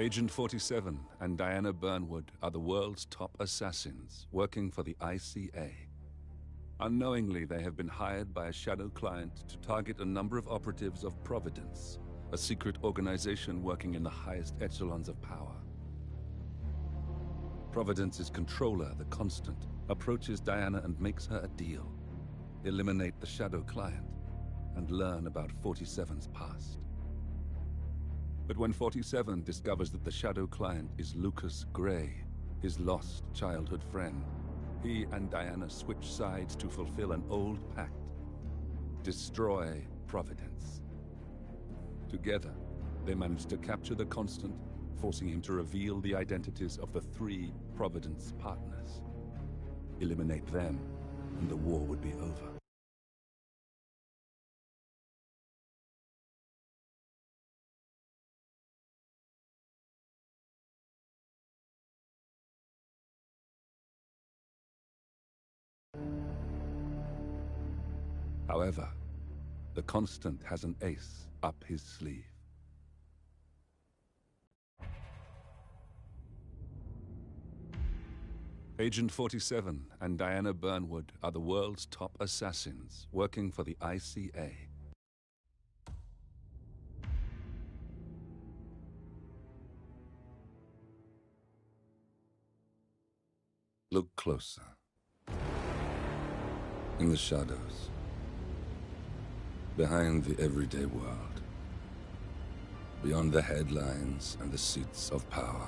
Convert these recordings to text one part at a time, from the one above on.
Agent 47 and Diana Burnwood are the world's top assassins working for the ICA. Unknowingly, they have been hired by a shadow client to target a number of operatives of Providence, a secret organization working in the highest echelons of power. Providence's controller, the Constant, approaches Diana and makes her a deal. Eliminate the shadow client and learn about 47's past. But when 47 discovers that the shadow client is Lucas Gray, his lost childhood friend, he and Diana switch sides to fulfill an old pact: destroy Providence. Together, they manage to capture the Constant, forcing him to reveal the identities of the 3 Providence partners. Eliminate them, and the war would be over. However, the Constant has an ace up his sleeve. Agent 47 and Diana Burnwood are the world's top assassins working for the ICA. Look closer. In the shadows. Behind the everyday world. Beyond the headlines and the seats of power.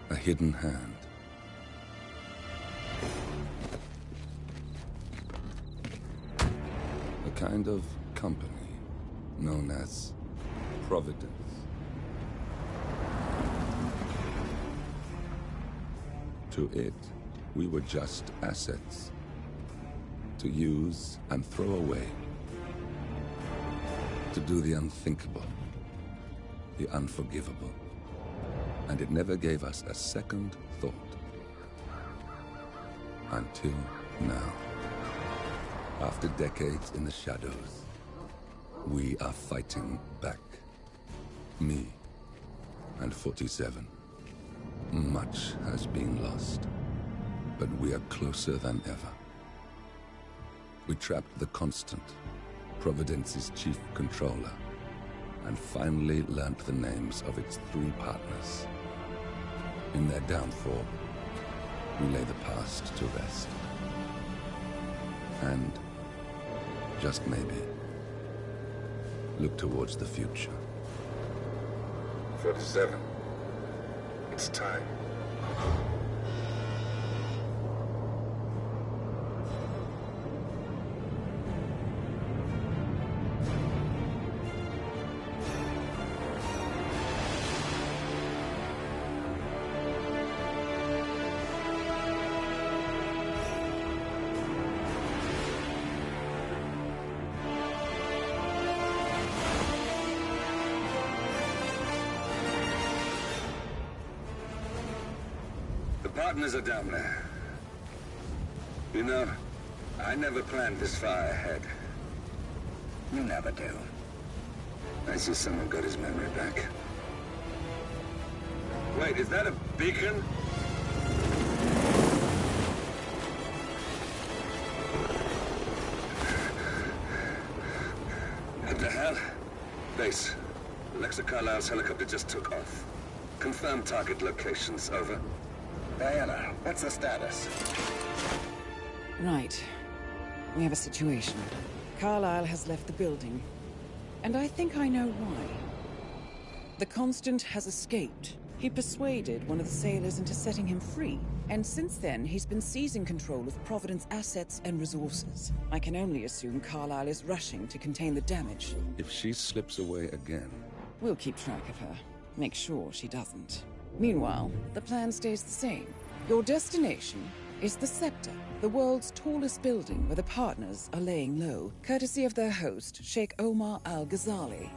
A hidden hand. A kind of company known as Providence. To it, we were just assets. To use and throw away. To do the unthinkable, the unforgivable. And it never gave us a second thought. Until now. After decades in the shadows, we are fighting back. Me and 47. Much has been lost, but we are closer than ever. We trapped the Constant, Providence's chief controller, and finally learnt the names of its 3 partners. In their downfall, we lay the past to rest. And, just maybe, look towards the future. 47. It's time. The partners are down there. You know, I never planned this far ahead. You never do. I see someone got his memory back. Wait, is that a beacon? What the hell? Base. Alexa Carlisle's helicopter just took off. Confirm target locations, over. Diana, what's the status? Right. We have a situation. Carlisle has left the building. And I think I know why. The Constant has escaped. He persuaded one of the sailors into setting him free. And since then, he's been seizing control of Providence assets and resources. I can only assume Carlisle is rushing to contain the damage. If she slips away again... We'll keep track of her. Make sure she doesn't. Meanwhile, the plan stays the same. Your destination is the Scepter, the world's tallest building where the partners are laying low, courtesy of their host, Sheikh Omar Al-Ghazali.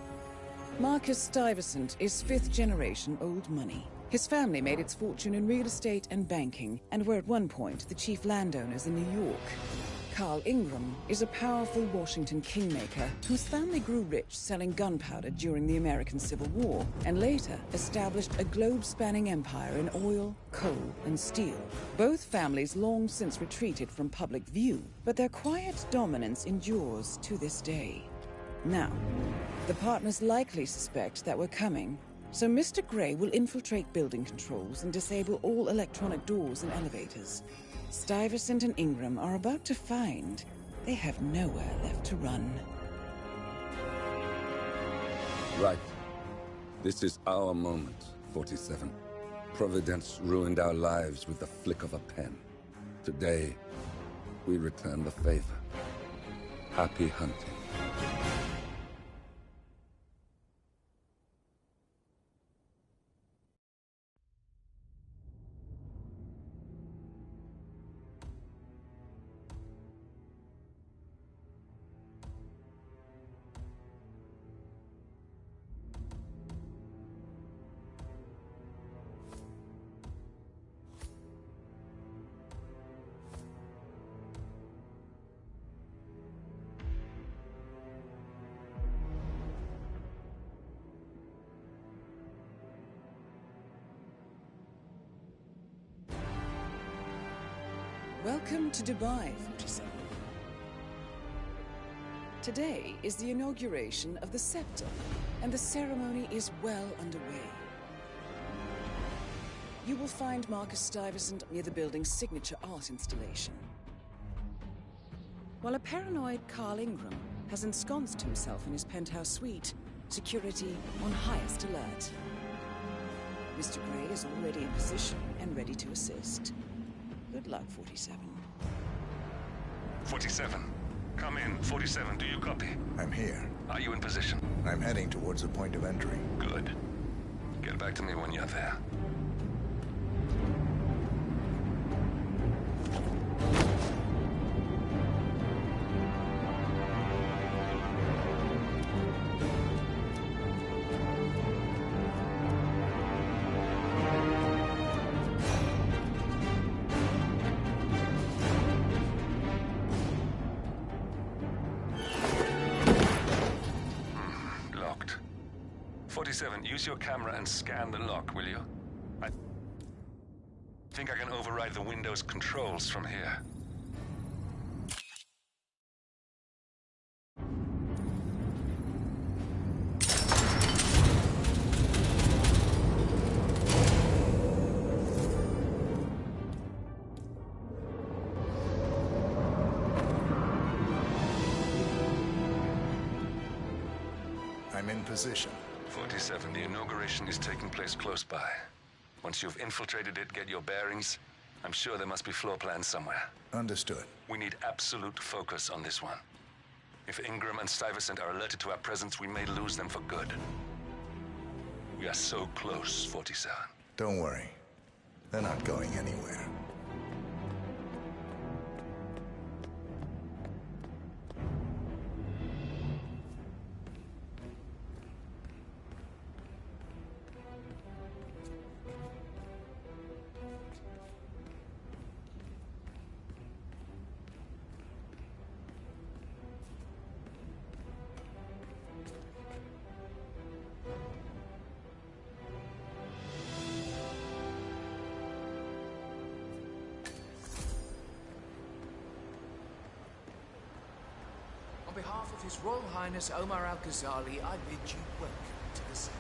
Marcus Stuyvesant is 5th-generation old money. His family made its fortune in real estate and banking, and were at one point the chief landowners in New York. Carl Ingram is a powerful Washington kingmaker whose family grew rich selling gunpowder during the American Civil War and later established a globe-spanning empire in oil, coal, and steel. Both families long since retreated from public view, but their quiet dominance endures to this day. Now, the partners likely suspect that we're coming, so Mr. Grey will infiltrate building controls and disable all electronic doors and elevators. Stuyvesant and Ingram are about to find they have nowhere left to run. Right. This is our moment, 47. Providence ruined our lives with the flick of a pen. Today, we return the favor. Happy hunting. Welcome to Dubai, 47. Today is the inauguration of the scepter, and the ceremony is well underway. You will find Marcus Stuyvesant near the building's signature art installation, while a paranoid Carl Ingram has ensconced himself in his penthouse suite, security on highest alert. Mr. Grey is already in position and ready to assist. Good luck, 47. 47. Come in. 47, do you copy? I'm here. Are you in position? I'm heading towards the point of entry. Good. Get back to me when you're there. Locked. 47, use your camera and scan the lock, will you? I think I can override the Windows controls from here. I'm in position. 47, the inauguration is taking place close by. Once you've infiltrated it, get your bearings. I'm sure there must be floor plans somewhere. Understood. We need absolute focus on this one. If Ingram and Stuyvesant are alerted to our presence, we may lose them for good. We are so close, 47. Don't worry. They're not going anywhere. On behalf of His Royal Highness Omar Al-Ghazali, I bid you welcome to the center.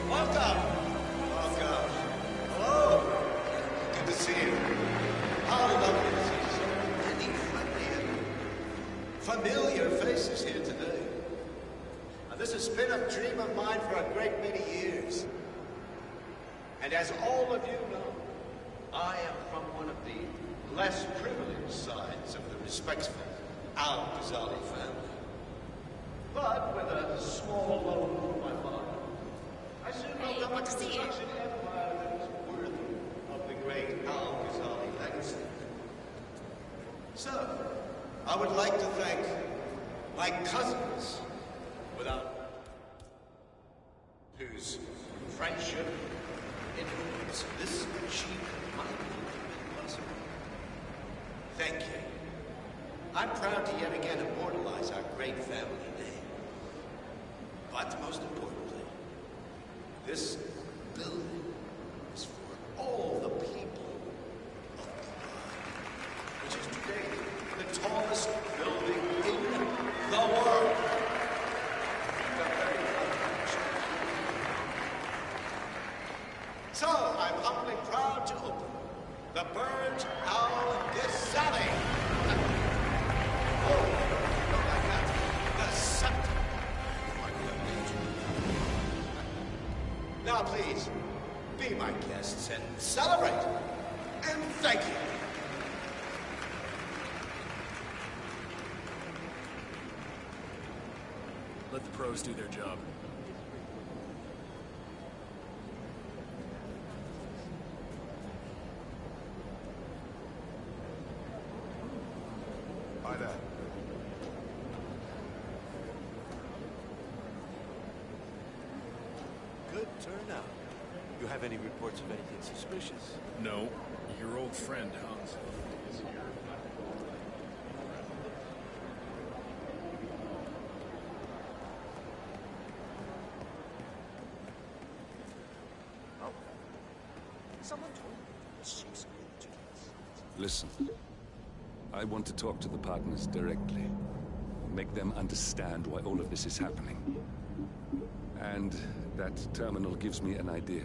Welcome! Welcome. Hello! Good to see you. How lovely to see so many familiar faces here today. And this has been a dream of mine for a great many years. And as all of you know, I am from one of the less privileged sides of the respectful Al-Ghazali family. But with a small loan from my father, I soon built up a construction empire that was worthy of the great Al-Ghazali legacy. So, I would like to thank my cousins, without whose I'm proud to yet again immortalize our great family name. But most importantly, this building is for all the people of Blood, which is today the tallest building in the world. So, I'm humbly proud to open the Burj Al Ghazali. Oh, not like that. The scepter. Now, please, be my guests and celebrate. And thank you. Let the pros do their job. Hi there. Good turnout. You have any reports of anything suspicious? No. Your old friend, Hans, is here. Oh. Someone told me she's Listen. I want to talk to the partners directly. Make them understand why all of this is happening. And that terminal gives me an idea.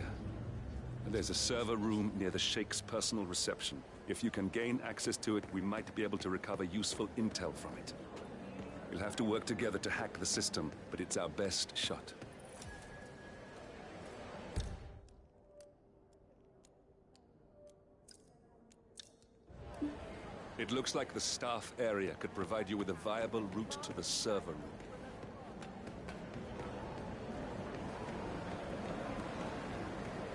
There's a server room near the Sheikh's personal reception. If you can gain access to it, we might be able to recover useful intel from it. We'll have to work together to hack the system, but it's our best shot. It looks like the staff area could provide you with a viable route to the server room.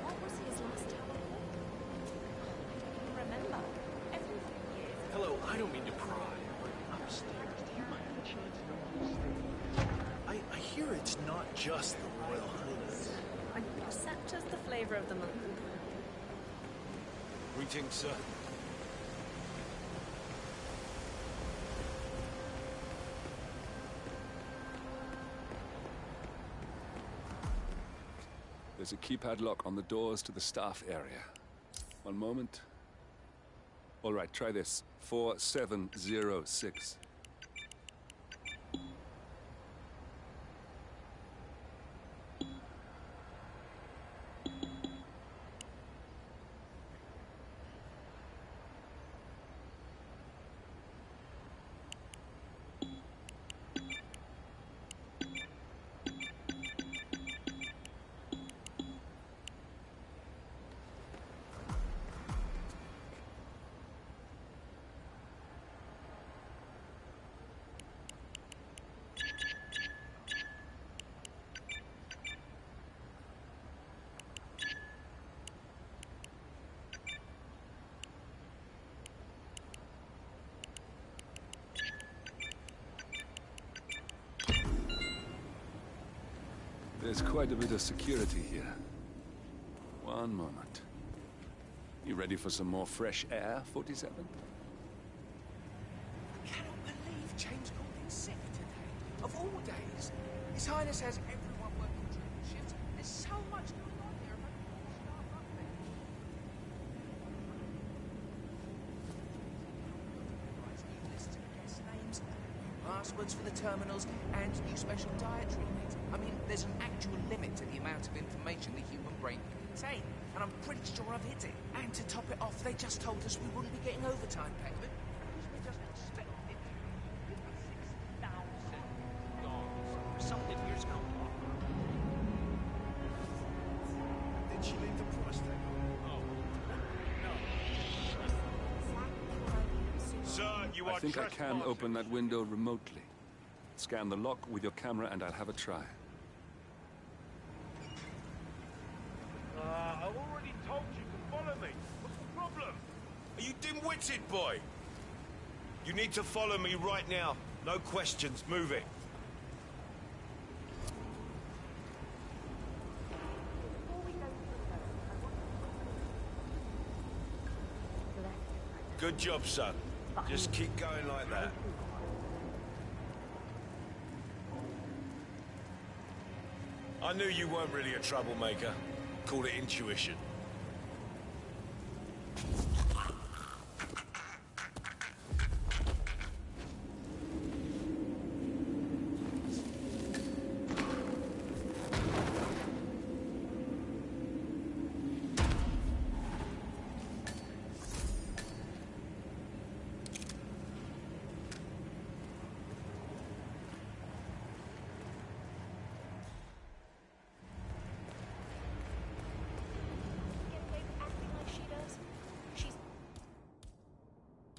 What was his last tower called? I don't remember. Every few years. Hello, I don't mean to pry, but upstairs, do you by any chance know who's I hear it's not just the Royal Highness. Scepter's the flavor of the month. Greetings, sir. There's a keypad lock on the doors to the staff area. One moment. All right, try this. 4706. There's quite a bit of security here. One moment. You ready for some more fresh air, 47? I cannot believe James called in sick today. Of all days. His Highness has everyone working triple shifts. There's so much going on here. New lists of guest names, new passwords for the terminals, and new special dietary needs. I mean, there's an actual limit to the amount of information the human brain can contain, and I'm pretty sure I've hit it. And to top it off, they just told us we wouldn't be getting overtime payment. We just expected $6,000 for something years ago. Did she leave the price tag? Oh, no. Sir, you I are think I can open that window remotely. Scan the lock with your camera and I'll have a try. I've already told you to follow me. What's the problem? Are you dim-witted, boy? You need to follow me right now. No questions. Move it. Good job, son. Just keep going like that. I knew you weren't really a troublemaker. Call it intuition.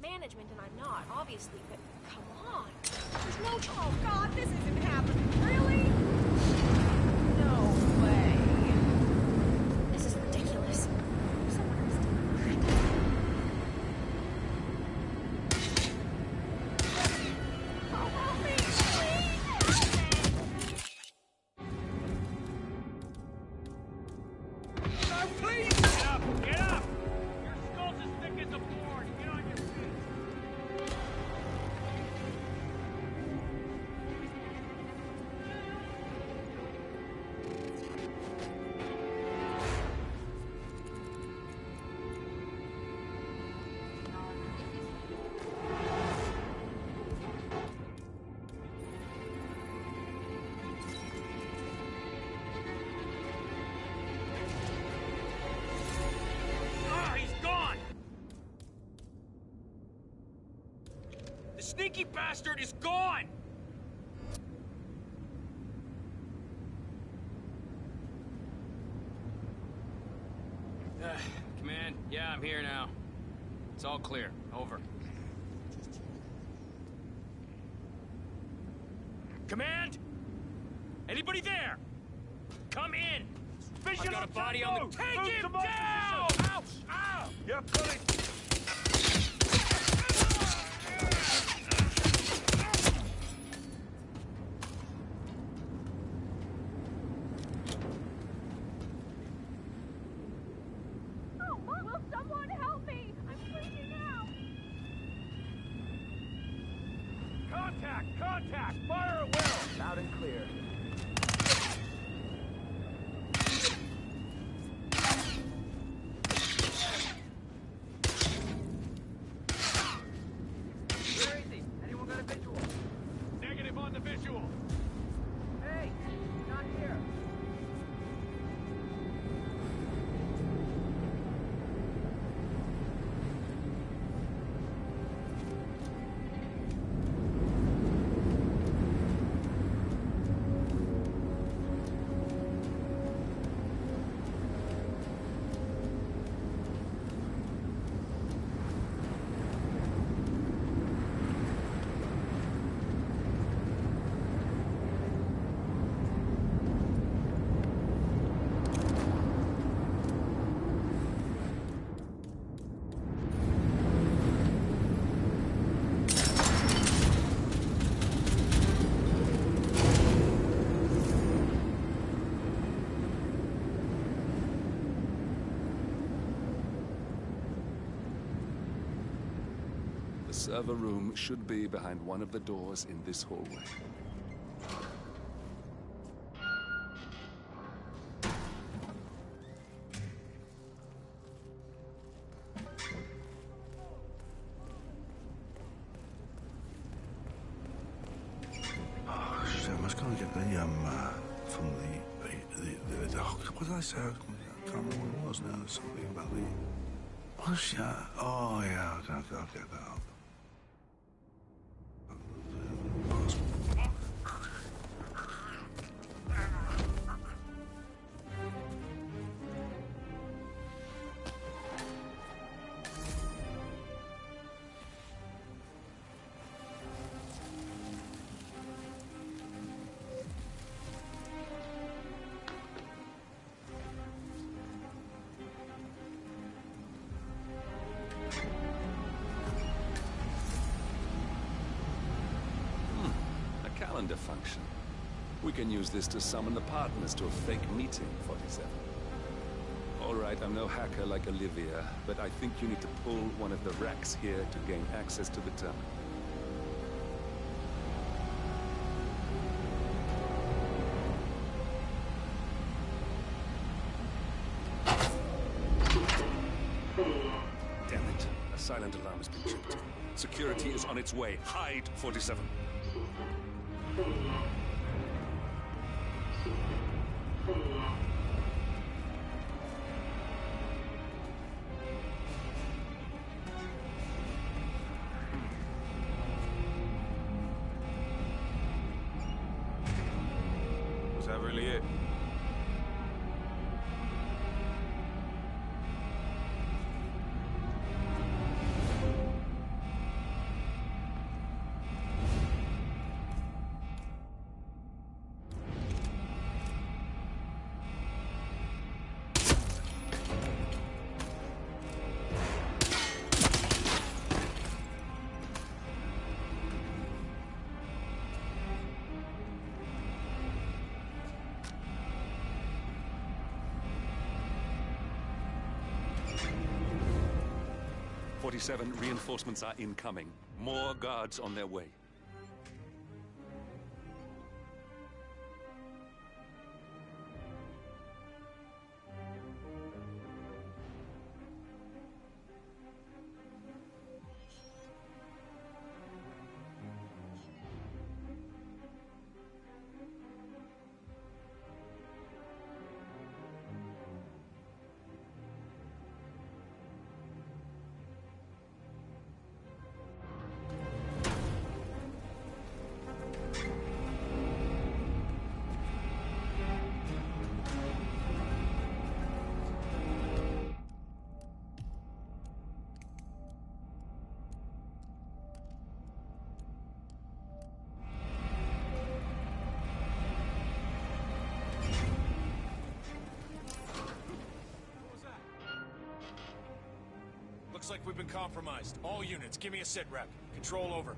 Management and I'm not, obviously, but come on. There's no chance. Oh God, this isn't happening. Really? No way. This is ridiculous. Someone has to. Oh, help me, please! No, please! Get up! Get up! Your skull's as thick as a board. Get on your feet. Sneaky bastard is gone! Command, yeah, I'm here now. It's all clear. Over. Command? Anybody there? Come in! I've got a body on the... Take him down! Ouch! Ow! Yeah, buddy! Will someone help me? I'm freaking out. Contact! Contact! Fire at will! Loud and clear. Where is he? Anyone got a visual? Negative on the visual. Hey, not here. The server room should be behind one of the doors in this hallway. Oh, shit, I must go and get the, from the what did I say? I can't remember what it was now. Something about the... Oh, shit. Oh, yeah, I'll get that up. Calendar function. We can use this to summon the partners to a fake meeting, 47. All right, I'm no hacker like Olivia, but I think you need to pull one of the racks here to gain access to the terminal. Damn it. A silent alarm has been tripped. Security is on its way. Hide, 47. Was that really it? Reinforcements are incoming. More guards on their way. Looks like we've been compromised. All units, give me a sit rep. Control over.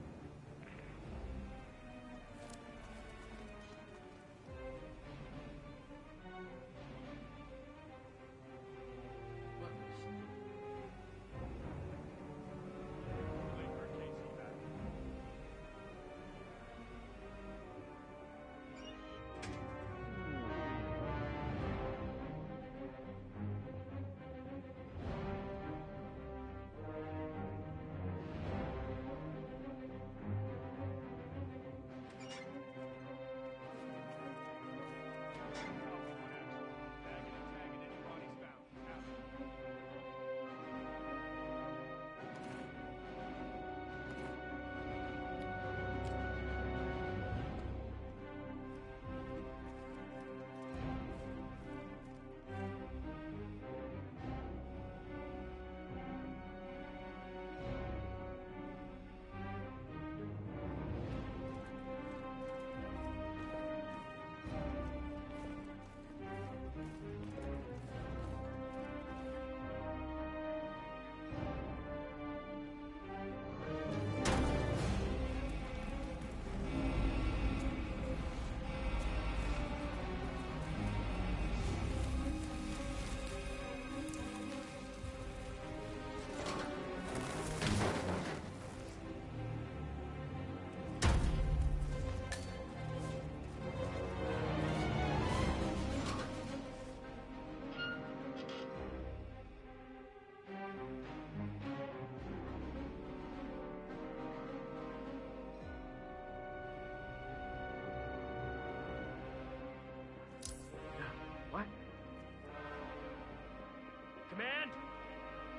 What? Command?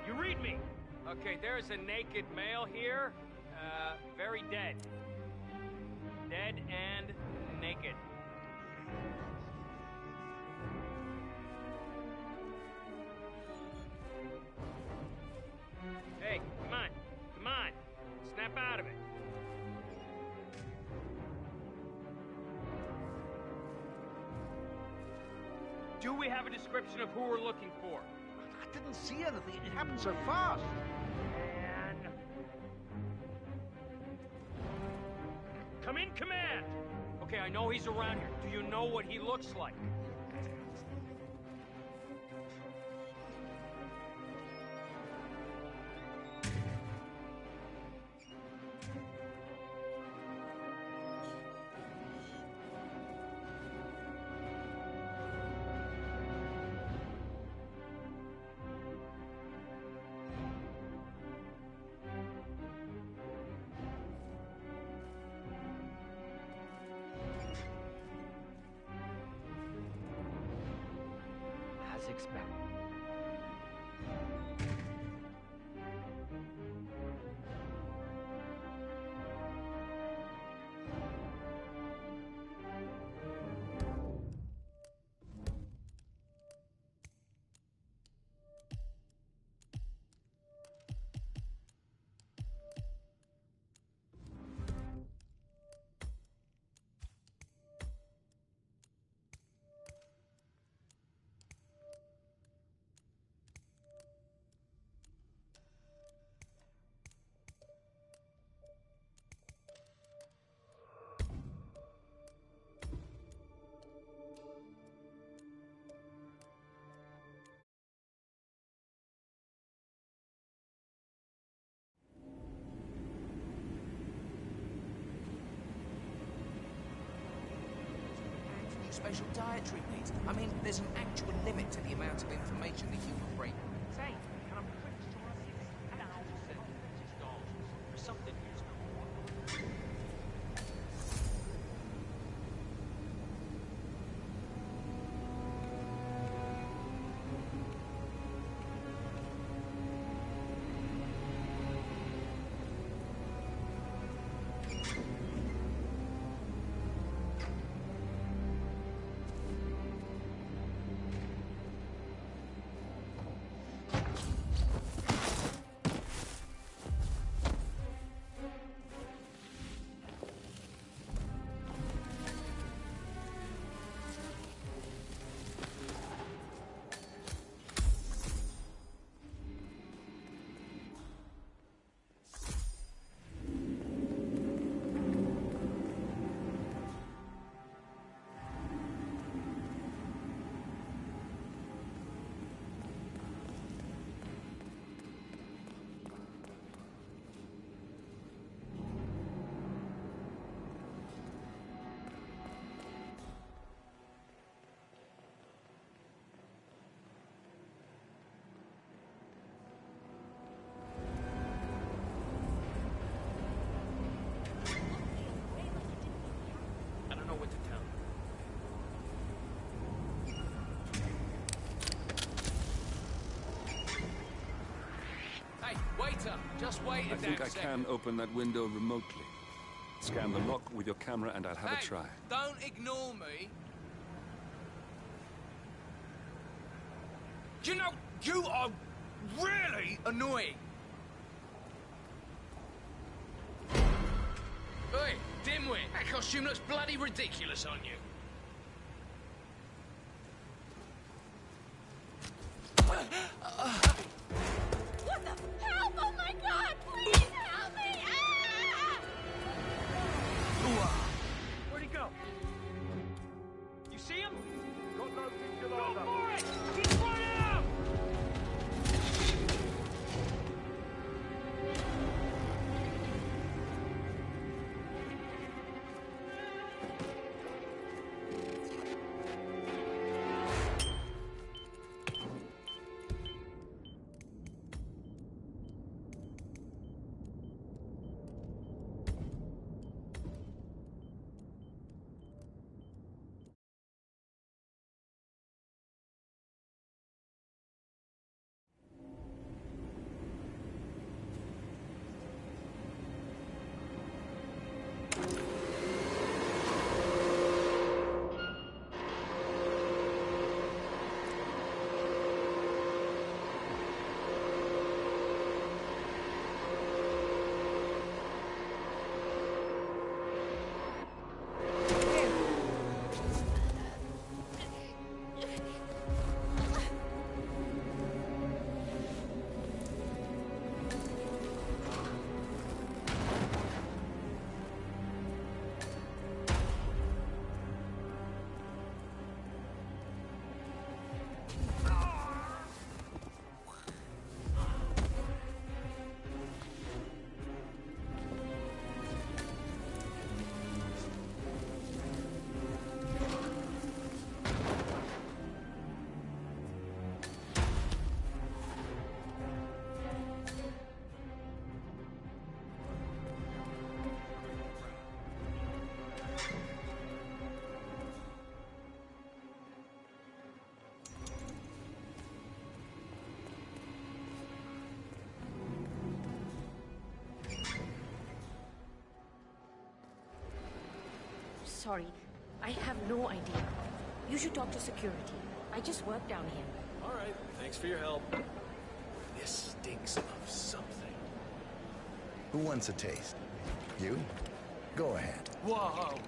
You read me? Okay, there's a naked male here. Very dead. Dead and naked. Hey, come on. Come on. Snap out of it. Do we have a description of who we're looking for? I didn't see anything. It happened so fast. And... Come in, Command! Okay, I know he's around here. Do you know what he looks like? expect. Special dietary needs. I mean, there's an actual limit to the amount of information the human brain can contain. And I'm pretty sure $6,000 or something useful. I don't know what to tell you. Hey, waiter! Just wait a I think damn I second. can open that window remotely. Scan the lock with your camera and I'll have a try. Don't ignore me. You know, you are really annoying. Hey, dimwit, that costume looks bloody ridiculous on you. What the? Help! Oh my god! Please help me! Ah! Where'd he go? You see him? Got no visualizer. Go for it! He's running out! sorry. I have no idea. You should talk to security. I just work down here. All right, thanks for your help. This stinks of something. Who wants a taste? You? Go ahead. Whoa.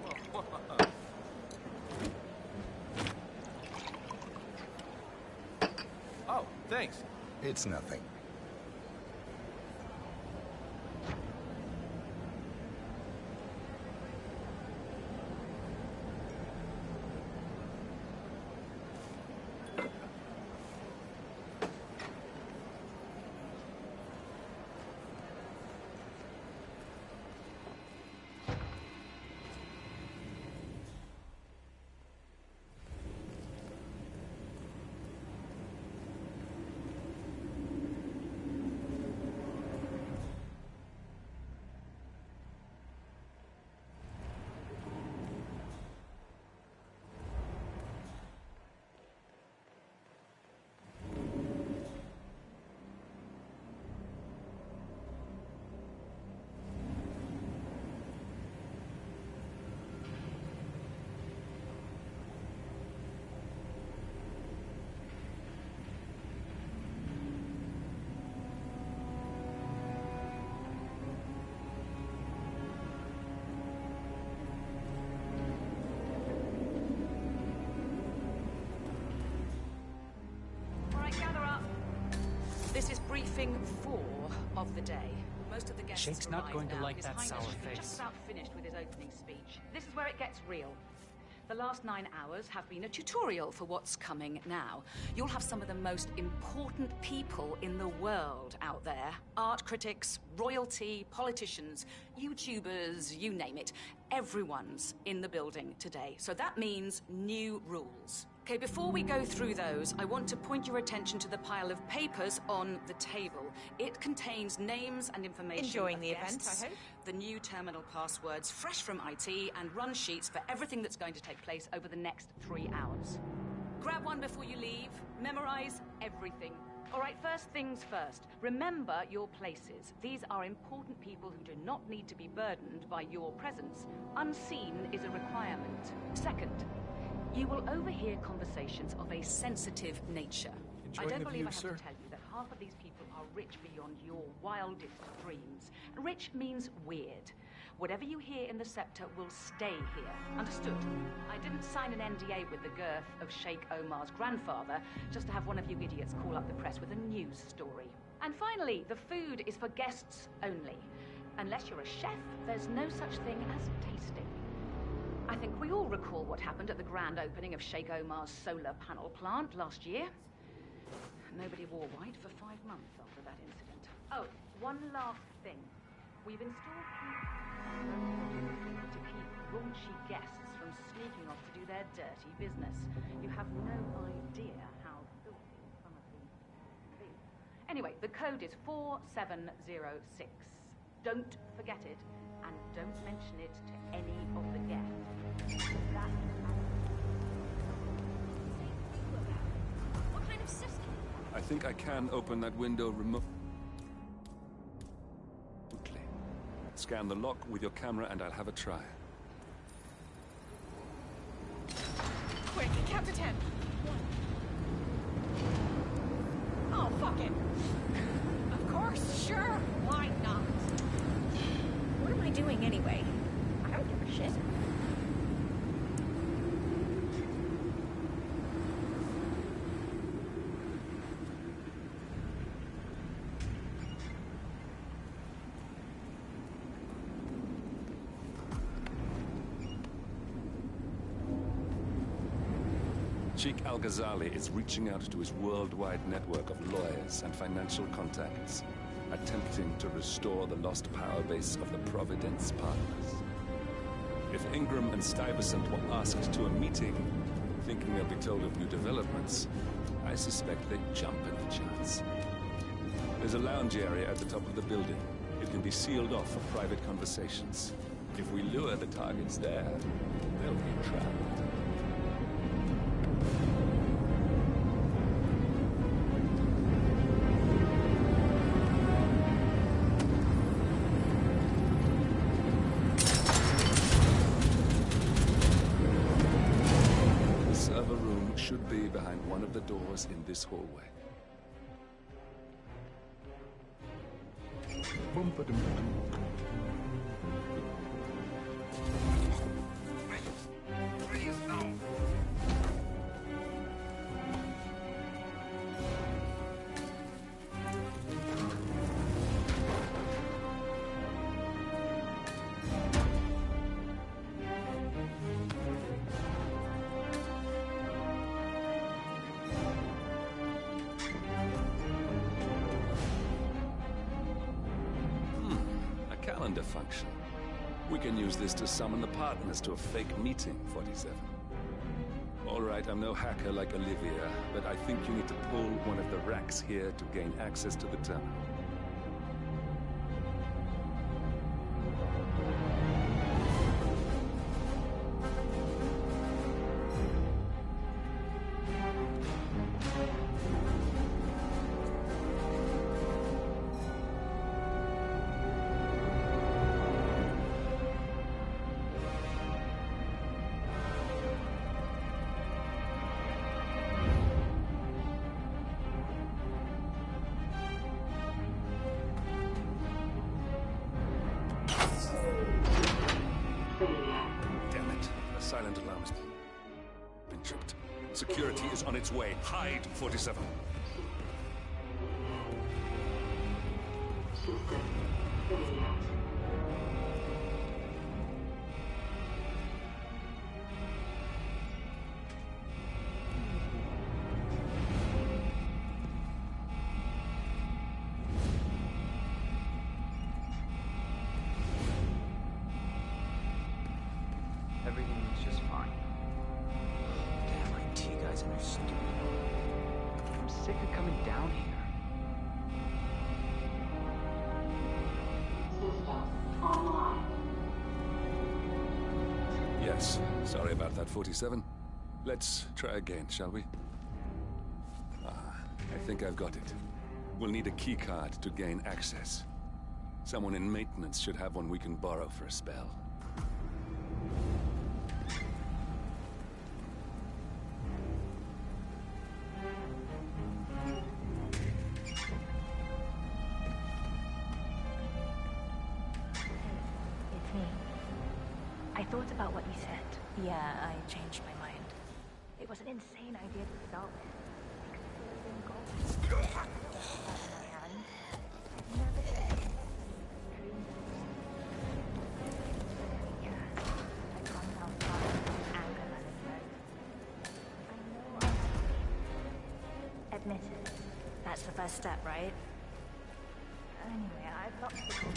Oh, thanks. It's nothing. This is briefing 4 of the day. Most of the guests Shake's have not arrived going to now. like His that Highness sour is face. just about finished with his opening speech. This is where it gets real. The last 9 hours have been a tutorial for what's coming now. You'll have some of the most important people in the world out there. Art critics, royalty, politicians, YouTubers, you name it. Everyone's in the building today. So that means new rules. Okay, before we go through those, I want to point your attention to the pile of papers on the table. It contains names and information. Enjoying of the event, guests, I hope. the new terminal passwords, fresh from IT, and run sheets for everything that's going to take place over the next 3 hours. Grab one before you leave. Memorize everything. All right, first things first. Remember your places. These are important people who do not need to be burdened by your presence. Unseen is a requirement. Second, you will overhear conversations of a sensitive nature. Enjoying I don't the believe view, I have sir? to tell you that half of these people are rich beyond your wildest dreams. Rich means weird. Whatever you hear in the Scepter will stay here. Understood? I didn't sign an NDA with the girth of Sheikh Omar's grandfather just to have one of you idiots call up the press with a news story. And finally, the food is for guests only. Unless you're a chef, there's no such thing as tasting. I think we all recall what happened at the grand opening of Sheikh Omar's solar panel plant last year. Nobody wore white for 5 months after that incident. Oh, one last thing. We've installed to keep raunchy guests from sneaking off to do their dirty business. You have no idea how filthy some of these can be. Anyway, the code is 4706. Don't forget it, and don't mention it to any of the guests. What kind of system? I think I can open that window remotely. Scan the lock with your camera and I'll have a try. Quick, count to 10. 1. Oh, fuck it. Of course, sure. Why not? What am I doing anyway? I don't give a shit. Sheikh Al-Ghazali is reaching out to his worldwide network of lawyers and financial contacts, attempting to restore the lost power base of the Providence Partners. If Ingram and Stuyvesant were asked to a meeting, thinking they'll be told of new developments, I suspect they'd jump at the chance. There's a lounge area at the top of the building. It can be sealed off for private conversations. If we lure the targets there, they'll be trapped. be behind one of the doors in this hallway. Please, no. Calendar function. We can use this to summon the partners to a fake meeting, 47. All right, I'm no hacker like Olivia, but I think you need to pull one of the racks here to gain access to the terminal. Silent alarms. Been tripped. Security is on its way. Hide, 47. Everything was just fine. Damn IT guys and their stupid. I'm sick of coming down here. System online. Yes, sorry about that, 47. Let's try again, shall we? I think I've got it. We'll need a keycard to gain access. Someone in maintenance should have one we can borrow for a spell. It's me. I thought about what you said. Yeah, I changed my mind. It was an insane idea to start with. Admitted. That's the first step, right? Anyway, I've lost the control.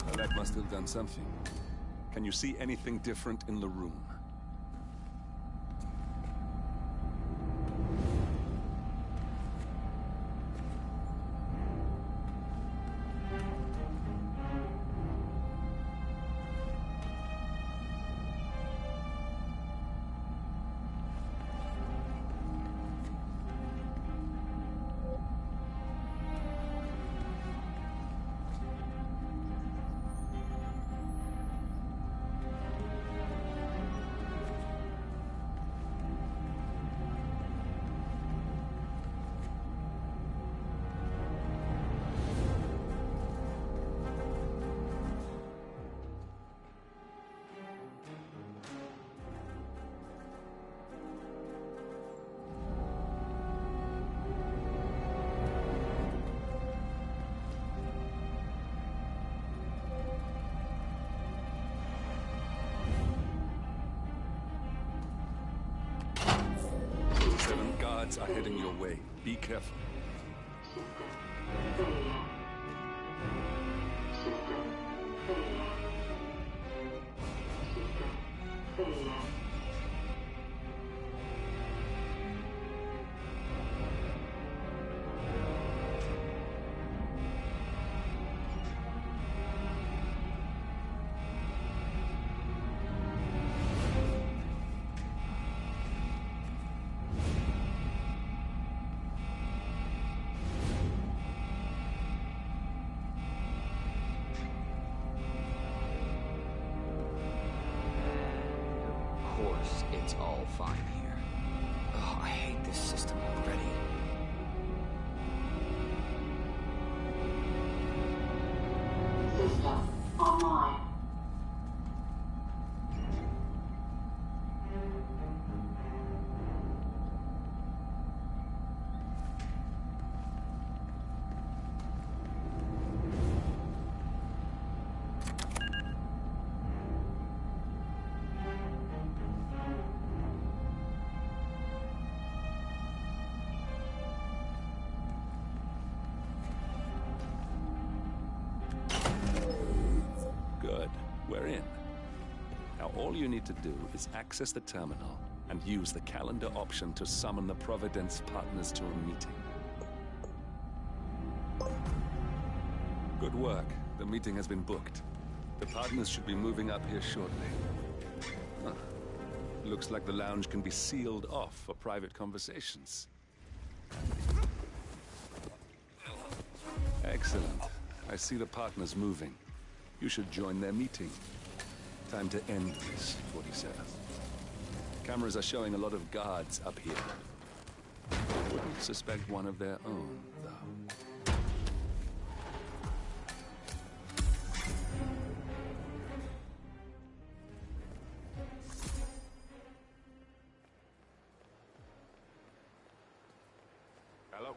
Well, that must have done something. Can you see anything different in the room? Guards are heading your way. Be careful. It's all fine here. Oh, I hate this system already. System online. Good. We're in. Now all you need to do is access the terminal and use the calendar option to summon the Providence partners to a meeting. Good work. The meeting has been booked. The partners should be moving up here shortly. Huh. Looks like the lounge can be sealed off for private conversations. Excellent. I see the partners moving. You should join their meeting. Time to end this, 47. Cameras are showing a lot of guards up here. Wouldn't suspect one of their own, though. Hello.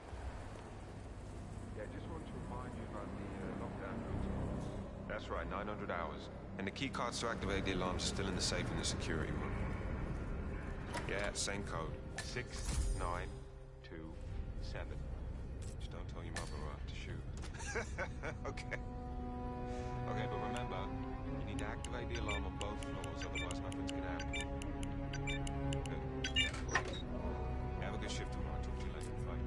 Yeah, just want to remind you about the lockdown routine. That's right, 900 hours. And the key cards to activate the alarms are still in the safe in the security room. Yeah, same code. 6927. Just don't tell your mother or I have to shoot. Okay. Okay, but remember, you need to activate the alarm on both floors, otherwise nothing's gonna happen. Good. Have a good shift tomorrow. Talk to you later. Bye.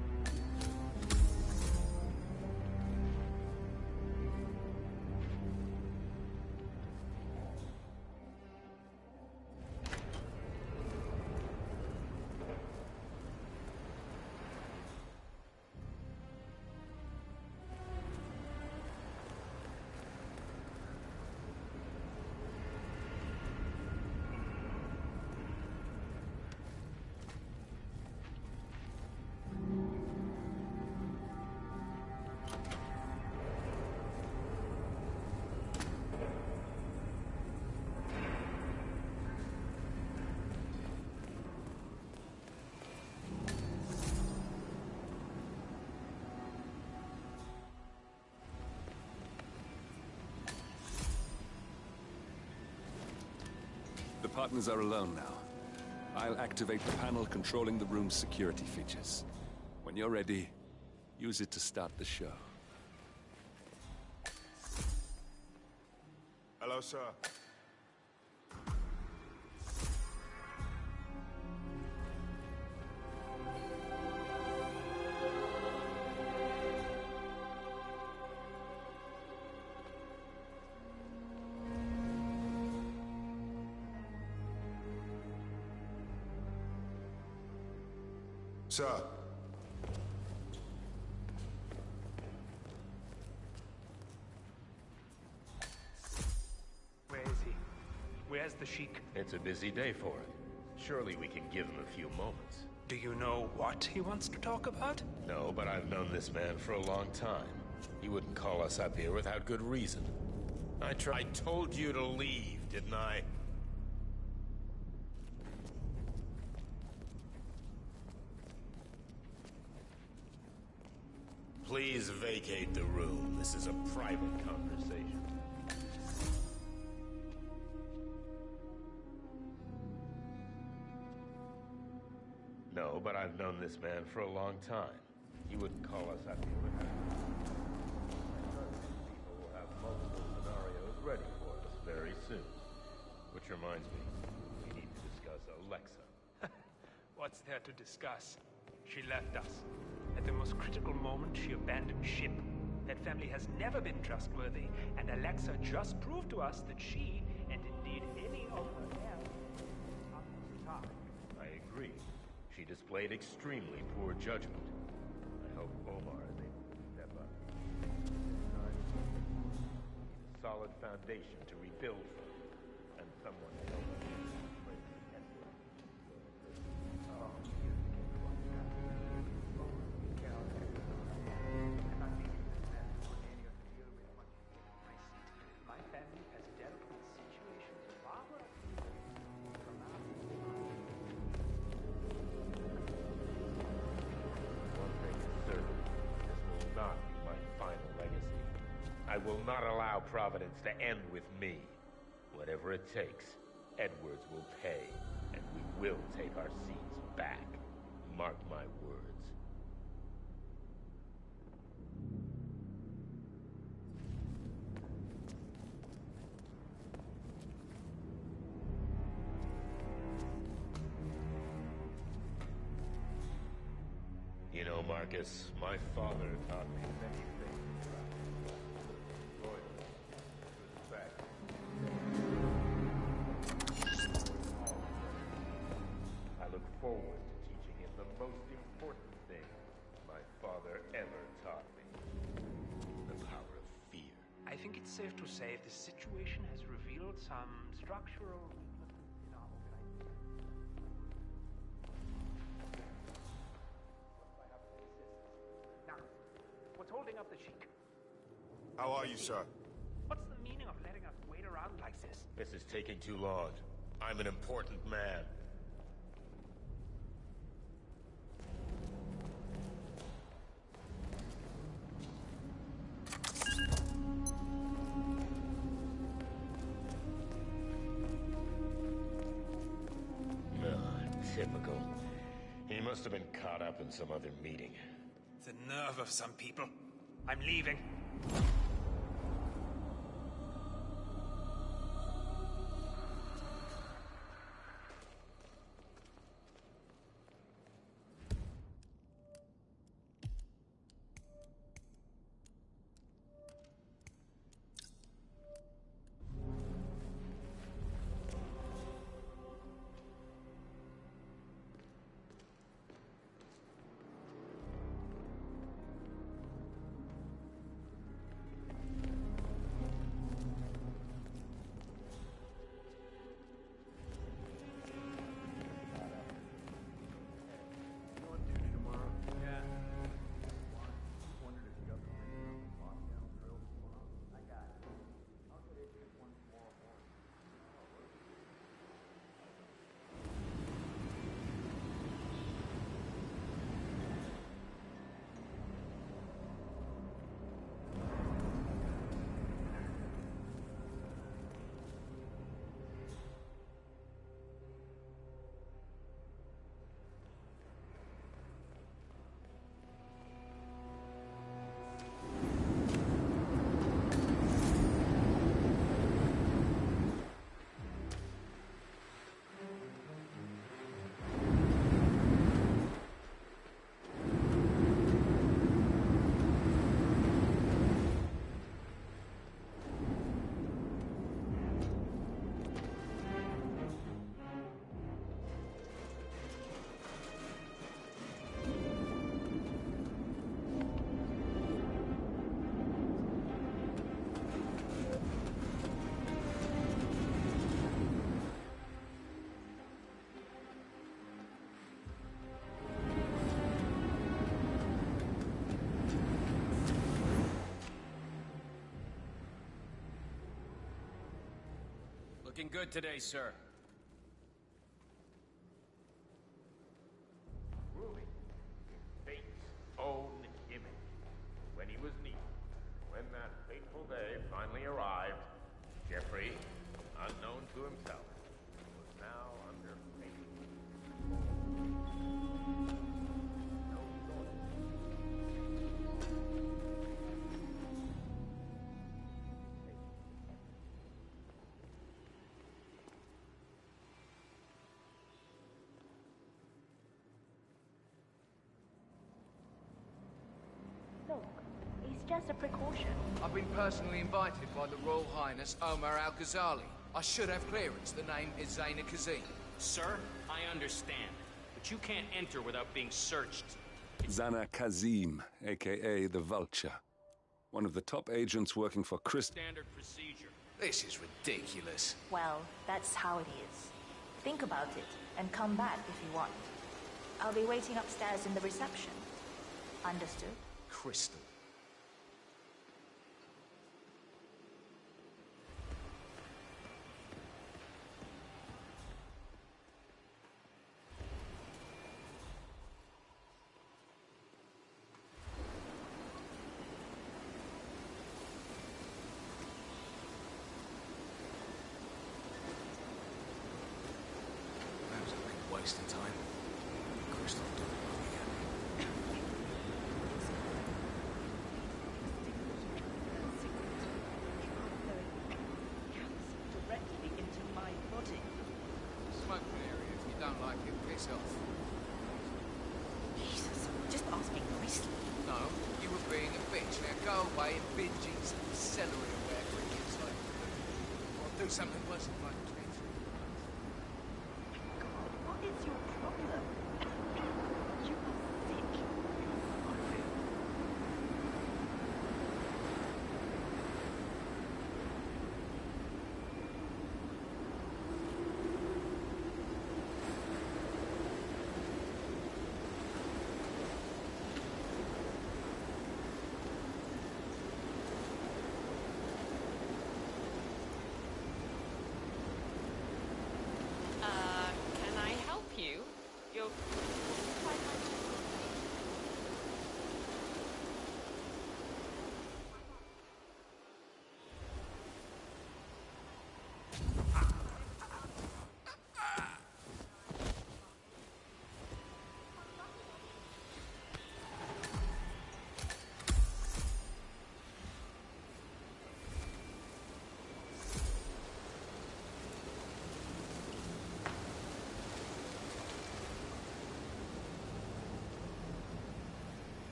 The partners are alone now. I'll activate the panel controlling the room's security features. When you're ready, use it to start the show. Hello, sir. Sir. Where is he? Where's the Sheik? It's a busy day for him. Surely we can give him a few moments. Do you know what he wants to talk about? No, but I've known this man for a long time. He wouldn't call us up here without good reason. I told you to leave, didn't I? Please vacate the room. This is a private conversation. No, but I've known this man for a long time. He wouldn't call us up here without people will have multiple scenarios ready for us very soon. Which reminds me, we need to discuss Alexa. What's there to discuss? She left us. At the most critical moment, she abandoned ship. That family has never been trustworthy, and Alexa just proved to us that she, and indeed any of her heirs, are top. I agree. She displayed extremely poor judgment. I hope Omar is able to step up. A solid foundation to rebuild from, and someone to help us. I will not allow Providence to end with me. Whatever it takes, Edwards will pay, and we will take our seats back. Mark my words. You know, Marcus, my father taught me many things about loyalty, respect. I look forward to teaching him the most important thing my father ever taught me. The power of fear. I think it's safe to say this situation has revealed some structural weaknesses in our organization. Now, what's holding up the Sheik? How are you, sir? What's the meaning of letting us wait around like this? This is taking too long. I'm an important man. Typical. He must have been caught up in some other meeting. The nerve of some people. I'm leaving. Looking good today, sir. Ruby, fate's own image. When he was needed, when that fateful day finally arrived, Jeffrey, unknown to himself, was now under Look, it's just a precaution. I've been personally invited by the Royal Highness Omar Al-Ghazali. I should have clearance. The name is Zaina Kazim. Sir, I understand, but you can't enter without being searched. Zana Kazim, a.k.a. the Vulture. One of the top agents working for Standard procedure. This is ridiculous. Well, that's how it is. Think about it, and come back if you want. I'll be waiting upstairs in the reception. Understood? Crystal. wasting time. Crystal, don't look again. Directly into my body. Smoking area. If you don't like it, piss off. Jesus, just asking nicely. No, you were being a bitch. Now go away and binge eat some celery or whatever it is like you do. Or do something worse than like kids. God, what is your problem? You are sick. Can I help you? You're quite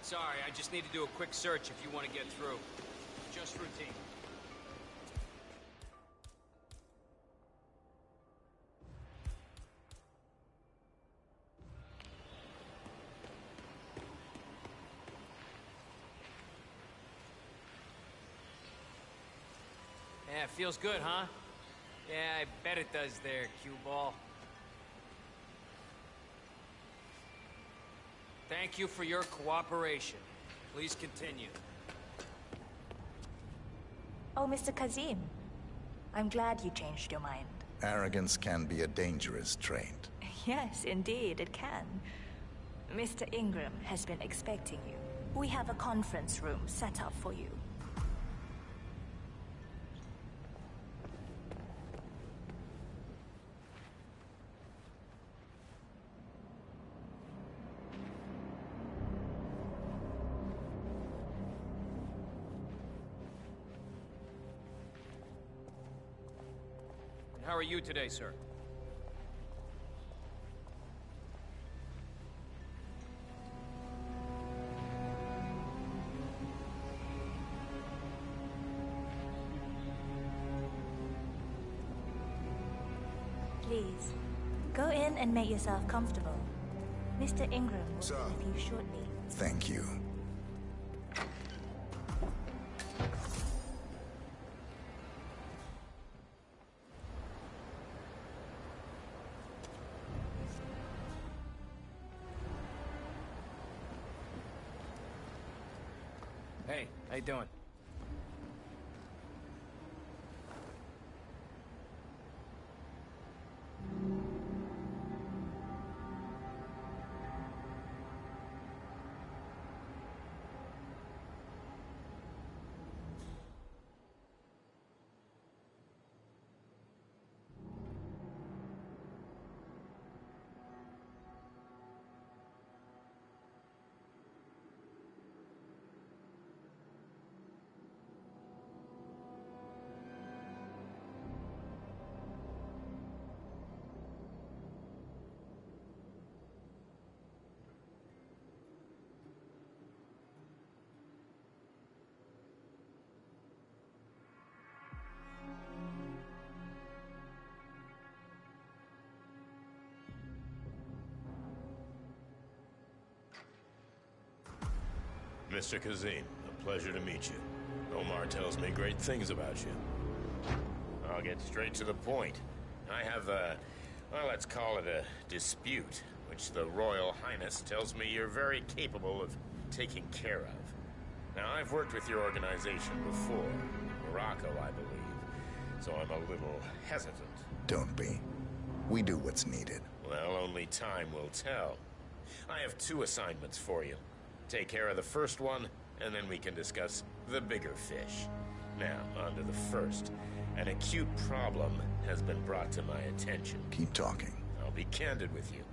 Sorry, I just need to do a quick search if you want to get through. Just routine. Yeah, feels good, huh? Yeah, I bet it does there, cue ball. Thank you for your cooperation. Please continue. Oh, Mr. Kazim. I'm glad you changed your mind. Arrogance can be a dangerous trait. Yes, indeed, it can. Mr. Ingram has been expecting you. We have a conference room set up for you. How are you today, sir? Please, go in and make yourself comfortable. Mr. Ingram will Sir. be with you shortly. Thank you. Hey, how you doing? Mr. Kazim, a pleasure to meet you. Omar tells me great things about you. I'll get straight to the point. I have well, let's call it a dispute, which the Royal Highness tells me you're very capable of taking care of. Now, I've worked with your organization before, Morocco, I believe, so I'm a little hesitant. Don't be. We do what's needed. Well, only time will tell. I have 2 assignments for you. Take care of the first one, and then we can discuss the bigger fish. Now, on to the first. An acute problem has been brought to my attention. Keep talking. I'll be candid with you.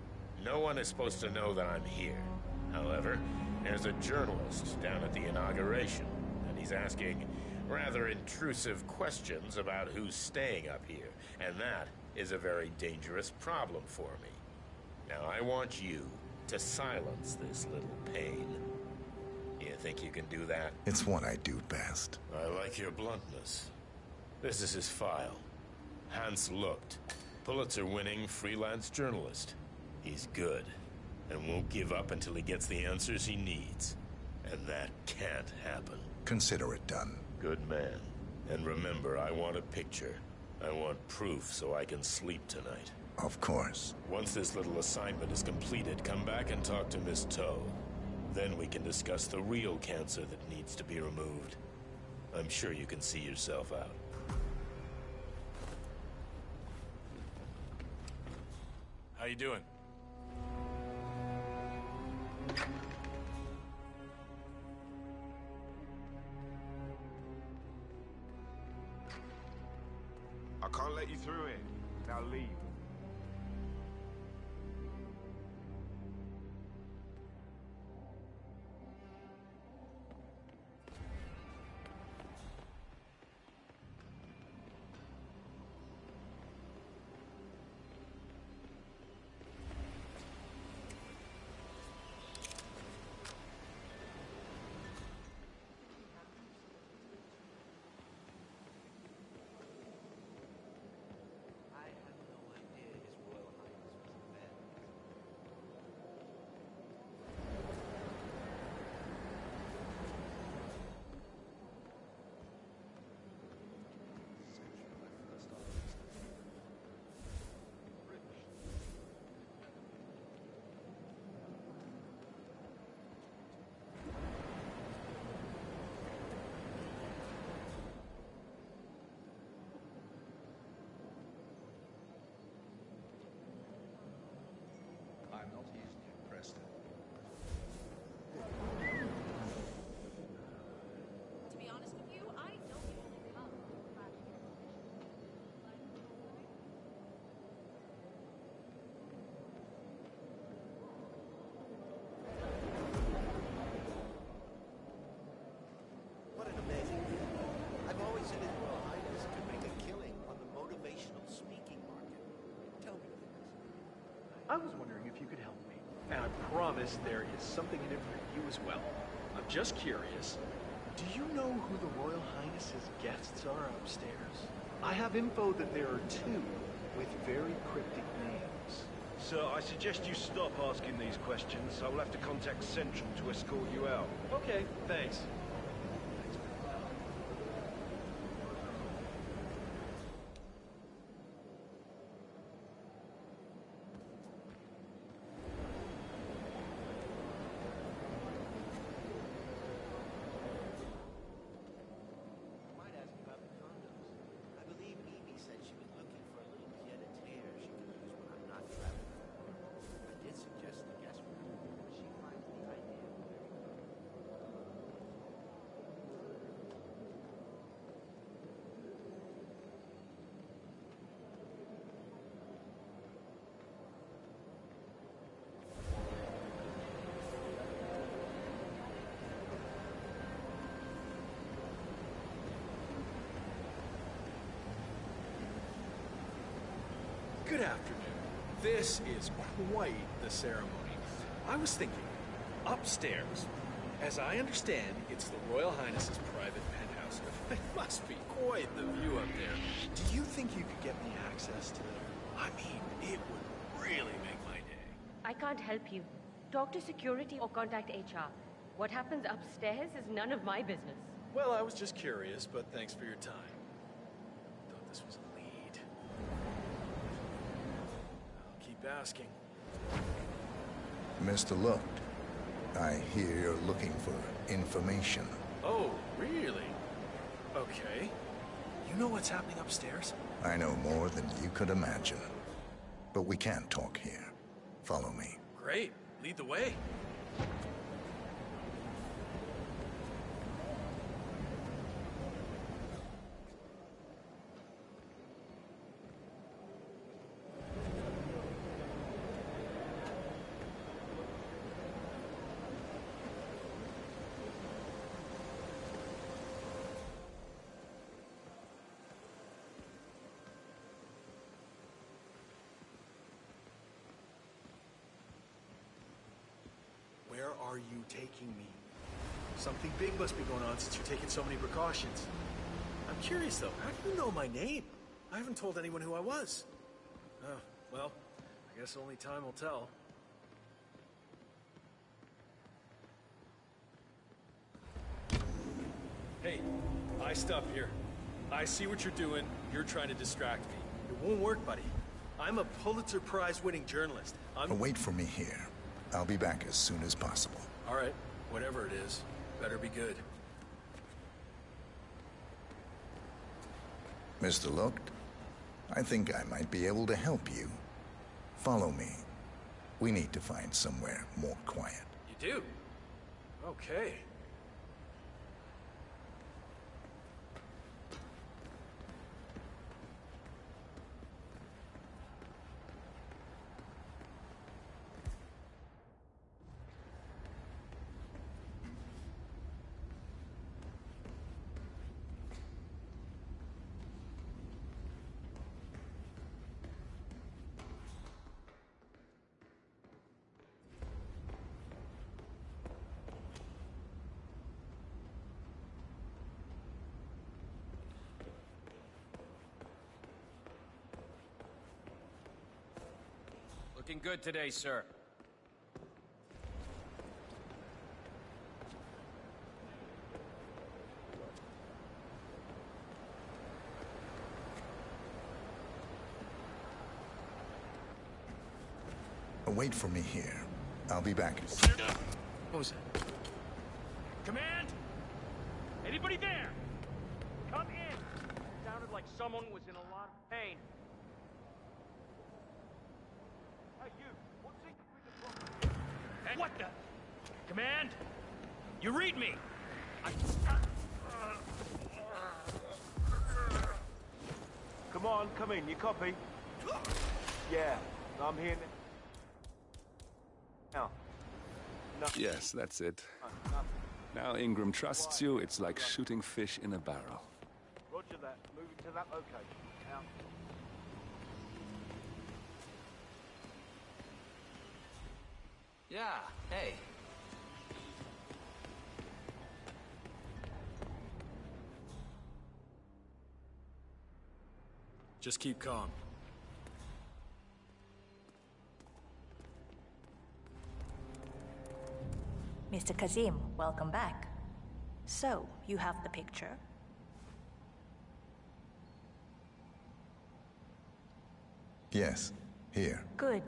No one is supposed to know that I'm here. However, there's a journalist down at the inauguration, and he's asking rather intrusive questions about who's staying up here, and that is a very dangerous problem for me. Now, I want you to silence this little pain. You think you can do that? It's what I do best. I like your bluntness. This is his file. Hans Lucht, Pulitzer-winning freelance journalist. He's good, and won't give up until he gets the answers he needs. And that can't happen. Consider it done. Good man. And remember, I want a picture. I want proof so I can sleep tonight. Of course. Once this little assignment is completed, come back and talk to Miss Toe. Then we can discuss the real cancer that needs to be removed. I'm sure you can see yourself out. How you doing? I can't let you through it. Now leave. To be honest with you, I don't usually come. What an amazing thing. I've always said His Royal Highness could make a killing on the motivational speaking market. Tell me things. I was wondering if you could help me. And I promise there is something in it for you as well. I'm just curious. Do you know who the Royal Highness's guests are upstairs? I have info that there are 2 with very cryptic names. Sir, I suggest you stop asking these questions. I will have to contact Central to escort you out. Okay, thanks. Good afternoon. This is quite the ceremony. I was thinking, upstairs, as I understand, it's the Royal Highness's private penthouse. It must be quite the view up there. Do you think you could get me access to them? I mean, it would really make my day. I can't help you. Talk to security or contact HR. What happens upstairs is none of my business. Well, I was just curious, but thanks for your time. Thought this was a lead. I'll keep asking. Mr. Lucht, I hear you're looking for information. Oh, really? Okay. You know what's happening upstairs? I know more than you could imagine. but we can't talk here. Follow me. Great. Lead the way. Where are you taking me? Something big must be going on since you're taking so many precautions. I'm curious, though. How do you know my name? I haven't told anyone who I was. Oh, well, I guess only time will tell. Hey, I stop here. I see what you're doing. You're trying to distract me. It won't work, buddy. I'm a Pulitzer Prize-winning journalist. Wait for me here. I'll be back as soon as possible. All right, whatever it is, better be good. Mr. Lucht, I think I might be able to help you. Follow me. We need to find somewhere more quiet. You do? Okay. Looking good today, sir. Wait for me here. I'll be back. What was that? Command! Anybody there? Come in! Sounded like someone was in a lot of pain. Hey, you! What's in with the What the? Command! You read me! Come on, come in. You copy? Yeah, I'm here now. No. Yes, that's it. Now Ingram trusts you, it's like shooting fish in a barrel. Roger that. Moving to that location. Now. Yeah, hey. Just keep calm. Mr. Kazim, welcome back. So, you have the picture? Yes, here. Good.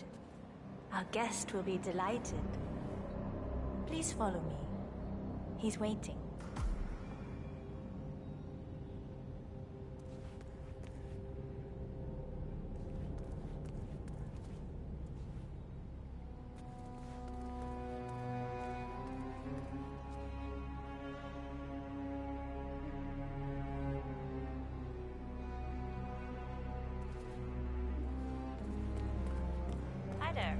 Our guest will be delighted. Please follow me. He's waiting. Hi there.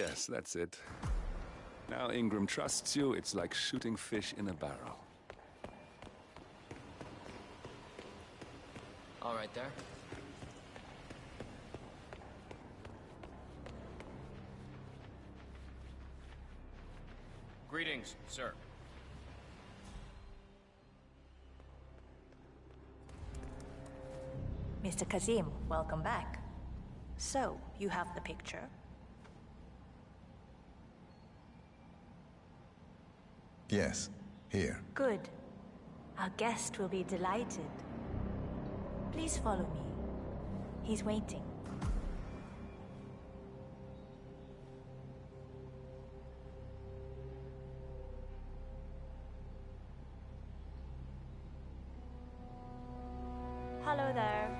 Yes, that's it. Now Ingram trusts you, it's like shooting fish in a barrel. All right there. Greetings, sir. Mr. Kazim, welcome back. So, you have the picture? Yes, here. Good. Our guest will be delighted. Please follow me. He's waiting. Hello there.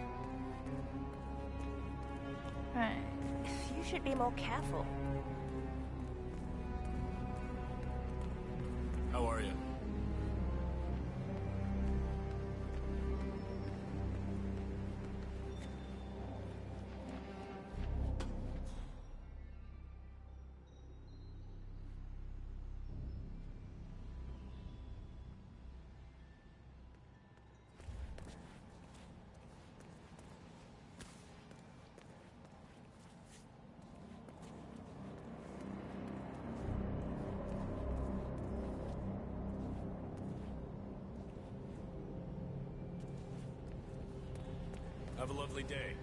You should be more careful. How are you? Have a lovely day.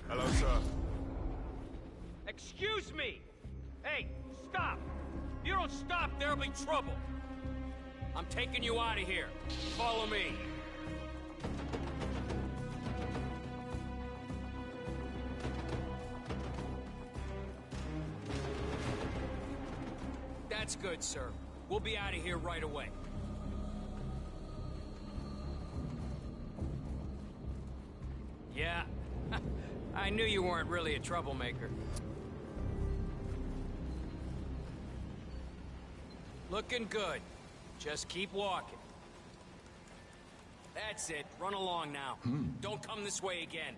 Hello, sir. Excuse me! Hey, stop! If you don't stop, there'll be trouble. I'm taking you out of here. Follow me. That's good, sir. We'll be out of here right away. Yeah, I knew you weren't really a troublemaker. Looking good. Just keep walking. That's it. Run along now. Don't come this way again.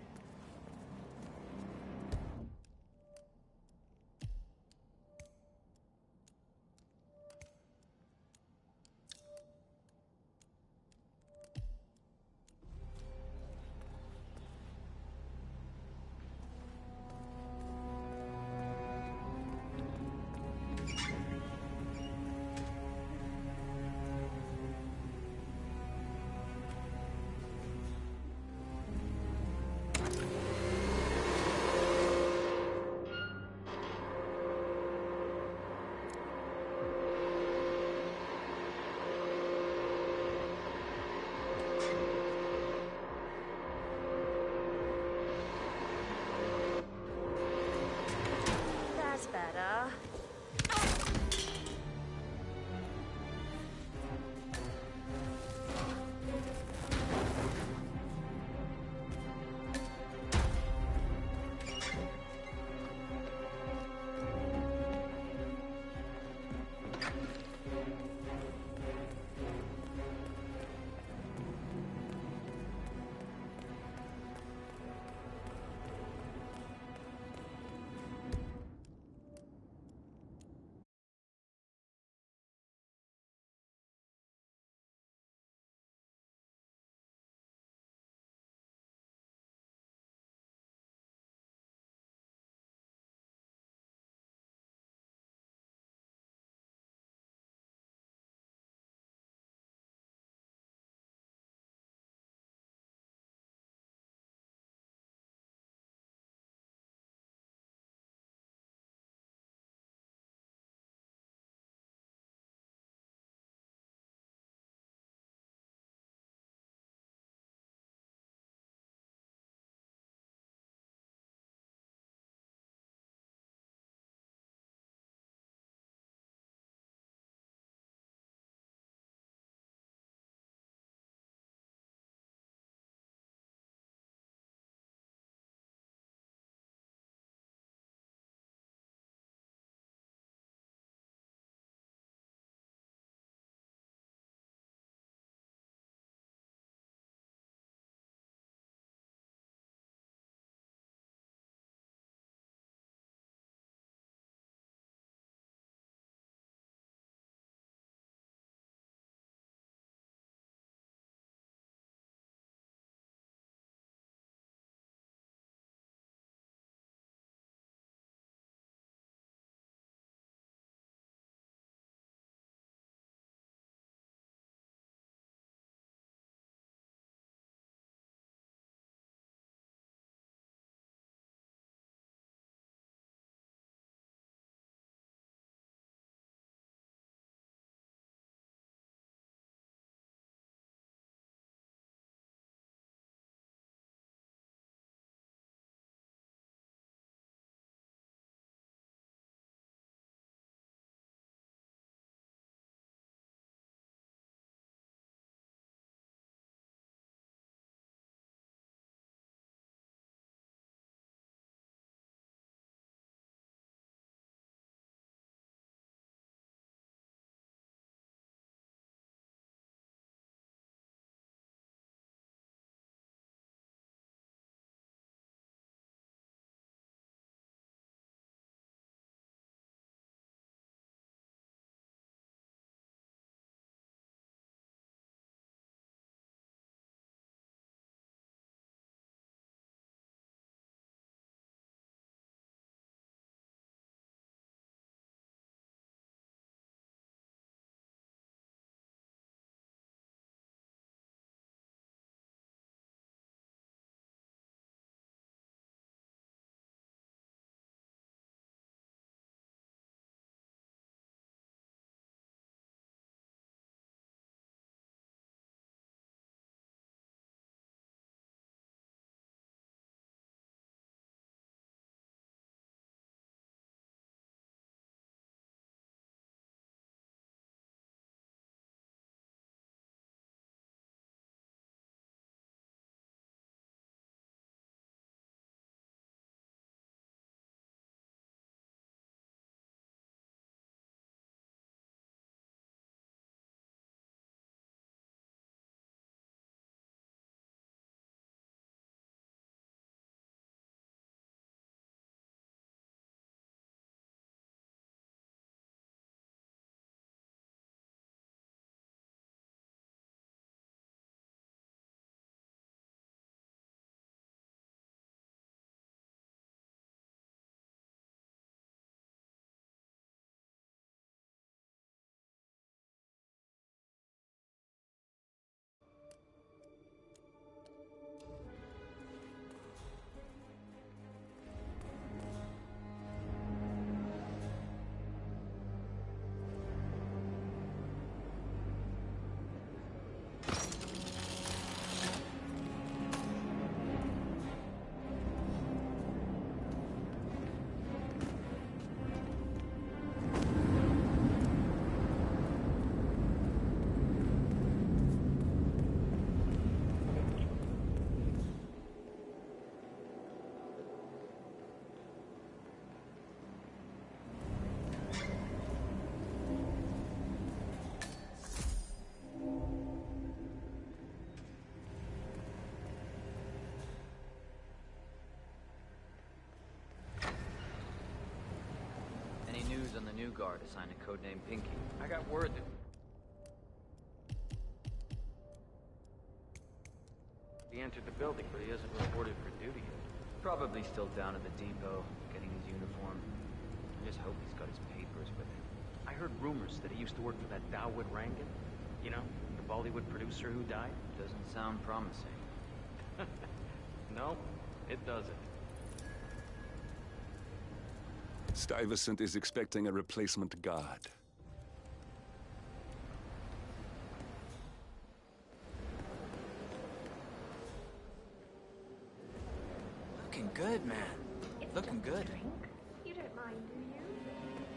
guard assigned a codename Pinky. I got word that he entered the building, but he hasn't reported for duty yet. Probably still down at the depot, getting his uniform. I just hope he's got his papers with him. I heard rumors that he used to work for that Dawood Rangan. You know, the Bollywood producer who died. Doesn't sound promising. No, it doesn't. Stuyvesant is expecting a replacement guard. Looking good, man. Looking good. You don't mind, do you?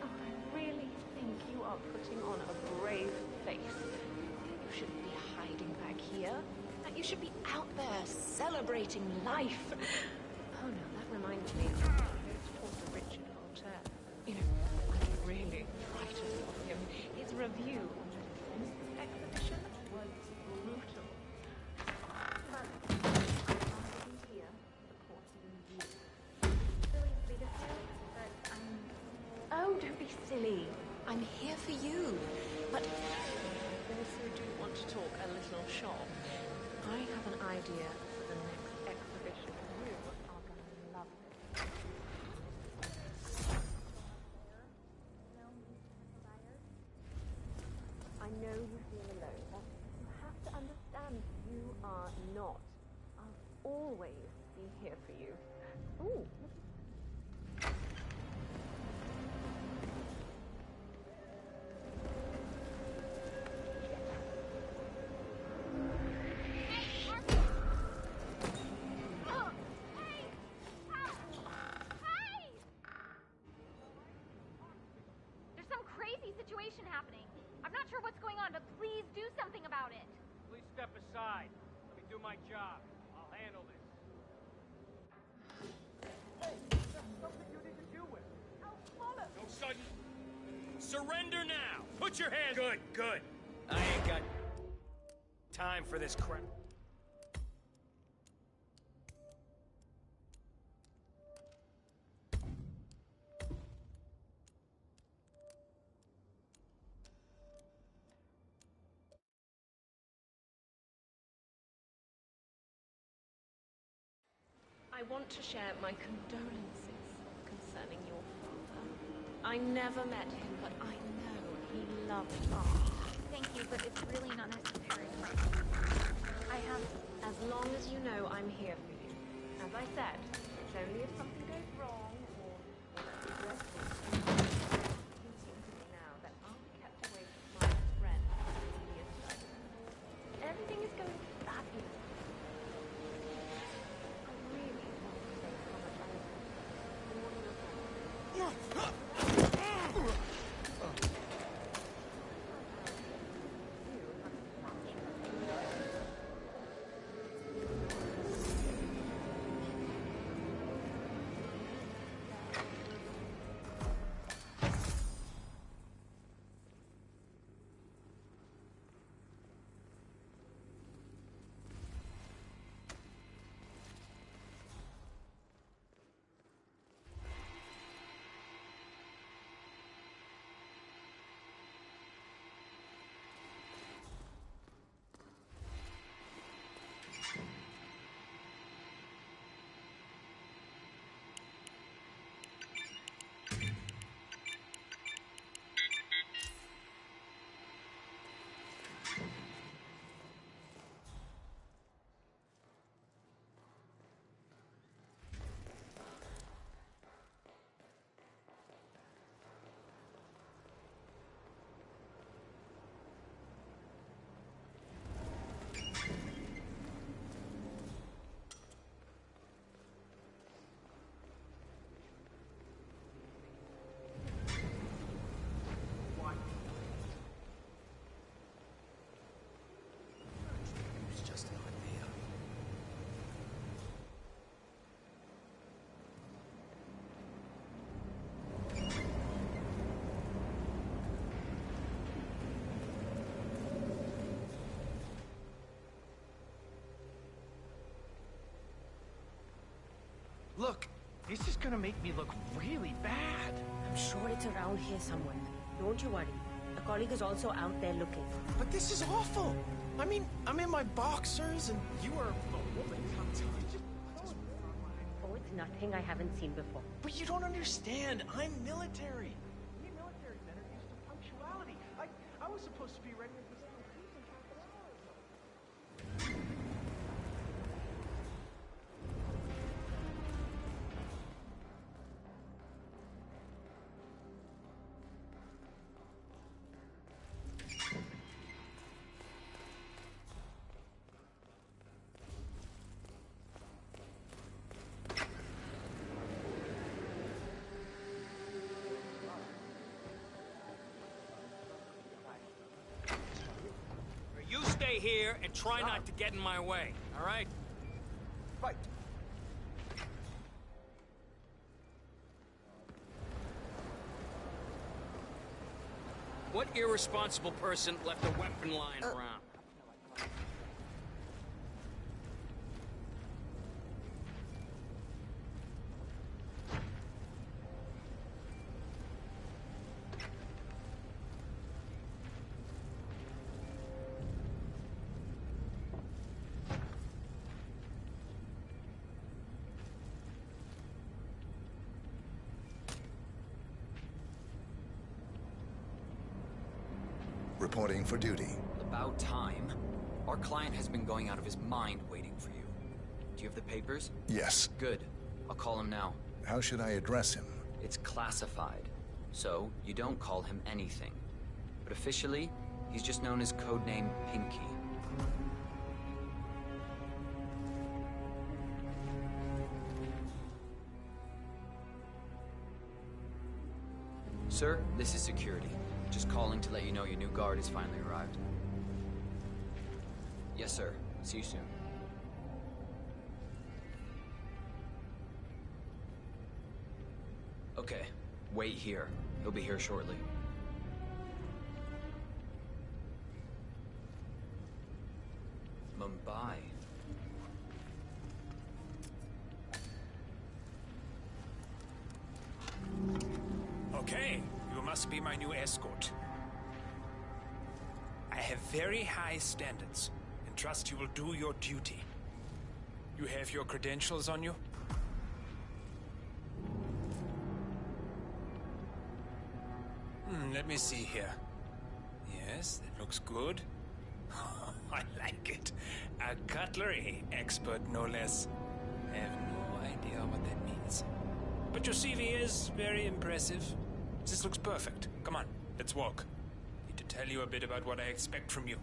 Oh, I really think you are putting on a brave face. You shouldn't be hiding back here. You should be out there celebrating life. Oh no, that reminds me. I don't talk to Richard Voltaire. You know, I'm really frightened of him. His review on this exhibition was brutal. But I'm here supporting you. Silly to be but oh, don't be silly. I'm here for you. But I also do want to talk a little shop. I have an idea for the next exhibition. You are gonna love it. I know you feel alone, but you have to understand you are not. I'll always be here for you. Ooh. Situation happening. I'm not sure what's going on, but please do something about it. Please step aside. Let me do my job. I'll handle this. Hey, that's something you need to deal with. I'll follow. No sudden. Surrender now. Put your hands. Good, good. I ain't got time for this crap. I want to share my condolences concerning your father. I never met him, but I know he loved art. Thank you, but it's really not necessary. I have... As long as you know I'm here for you. As I said, it's only if something goes wrong or dreadful. You seem to me now that I'll be kept away from my friend, Julius Stuyvesant. Everything is going fabulous. Look, This is gonna make me look really bad. I'm sure it's around here somewhere. Don't you worry. A colleague is also out there looking. But this is awful. I mean, I'm in my boxers and you are a woman. Oh, it's nothing I haven't seen before. But you don't understand. I'm military. We military men are used to punctuality. I was supposed to be ready at this You stay here and try not to get in my way, all right? Right. What irresponsible person left a weapon lying around? Reporting for duty. About time. Our client has been going out of his mind waiting for you. Do you have the papers? Yes. Good. I'll call him now. How should I address him? It's classified, so you don't call him anything. But officially, he's just known as codename Pinky. Sir, this is security. Just calling to let you know your new guard has finally arrived. Yes, sir. See you soon. Okay. Wait here. He'll be here shortly. Mumbai. Okay, you must be my new escort. I have very high standards, and trust you will do your duty. You have your credentials on you? Let me see here. Yes, that looks good. I like it. A cutlery expert, no less. I have no idea what that means. But your CV is very impressive. This looks perfect. Come on, let's walk. Need to tell you a bit about what I expect from you.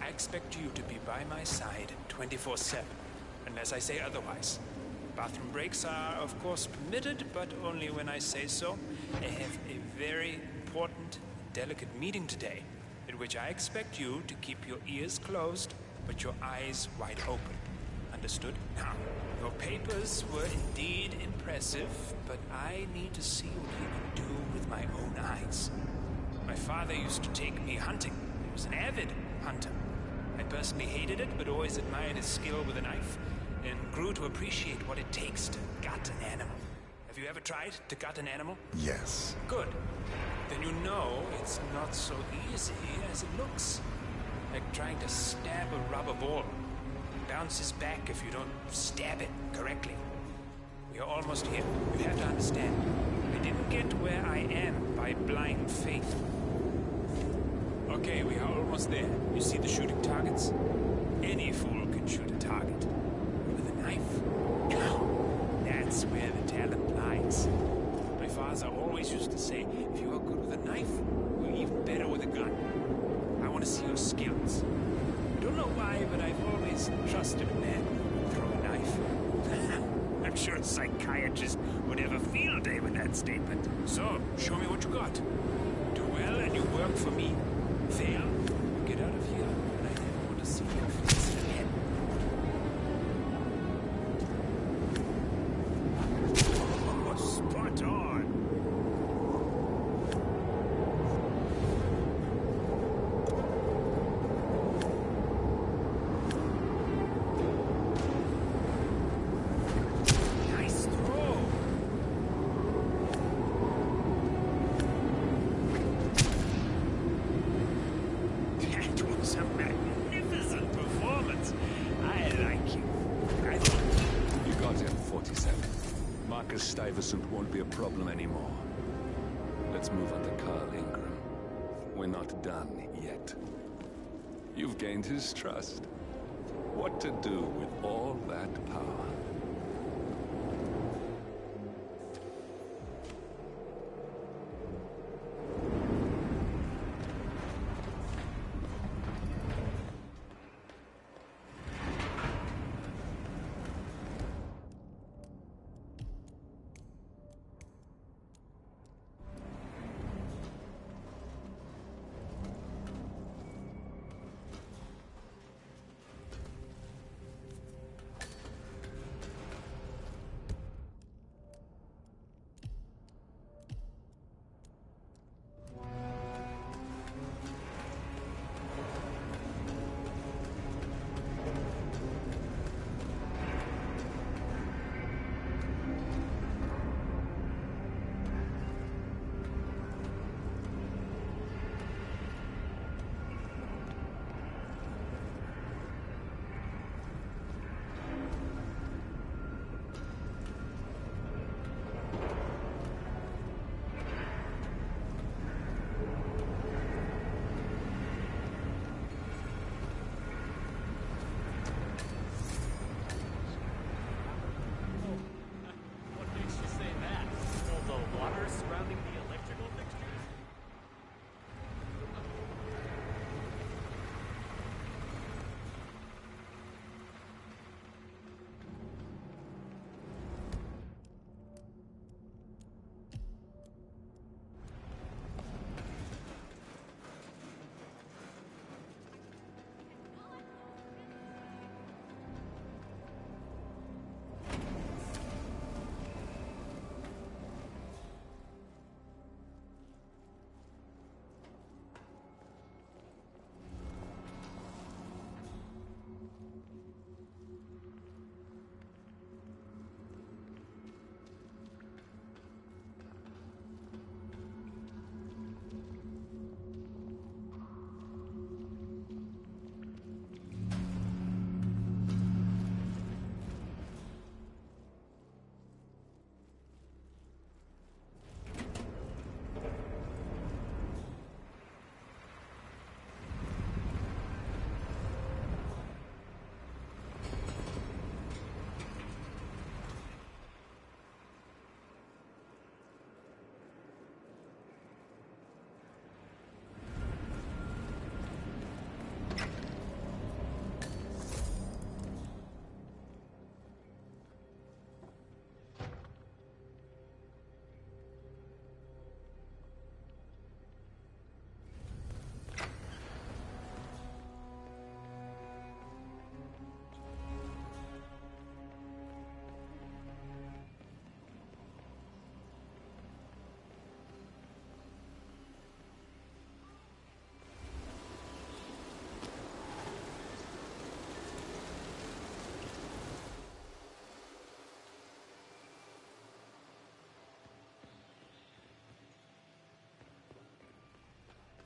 I expect you to be by my side 24/7, unless I say otherwise. Bathroom breaks are, of course, permitted, but only when I say so. I have a very important, delicate meeting today, in which I expect you to keep your ears closed, but your eyes wide open. Understood? Now, your papers were indeed impressive, but I need to see what you can do with my own eyes. My father used to take me hunting. He was an avid hunter. I personally hated it, but always admired his skill with a knife, and grew to appreciate what it takes to gut an animal. Have you ever tried to gut an animal? Yes. Good. Then you know it's not so easy as it looks. Like trying to stab a rubber ball. It bounces back if you don't stab it correctly. We are almost here. You have to understand. I didn't get where I am by blind faith. Okay, we are almost there. You see the shooting targets? Any fool can shoot a target. With a knife? That's where the talent lies. My father always used to say, if you are good with a knife, you're even better with a gun. I want to see your skills. I don't know why, but I've always trusted a man who would throw a knife. I'm sure a psychiatrist would have a field day with that statement. So, show me what you got. Do well and you work for me. Fail, get out of here, and I never want to see your face again. Oh, spot on. Stuyvesant won't be a problem anymore. Let's move on to Carl Ingram. We're not done yet. You've gained his trust. What to do with all that power?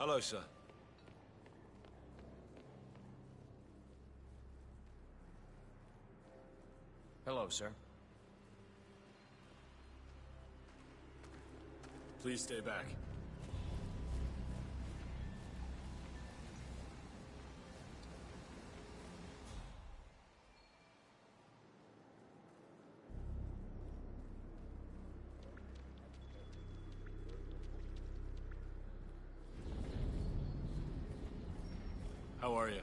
Hello, sir. Hello, sir. Please stay back. How are you?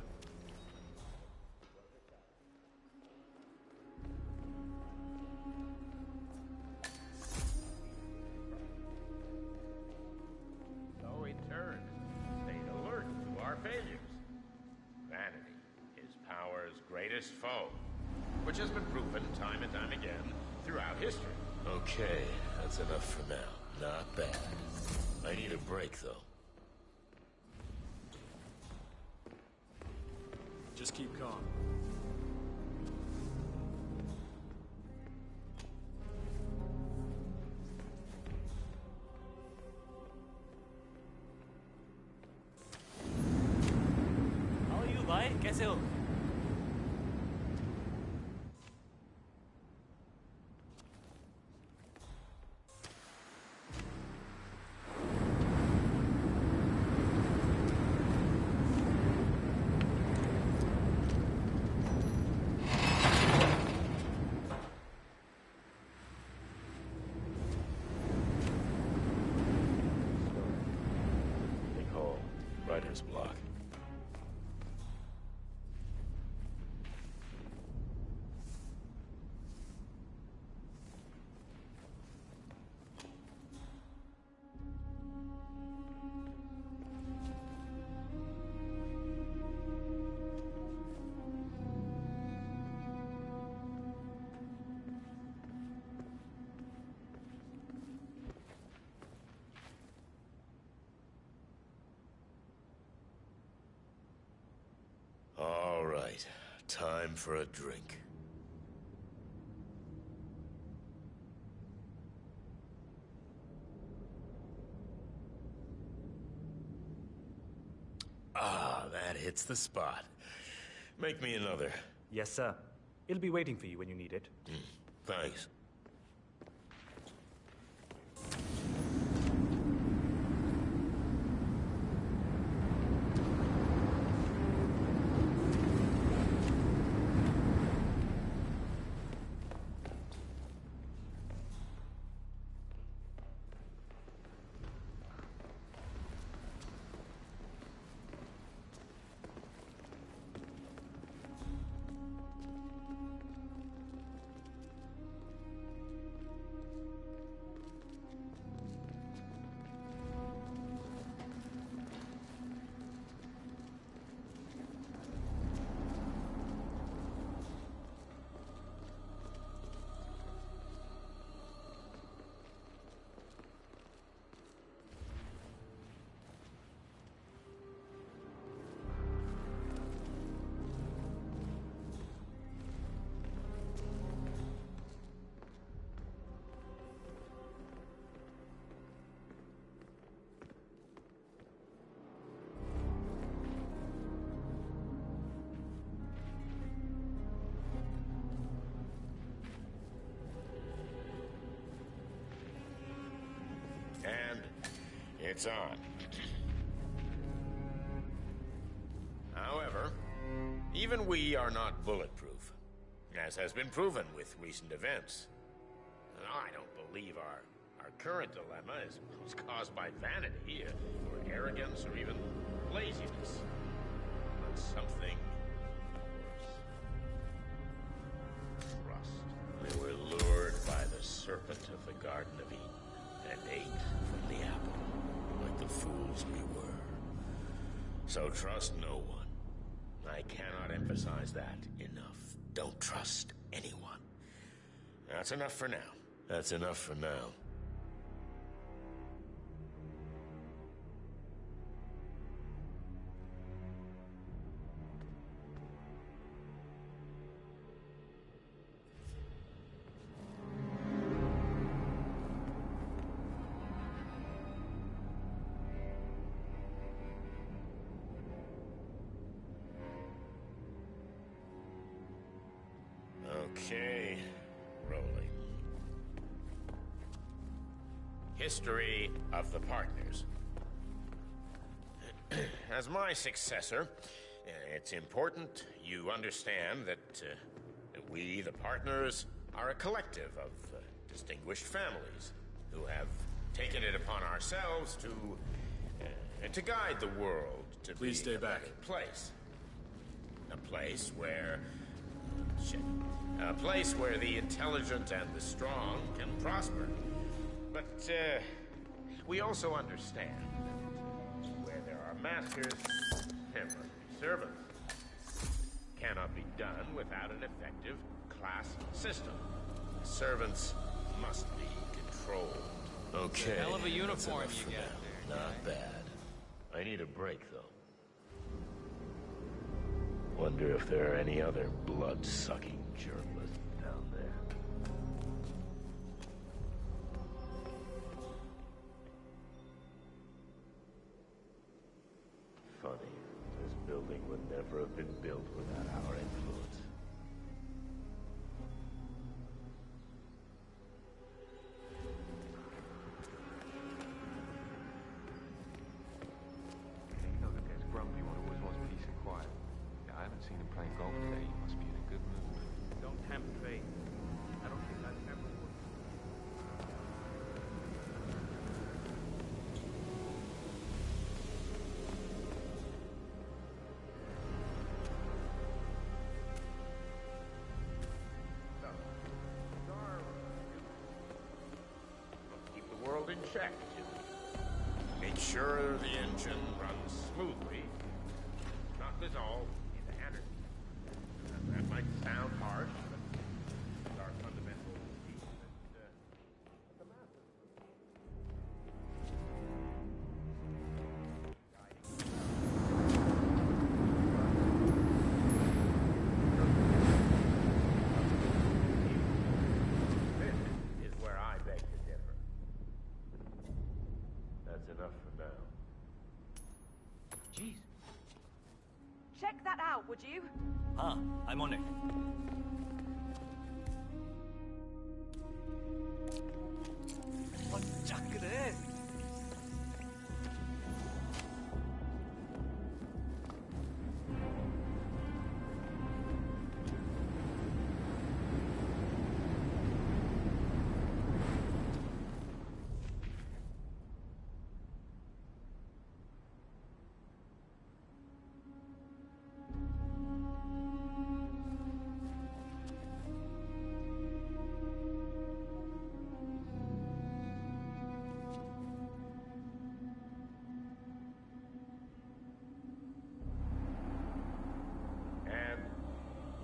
So return. Stay alert to our failures. Vanity is power's greatest foe, which has been proven time and time again throughout history. Okay, that's enough for now. Not bad. I need a break, though. Just keep calm. How are you, bhai? कैसे हो? writer's block. All right, time for a drink. Ah, that hits the spot. Make me another. Yes, sir. It'll be waiting for you when you need it. Thanks. And it's on. However, even we are not bulletproof, as has been proven with recent events. I don't believe our current dilemma was caused by vanity, or arrogance, or even laziness. But something worse. Trust. We were lured by the serpent of the Garden of Eden and ate from the apple, like the fools we were. So trust no one. I cannot emphasize that enough. Don't trust anyone. That's enough for now. That's enough for now. Okay, rolling. History of the Partners. As my successor, it's important you understand that we, the Partners, are a collective of distinguished families who have taken it upon ourselves to guide the world to Please be stay a back. better place. A place where... A place where the intelligent and the strong can prosper. But, we also understand that where there are masters, there must be servants. Cannot be done without an effective class system. Servants must be controlled. Okay. Hell of a that's uniform enough you for got now. there. Not bad. I need a break, though. Wonder if there are any other blood-sucking journalists down there. Funny, this building would never have been built without our influence. You know the guy's grumpy one always wants peace and quiet. Yeah, I haven't seen him playing golf today. He must be in a good mood. Don't tempt fate. I don't think I've ever... check, Jimmy. Make sure the engine runs smoothly, not dissolve into energy. That might sound harsh, but it's our fundamental belief that the master. This is where I beg to differ. That's enough for now. Jeez. Check that out, would you? Huh, I'm on it.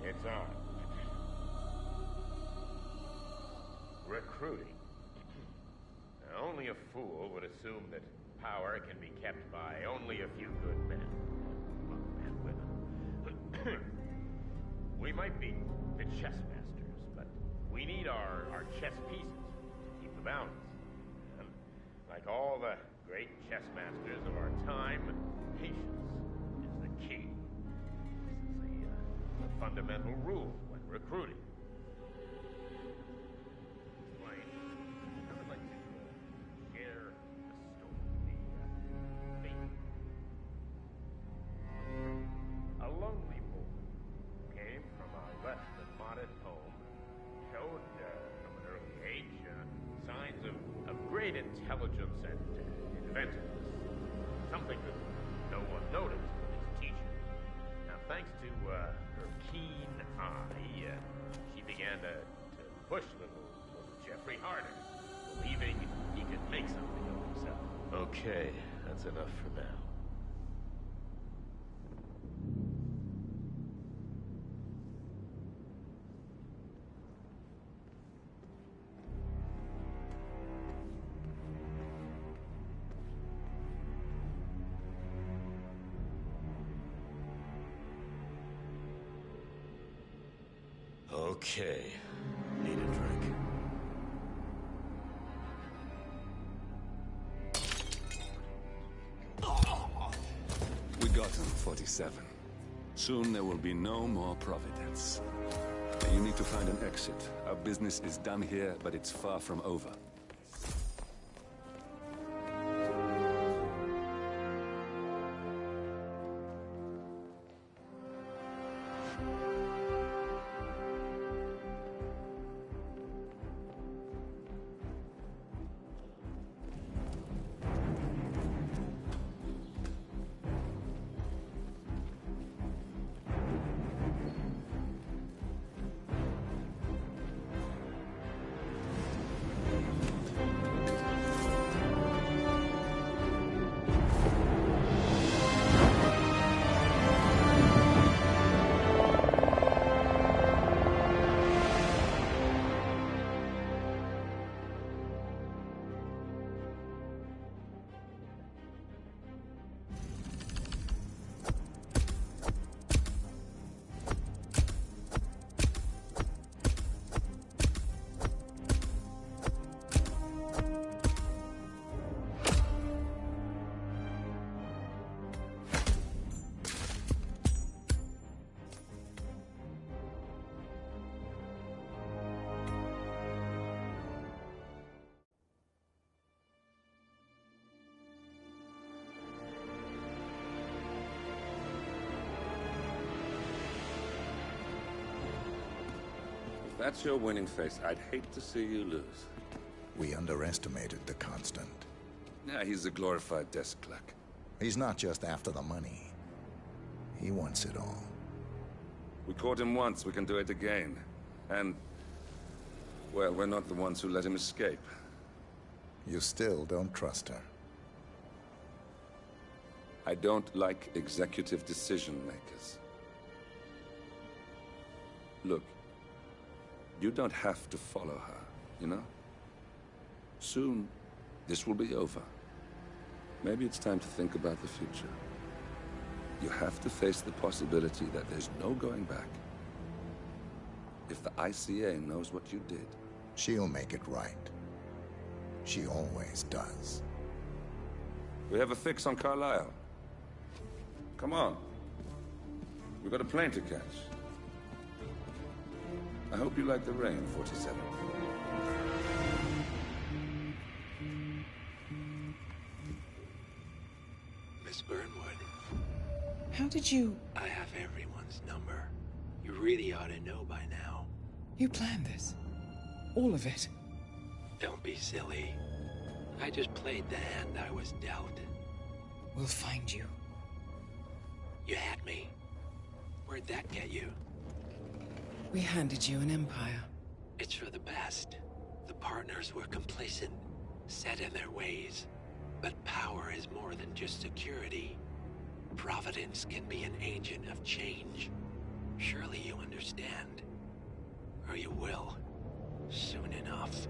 It's on. Recruiting. Now, only a fool would assume that power can be kept by only a few good men. And women. We might be the chess masters, but we need our chess pieces to keep the balance. And like all the great chess masters of our time, patience is the key. The fundamental rule when recruiting. Explain. I would like to share a story. A lonely boy came from a less than modest home, showed from an early age signs of great intelligence and inventiveness. Something that no one noticed in his teacher. Now, thanks to her keen eye, she began to push little Jeffrey harder, believing he could make something of himself. Okay, that's enough for now. Okay. Need a drink. We got him, 47. Soon there will be no more Providence. You need to find an exit. Our business is done here, but it's far from over. If that's your winning face, I'd hate to see you lose. We underestimated the Constant. Yeah, he's a glorified desk clerk. He's not just after the money. He wants it all. We caught him once, we can do it again. And, well, we're not the ones who let him escape. You still don't trust her. I don't like executive decision makers. Look, you don't have to follow her, you know? Soon, this will be over. Maybe it's time to think about the future. You have to face the possibility that there's no going back. If the ICA knows what you did... She'll make it right. She always does. We have a fix on Carlisle. Come on. We've got a plane to catch. I hope you like the rain, 47. Miss Burnwood. How did you... I have everyone's number. You really ought to know by now. You planned this? All of it? Don't be silly. I just played the hand I was dealt. We'll find you. You had me. Where'd that get you? We handed you an empire. It's for the best. The partners were complacent, set in their ways. But power is more than just security. Providence can be an agent of change. Surely you understand. Or you will. Soon enough.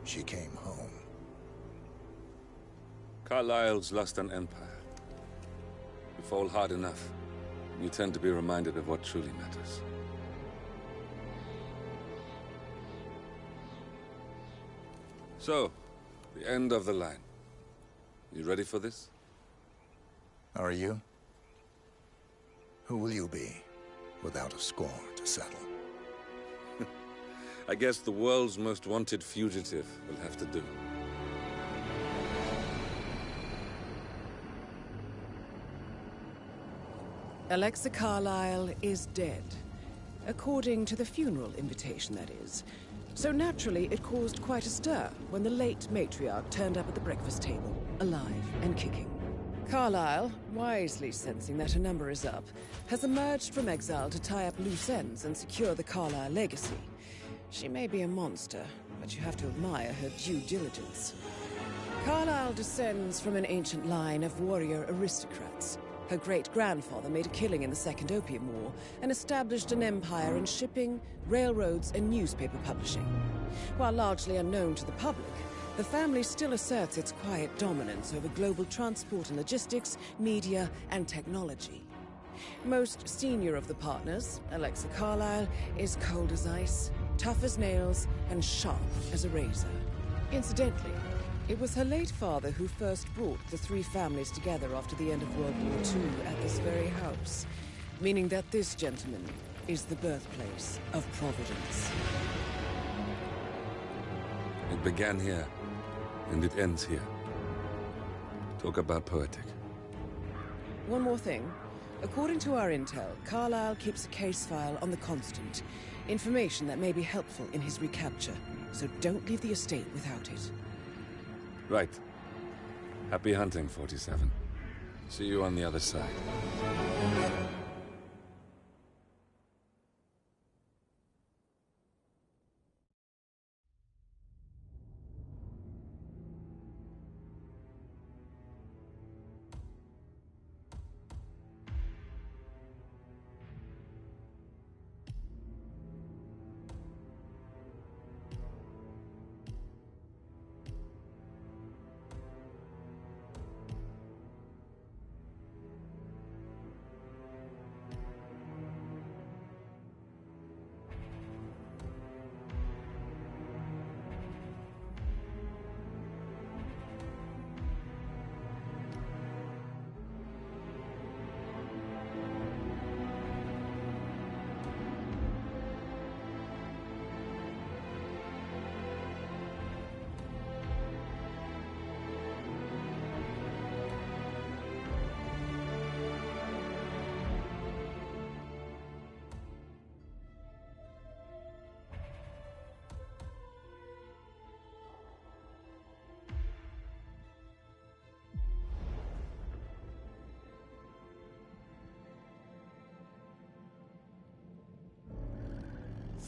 she came home. Carlyle's lost an empire. You fall hard enough, you tend to be reminded of what truly matters. So, the end of the line. You ready for this? Are you? Who will you be, without a score to settle? I guess the world's most wanted fugitive will have to do. Alexa Carlyle is dead. According to the funeral invitation, that is. So naturally, it caused quite a stir when the late matriarch turned up at the breakfast table, alive and kicking. Carlyle, wisely sensing that her number is up, has emerged from exile to tie up loose ends and secure the Carlyle legacy. She may be a monster, but you have to admire her due diligence. Carlyle descends from an ancient line of warrior aristocrats. Her great-grandfather made a killing in the Second Opium War and established an empire in shipping, railroads, and newspaper publishing. While largely unknown to the public, the family still asserts its quiet dominance over global transport and logistics, media, and technology. Most senior of the partners, Alexa Carlyle, is cold as ice, tough as nails, and sharp as a razor. Incidentally, it was her late father who first brought the three families together after the end of World War II at this very house, meaning that this gentleman is the birthplace of Providence. It began here, and it ends here. Talk about poetic. One more thing. According to our intel, Carlyle keeps a case file on the Constant. Information that may be helpful in his recapture, so don't leave the estate without it. Right. Happy hunting, 47. See you on the other side.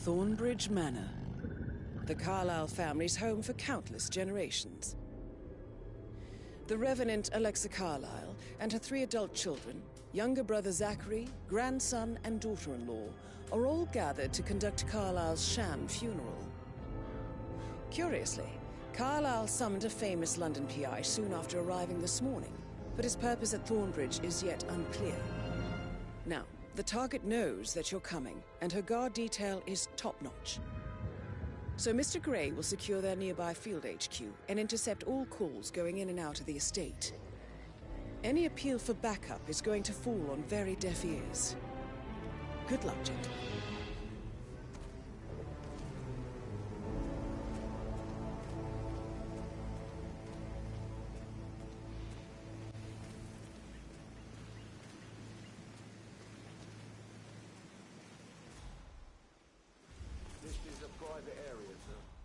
Thornbridge Manor, the Carlyle family's home for countless generations. The Revenant Alexa Carlyle and her 3 adult children, younger brother Zachary, grandson, and daughter-in-law, are all gathered to conduct Carlyle's sham funeral. Curiously, Carlyle summoned a famous London PI soon after arriving this morning, but his purpose at Thornbridge is yet unclear. Now, the target knows that you're coming, and her guard detail is top-notch. So Mr. Gray will secure their nearby field HQ and intercept all calls going in and out of the estate. Any appeal for backup is going to fall on very deaf ears. Good luck, gentlemen.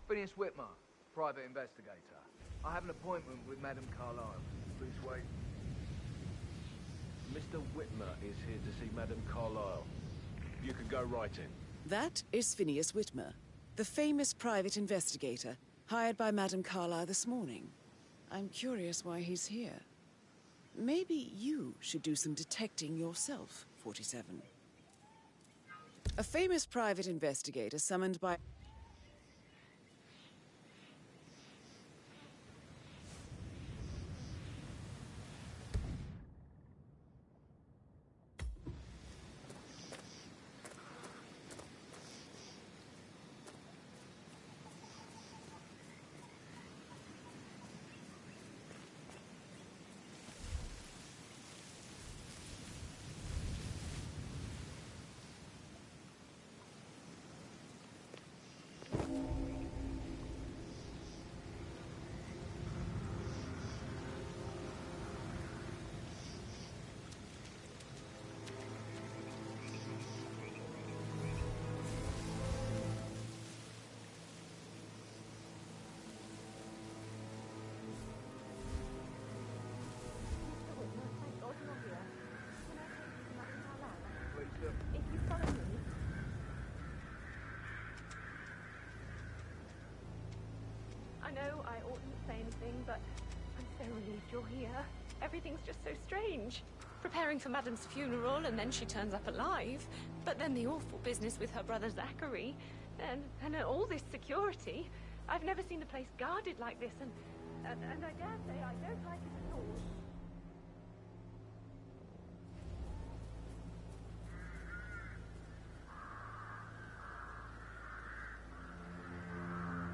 Phineas Whitmer, private investigator. I have an appointment with Madame Carlyle. Please wait. Mr. Whitmer is here to see Madame Carlyle. You can go right in. That is Phineas Whitmer, the famous private investigator hired by Madame Carlyle this morning. I'm curious why he's here. Maybe you should do some detecting yourself, 47. A famous private investigator summoned by... say anything, but I'm so relieved you're here. Everything's just so strange. Preparing for Madam's funeral, and then she turns up alive. But then the awful business with her brother Zachary, and all this security. I've never seen the place guarded like this, and I dare say I don't like it at all.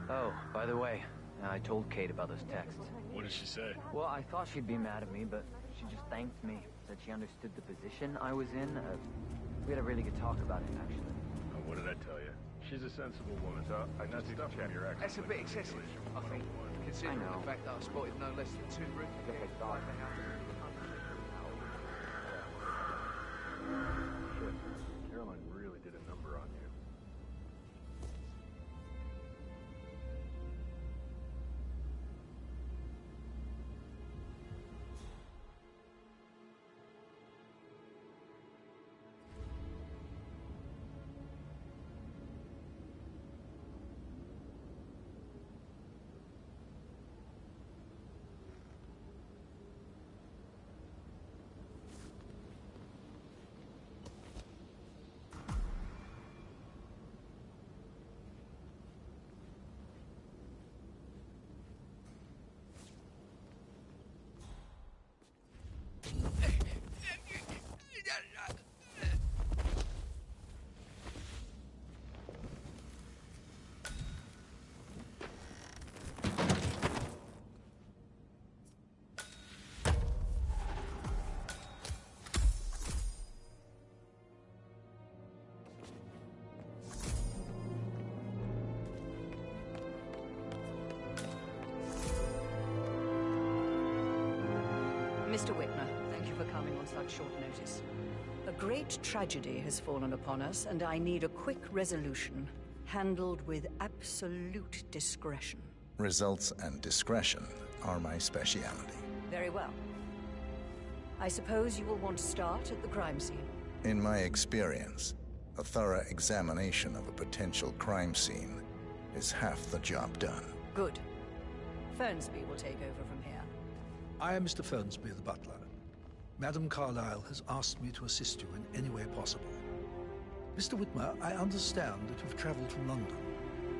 Oh, by the way, I told Kate about those texts. What did she say? Well, I thought she'd be mad at me, but she just thanked me. Said she understood the position I was in. We had a really good talk about it, actually. Oh, what did I tell you? She's a sensible woman, so I just stuff from your ex. That's a bit excessive, I think, considering the fact that I spotted no less than 2 roofs. Caroline really did a number on you. Mr. Whitmer, thank you for coming on such short notice. A great tragedy has fallen upon us, and I need a quick resolution, handled with absolute discretion. Results and discretion are my speciality. Very well. I suppose you will want to start at the crime scene. In my experience, a thorough examination of a potential crime scene is half the job done. Good. Fernsby will take over from here. I am Mr. Fernsby, the butler. Madam Carlyle has asked me to assist you in any way possible. Mr. Whitmer, I understand that you've traveled from London.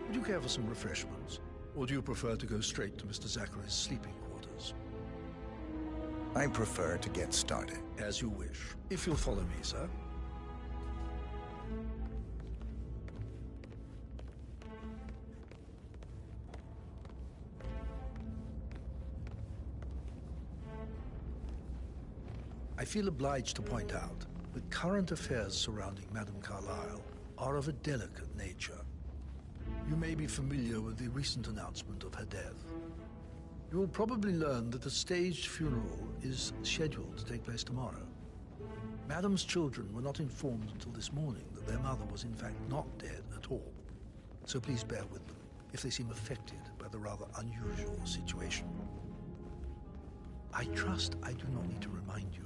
Would you care for some refreshments? Or do you prefer to go straight to Mr. Zachary's sleeping quarters? I prefer to get started. As you wish. If you'll follow me, sir. I feel obliged to point out that current affairs surrounding Madame Carlyle are of a delicate nature. You may be familiar with the recent announcement of her death. You will probably learn that a staged funeral is scheduled to take place tomorrow. Madame's children were not informed until this morning that their mother was in fact not dead at all. So please bear with them if they seem affected by the rather unusual situation. I trust I do not need to remind you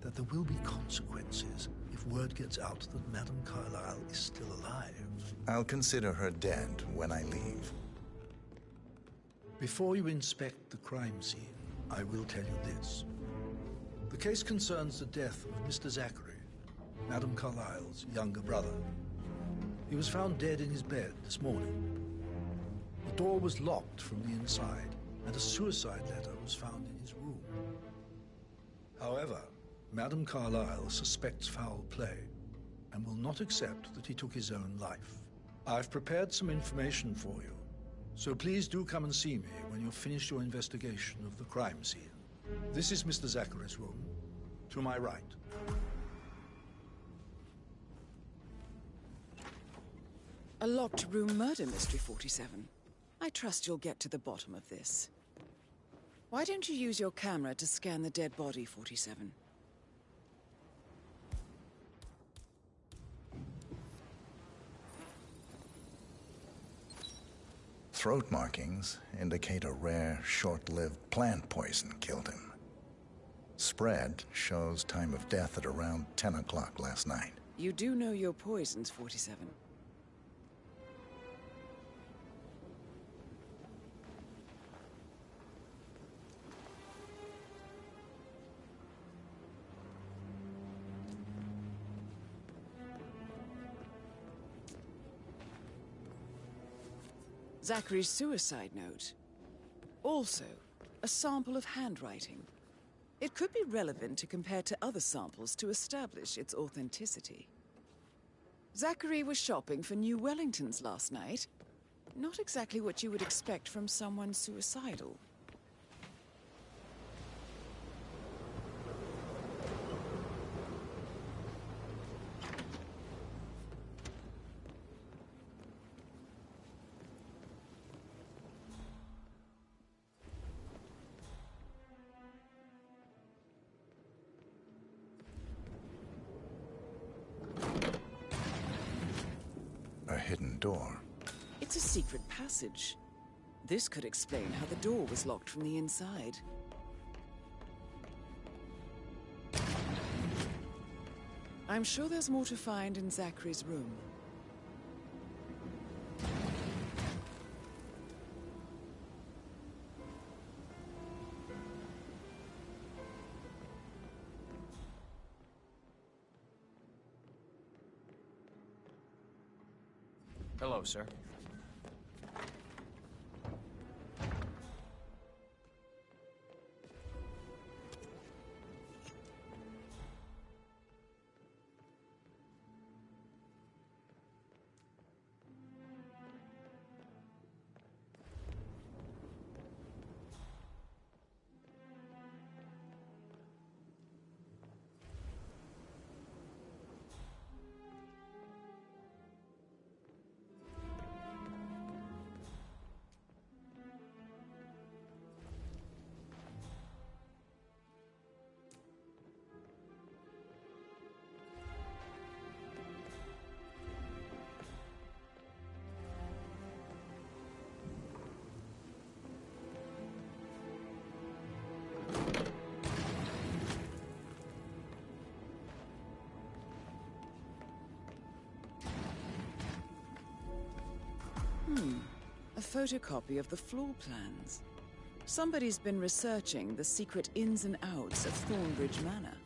that there will be consequences if word gets out that Madame Carlyle is still alive. I'll consider her dead when I leave. Before you inspect the crime scene, I will tell you this. The case concerns the death of Mr. Zachary, Madame Carlyle's younger brother. He was found dead in his bed this morning. The door was locked from the inside, and a suicide letter was found in his room. However, Madame Carlyle suspects foul play and will not accept that he took his own life. I've prepared some information for you, so please do come and see me when you've finished your investigation of the crime scene. This is Mr. Zachary's room, to my right. A locked room murder mystery, 47. I trust you'll get to the bottom of this. Why don't you use your camera to scan the dead body, 47? Throat markings indicate a rare, short-lived plant poison killed him. Spread shows time of death at around 10 o'clock last night. You do know your poisons, 47. Zachary's suicide note. Also, a sample of handwriting. It could be relevant to compare to other samples to establish its authenticity. Zachary was shopping for new Wellingtons last night. Not exactly what you would expect from someone suicidal. A hidden door. It's a secret passage. This could explain how the door was locked from the inside. I'm sure there's more to find in Zachary's room. Hello, sir. A photocopy of the floor plans. Somebody's been researching the secret ins and outs of Thornbridge Manor.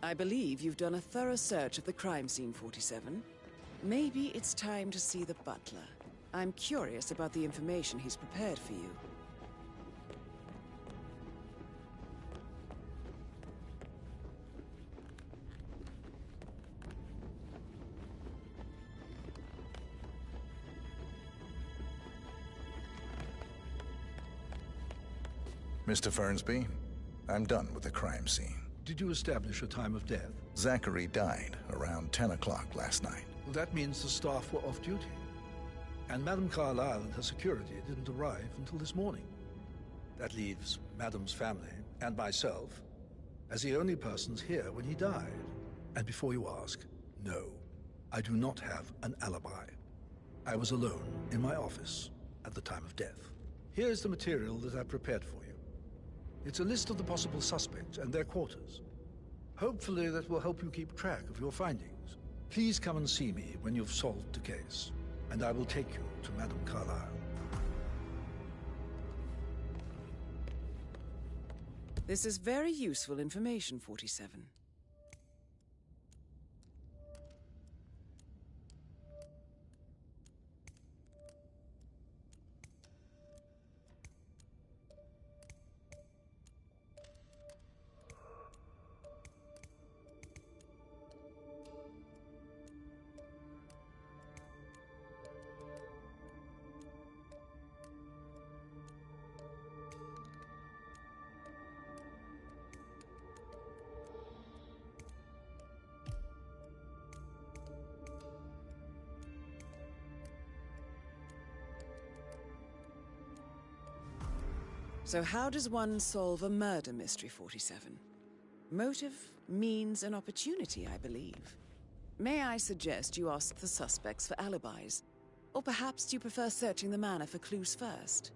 I believe you've done a thorough search of the crime scene, 47. Maybe it's time to see the butler. I'm curious about the information he's prepared for you. Mr. Fernsby, I'm done with the crime scene. Did you establish a time of death? Zachary died around 10 o'clock last night. Well, that means the staff were off duty. And Madame Carlyle and her security didn't arrive until this morning. That leaves Madame's family and myself as the only persons here when he died. And before you ask, no, I do not have an alibi. I was alone in my office at the time of death. Here's the material that I prepared for you. It's a list of the possible suspects and their quarters. Hopefully that will help you keep track of your findings. Please come and see me when you've solved the case, and I will take you to Madame Carlyle. This is very useful information, 47. So how does one solve a murder mystery, 47? Motive, means, and opportunity, I believe. May I suggest you ask the suspects for alibis? Or perhaps you prefer searching the manor for clues first?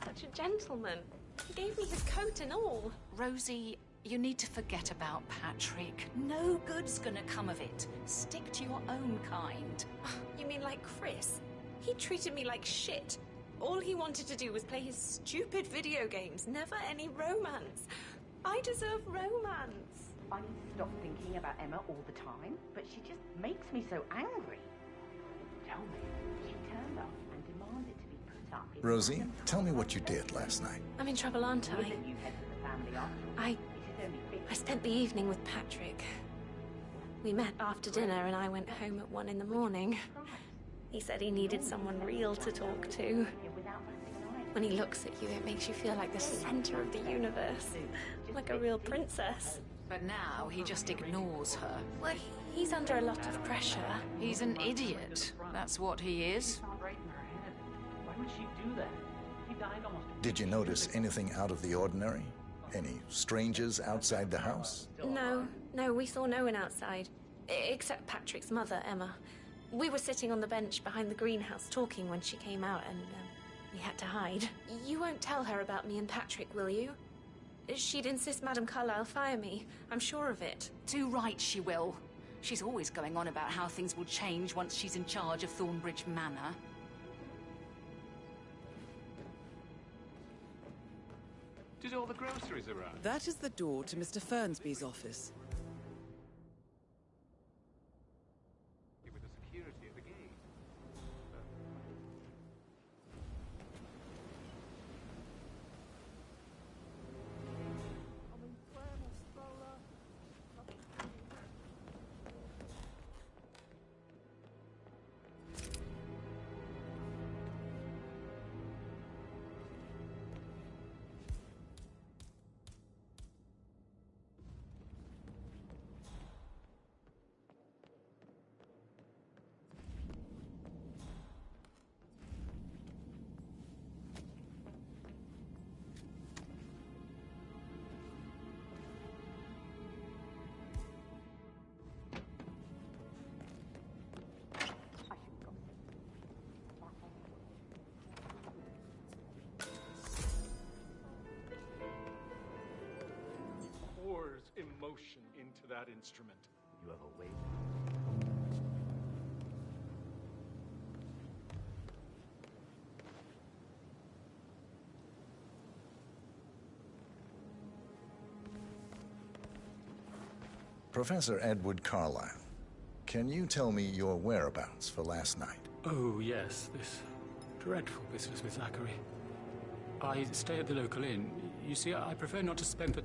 Such a gentleman. He gave me his coat and all. Rosie, you need to forget about Patrick. No good's gonna come of it. Stick to your own kind. You mean like Chris? He treated me like shit. All he wanted to do was play his stupid video games, never any romance. I deserve romance. I need to stop thinking about Emma all the time, but she just makes me so angry. Tell me, she turned up and demanded to be put up in... Rosie, tell me what you did last night. I'm in trouble, aren't I? I spent the evening with Patrick. We met after dinner and I went home at 1 in the morning. He said he needed someone real to talk to. When he looks at you, it makes you feel like the center of the universe. Like a real princess. But now he just ignores her. Well, he's under a lot of pressure. He's an idiot. That's what he is. Why would she do that? He died almost... Did you notice anything out of the ordinary? Any strangers outside the house? No, we saw no one outside. Except Patrick's mother, Emma. We were sitting on the bench behind the greenhouse talking when she came out and we had to hide. You won't tell her about me and Patrick, will you? She'd insist Madame Carlyle fire me. I'm sure of it. Too right she will. She's always going on about how things will change once she's in charge of Thornbridge Manor. Did all the groceries arrive? That is the door to Mr. Fernsby's office. With the security at the gate. Emotion into that instrument. You have a way. Professor Edward Carlyle, can you tell me your whereabouts for last night? Oh, yes, this dreadful business with Zachary. I stay at the local inn. You see, I prefer not to spend the...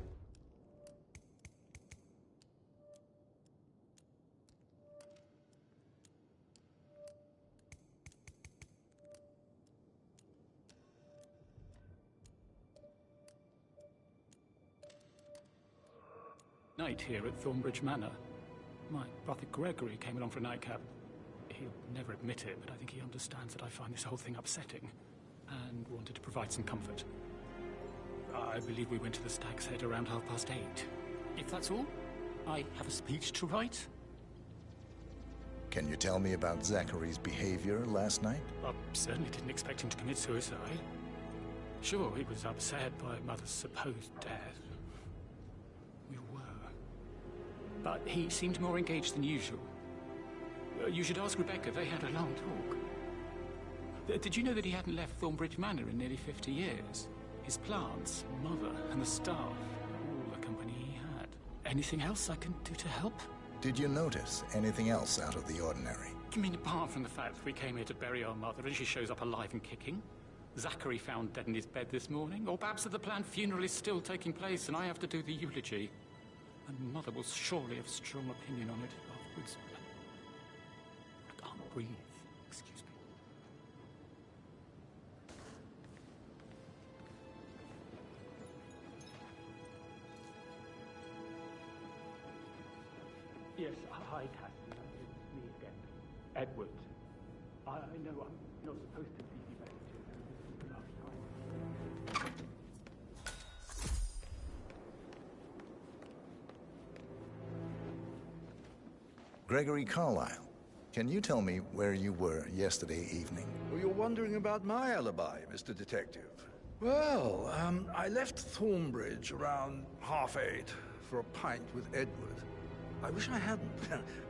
night here at Thornbridge Manor. My brother Gregory came along for a nightcap. He'll never admit it, but I think he understands that I find this whole thing upsetting and wanted to provide some comfort. I believe we went to the Stag's Head around 8:30. If that's all, I have a speech to write. Can you tell me about Zachary's behavior last night? I certainly didn't expect him to commit suicide. Sure, he was upset by Mother's supposed death. We were. But he seemed more engaged than usual. You should ask Rebecca. They had a long talk. Did you know that he hadn't left Thornbridge Manor in nearly 50 years? His plants, Mother, and the staff, all the company he had. Anything else I can do to help? Did you notice anything else out of the ordinary? You mean apart from the fact that we came here to bury our mother and she shows up alive and kicking? Zachary found dead in his bed this morning? Or perhaps that the planned funeral is still taking place and I have to do the eulogy? And Mother will surely have strong opinion on it afterwards. I can't breathe. Excuse me. Yes, hi, Catherine. It's me again. Edward. I know I'm not supposed to leave you back to this is the last time. Gregory Carlyle, can you tell me where you were yesterday evening? Well, you're wondering about my alibi, Mr. Detective. Well, I left Thornbridge around 8:30 for a pint with Edward. I wish I hadn't.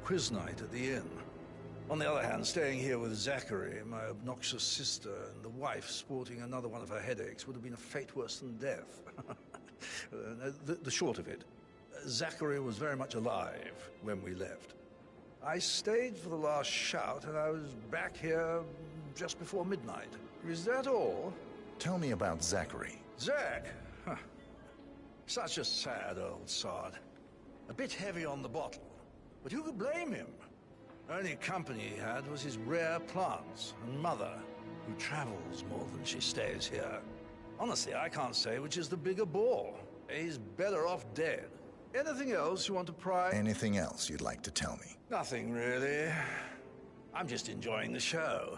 Quiz night at the inn. On the other hand, staying here with Zachary, my obnoxious sister, and the wife sporting another one of her headaches would have been a fate worse than death. The short of it, Zachary was very much alive when we left. I stayed for the last shout, and I was back here just before midnight. Is that all? Tell me about Zachary. Zach? Huh. Such a sad old sod. A bit heavy on the bottle. But who could blame him? Only company he had was his rare plants and mother, who travels more than she stays here. Honestly, I can't say which is the bigger bore. He's better off dead. Anything else you want to pry? Anything else you'd like to tell me? Nothing, really. I'm just enjoying the show.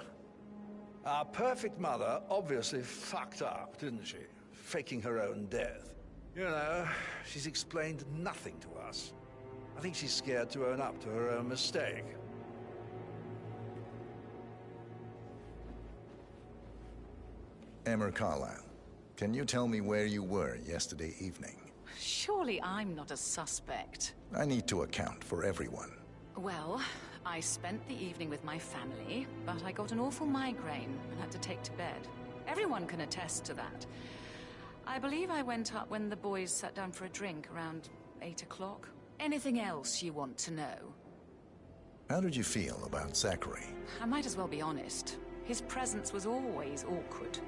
Our perfect mother obviously fucked up, didn't she? Faking her own death. You know, she's explained nothing to us. I think she's scared to own up to her own mistake. Emma Carlyle, can you tell me where you were yesterday evening? Surely I'm not a suspect. I need to account for everyone. Well, I spent the evening with my family, but I got an awful migraine and had to take to bed. Everyone can attest to that. I believe I went up when the boys sat down for a drink around 8 o'clock. Anything else you want to know? How did you feel about Zachary? I might as well be honest. His presence was always awkward.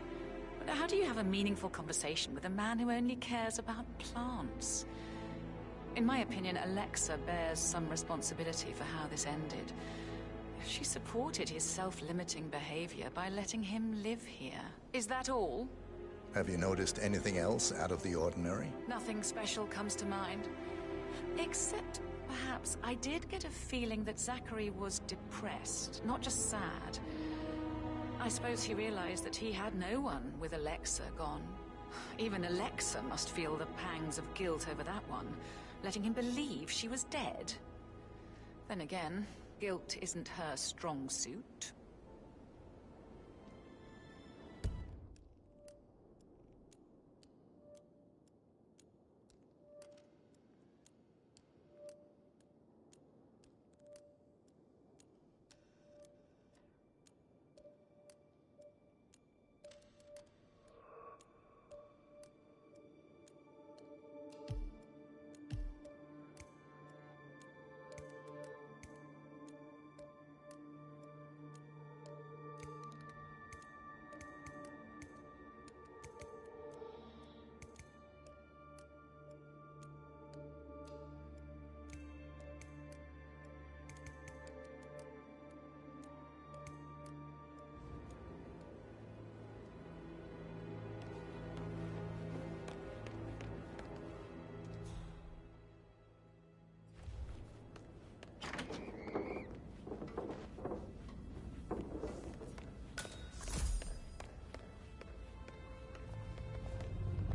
But how do you have a meaningful conversation with a man who only cares about plants? In my opinion, Alexa bears some responsibility for how this ended. She supported his self-limiting behavior by letting him live here. Is that all? Have you noticed anything else out of the ordinary? Nothing special comes to mind. Except, perhaps, I did get a feeling that Zachary was depressed, not just sad. I suppose he realized that he had no one with Alexa gone. Even Alexa must feel the pangs of guilt over that one, letting him believe she was dead. Then again, guilt isn't her strong suit.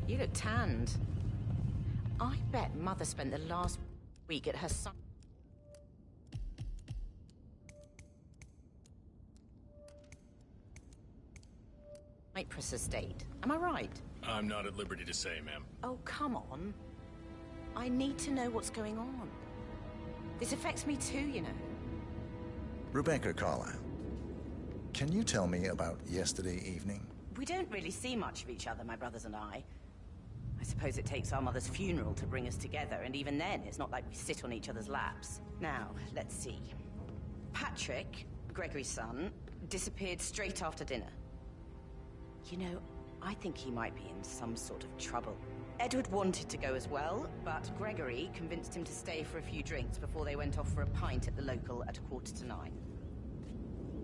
You look tanned. I bet Mother spent the last week at her son. Cypress estate. Am I right? I'm not at liberty to say, ma'am. Oh, come on. I need to know what's going on. This affects me too, you know. Rebecca Carlyle, can you tell me about yesterday evening? We don't really see much of each other, my brothers and I. I suppose it takes our mother's funeral to bring us together, and even then, it's not like we sit on each other's laps. Now, let's see. Patrick, Gregory's son, disappeared straight after dinner. You know, I think he might be in some sort of trouble. Edward wanted to go as well, but Gregory convinced him to stay for a few drinks before they went off for a pint at the local at 9:15.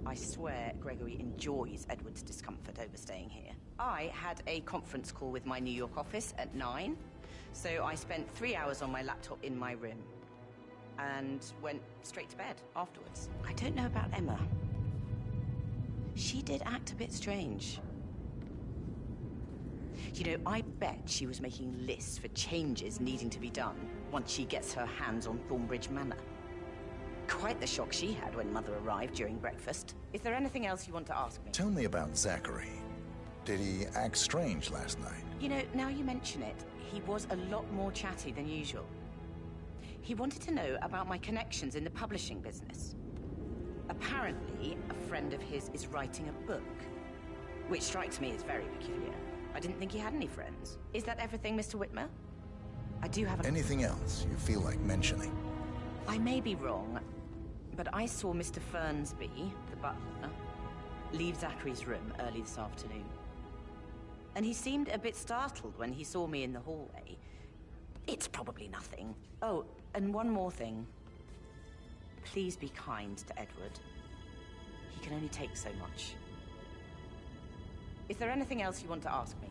I swear Gregory enjoys Edward's discomfort over staying here. I had a conference call with my New York office at 9, so I spent 3 hours on my laptop in my room and went straight to bed afterwards. I don't know about Emma. She did act a bit strange. You know, I bet she was making lists for changes needing to be done once she gets her hands on Thornbridge Manor. Quite the shock she had when Mother arrived during breakfast. Is there anything else you want to ask me? Tell me about Zachary. Did he act strange last night? You know, now you mention it, he was a lot more chatty than usual. He wanted to know about my connections in the publishing business. Apparently, a friend of his is writing a book, which strikes me as very peculiar. I didn't think he had any friends. Is that everything, Mr. Whitmer? I do have a... Anything else you feel like mentioning? I may be wrong, but I saw Mr. Fernsby, the butler, leave Zachary's room early this afternoon. And he seemed a bit startled when he saw me in the hallway. It's probably nothing. Oh, and one more thing. Please be kind to Edward. He can only take so much. Is there anything else you want to ask me?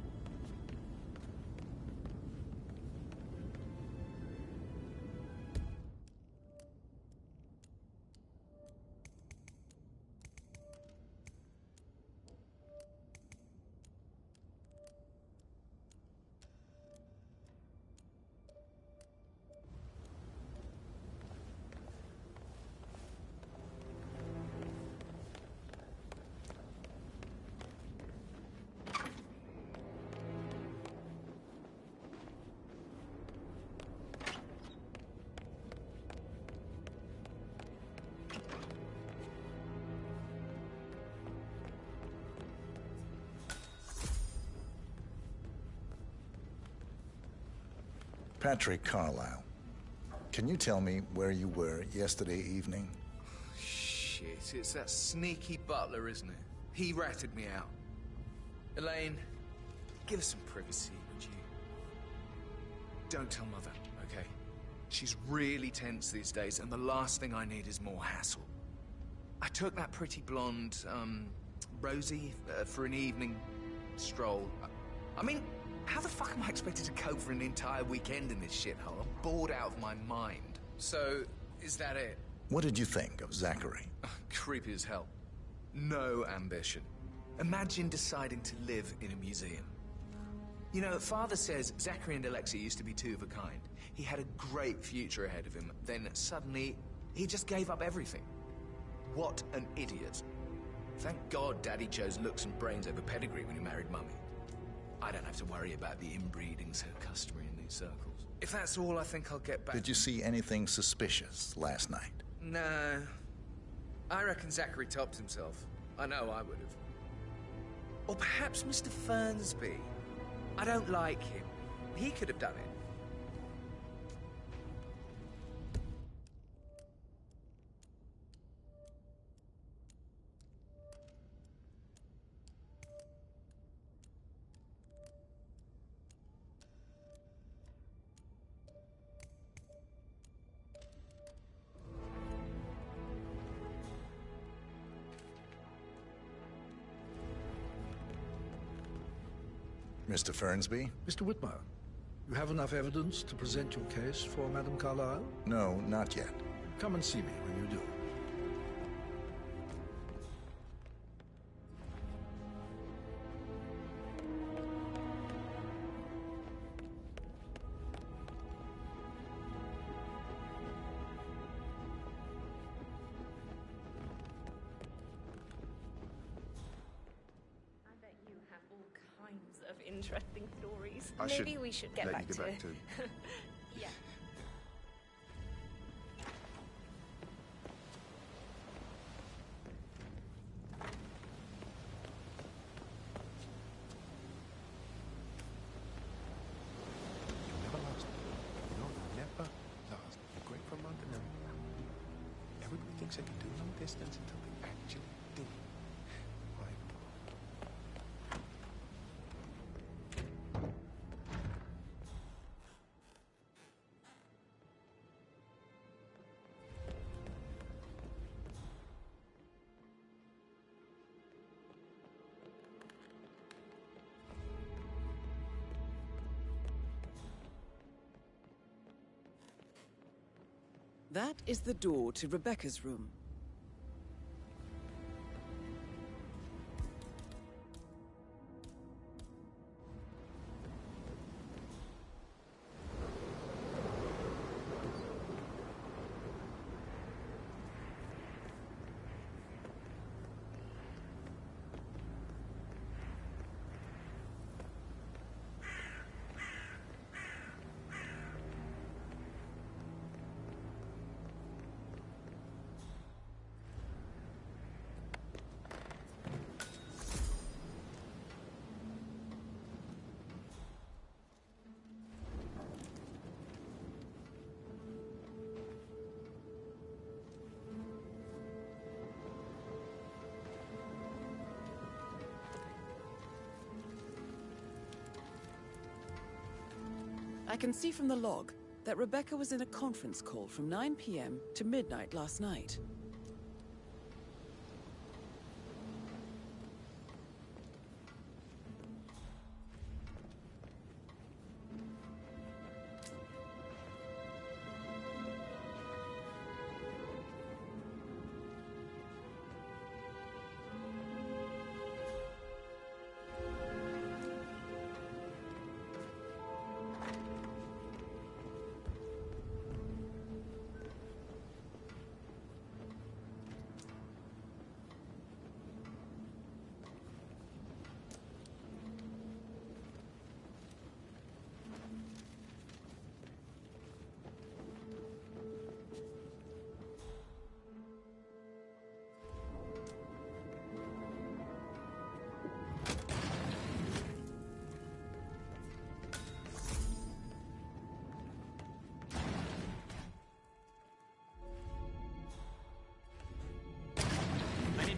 Patrick Carlisle, can you tell me where you were yesterday evening? Shit, it's that sneaky butler, isn't it? He ratted me out. Elaine, give us some privacy, would you? Don't tell Mother, okay? She's really tense these days, and the last thing I need is more hassle. I took that pretty blonde, Rosie, for an evening stroll. I mean, how the fuck am I expected to cope for an entire weekend in this shithole? I'm bored out of my mind. So, is that it? What did you think of Zachary? Creepy as hell. No ambition. Imagine deciding to live in a museum. You know, Father says Zachary and Alexia used to be two of a kind. He had a great future ahead of him. Then suddenly, he just gave up everything. What an idiot. Thank God Daddy chose looks and brains over pedigree when he married Mummy. I don't have to worry about the inbreeding so customary in these circles. If that's all, I think I'll get back. Did you see anything suspicious last night? No. I reckon Zachary topped himself. I know I would have. Or perhaps Mr. Fernsby. I don't like him. He could have done it. Mr. Fernsby? Mr. Whitmer, you have enough evidence to present your case for Madame Carlisle? No, not yet. Come and see me when you do. Of interesting stories. I Maybe we should get back to... Yeah. Never lost. No, never lost. You're great for a month and then everybody thinks they can do long distance until they actually do. That is the door to Rebecca's room. I can see from the log that Rebecca was in a conference call from 9 p.m. to midnight last night.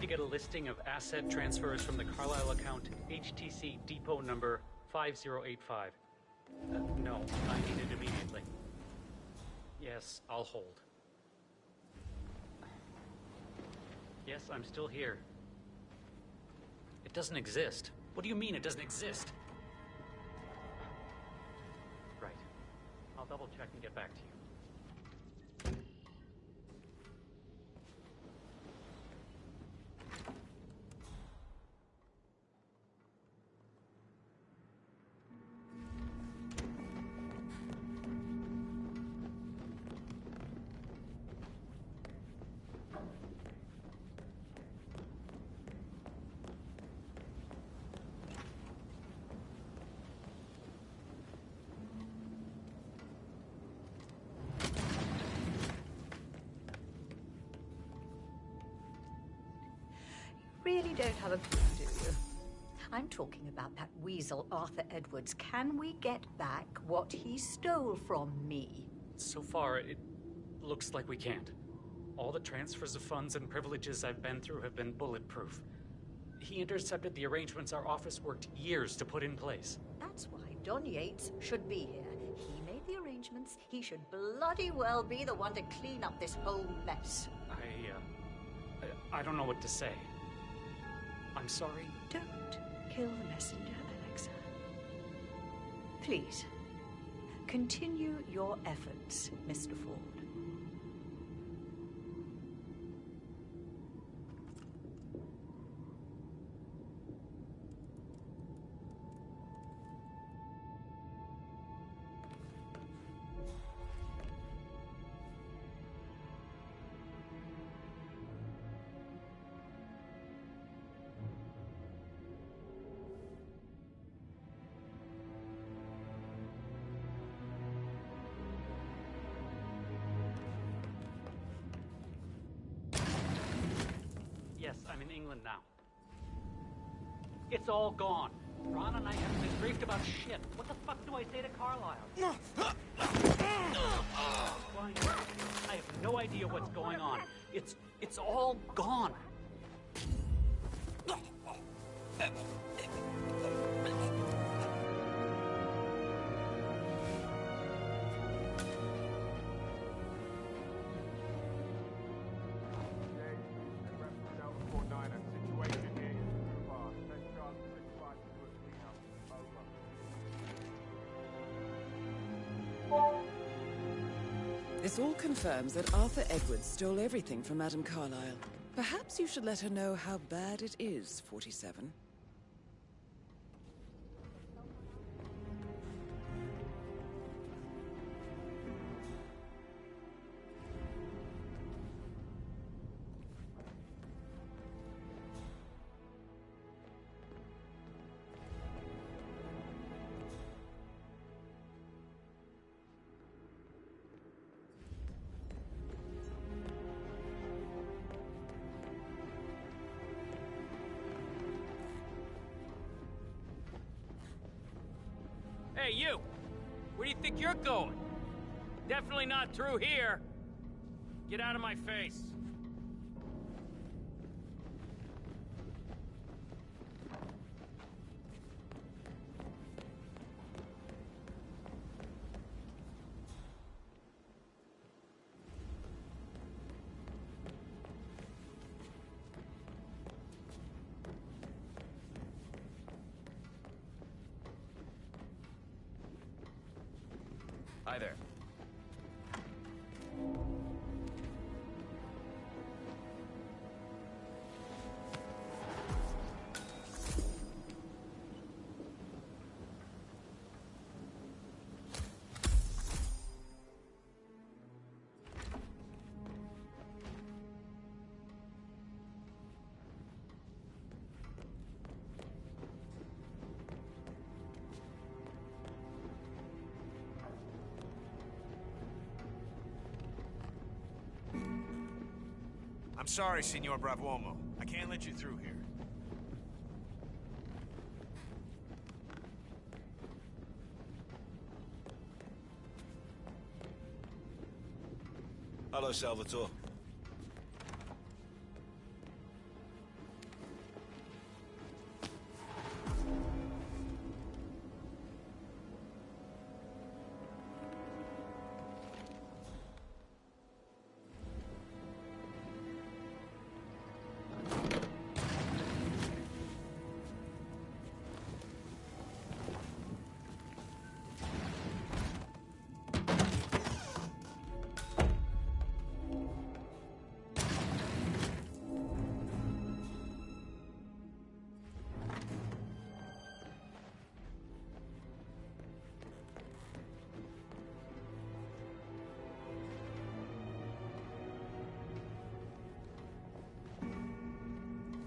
Get a listing of asset transfers from the Carlisle account HTC depot number 5085. No, I need it immediately. Yes, I'll hold. Yes, I'm still here. It doesn't exist. What do you mean it doesn't exist? Right. I'll double check and get back to you. Really don't have a clue, do you? I'm talking about that weasel Arthur Edwards. Can we get back what he stole from me? So far, it looks like we can't. All the transfers of funds and privileges I've been through have been bulletproof. He intercepted the arrangements our office worked years to put in place. That's why Don Yates should be here. He made the arrangements. He should bloody well be the one to clean up this whole mess. I don't know what to say. I'm sorry. Don't kill the messenger, Alexa. Please, continue your efforts, Mr. Ford. Yes, I'm in England now. It's all gone. Ron and I haven't been briefed about shit. What the fuck do I say to Carlisle? I have no idea what's going on. It's all gone. This all confirms that Arthur Edwards stole everything from Madame Carlisle. Perhaps you should let her know how bad it is, 47. Hey, you! Where do you think you're going? Definitely not through here. Get out of my face. Hi there. I'm sorry, Signor Bravomo. I can't let you through here. Hello, Salvatore.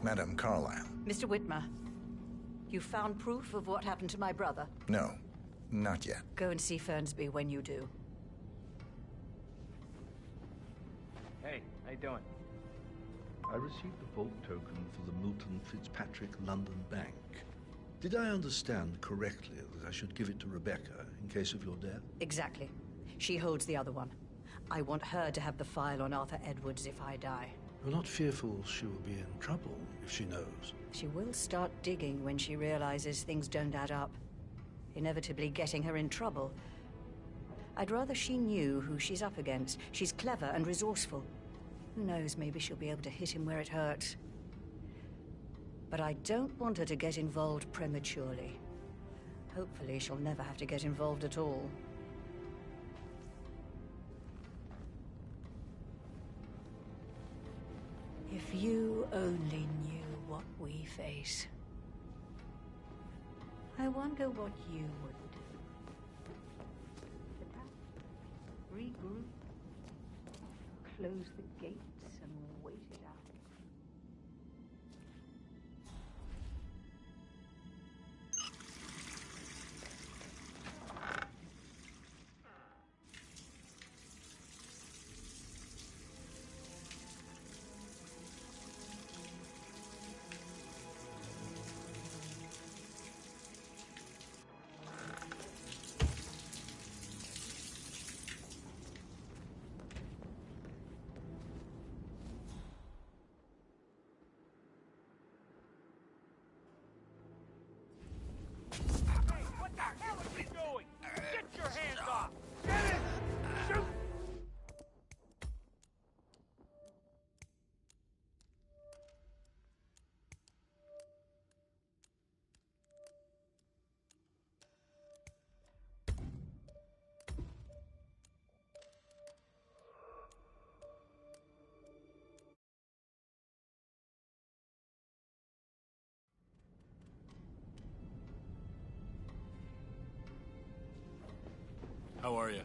Madam Carlyle. Mr. Whitmer, you found proof of what happened to my brother? No, not yet. Go and see Fernsby when you do. Hey, how you doing? I received the vault token for the Milton Fitzpatrick London Bank. Did I understand correctly that I should give it to Rebecca in case of your death? Exactly. She holds the other one. I want her to have the file on Arthur Edwards if I die. You're not fearful she will be in trouble if she knows? She will start digging when she realizes things don't add up, inevitably getting her in trouble. I'd rather she knew who she's up against. She's clever and resourceful. Who knows, maybe she'll be able to hit him where it hurts. But I don't want her to get involved prematurely. Hopefully she'll never have to get involved at all. If you only knew what we face, I wonder what you would do. Sit back, regroup, close the gates and wait it out. What the hell are you doing? Get your hands off! Get it! Shoot! How are you?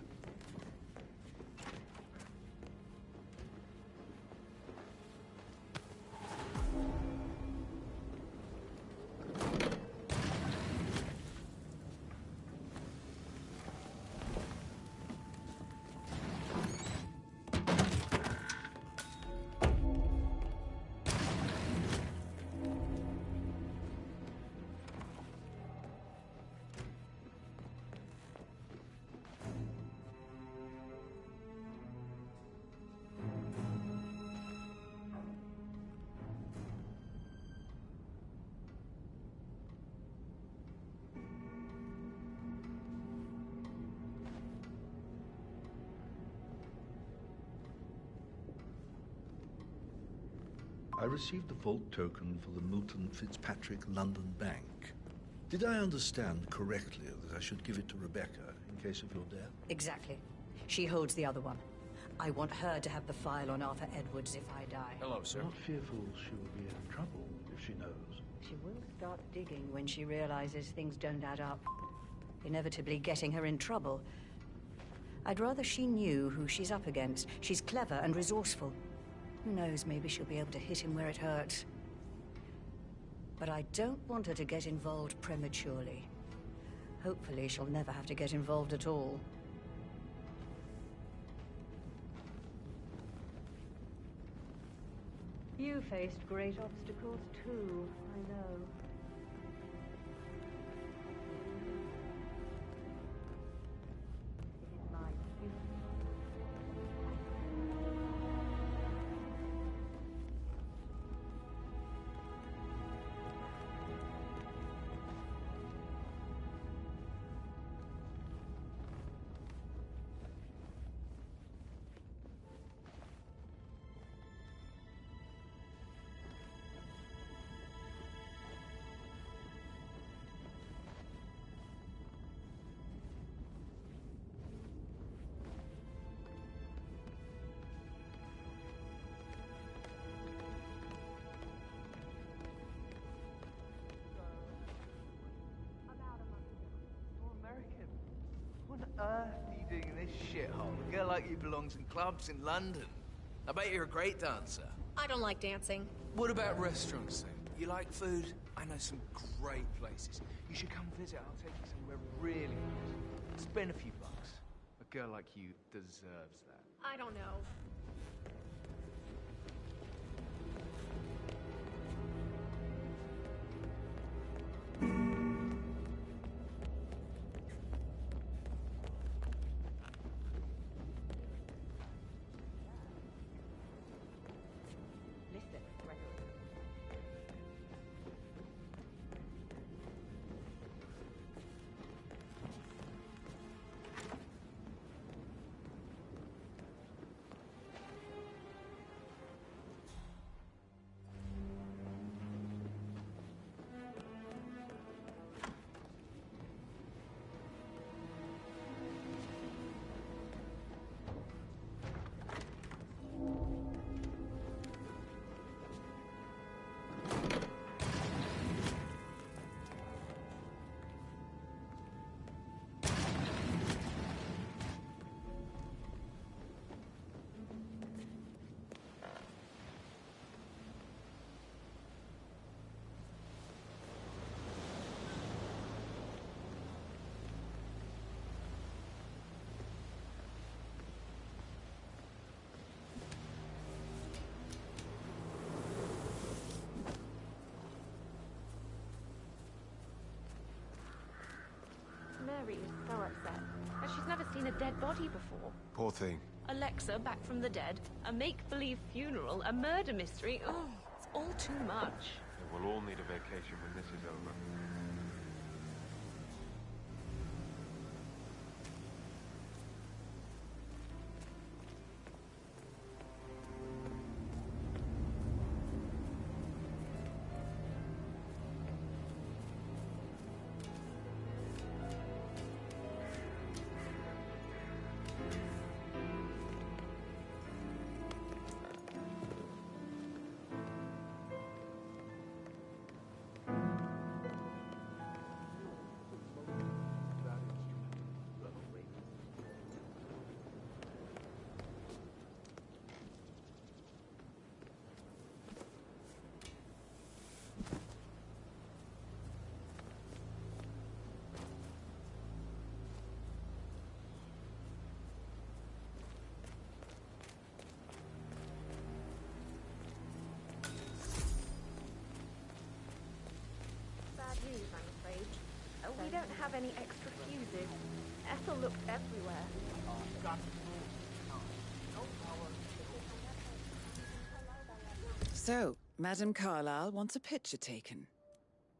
I received the vault token for the Milton Fitzpatrick London Bank. Did I understand correctly that I should give it to Rebecca in case of your death? Exactly. She holds the other one. I want her to have the file on Arthur Edwards if I die. Hello, sir. Not fearful she will be in trouble if she knows. She will start digging when she realizes things don't add up, inevitably getting her in trouble. I'd rather she knew who she's up against. She's clever and resourceful. Who knows, maybe she'll be able to hit him where it hurts. But I don't want her to get involved prematurely. Hopefully she'll never have to get involved at all. You faced great obstacles too, I know. What on earth are you doing in this shithole? A girl like you belongs in clubs in London. I bet you're a great dancer. I don't like dancing. What about restaurants then? You like food? I know some great places. You should come visit. I'll take you somewhere really nice. Spend a few bucks. A girl like you deserves that. I don't know. Mary is so upset. And she's never seen a dead body before. Poor thing. Alexa back from the dead, a make-believe funeral, a murder mystery. Oh, it's all too much. We'll all need a vacation when this is over. I'm afraid. We don't have any extra fuses. Ethel looked everywhere. So, Madame Carlyle wants a picture taken.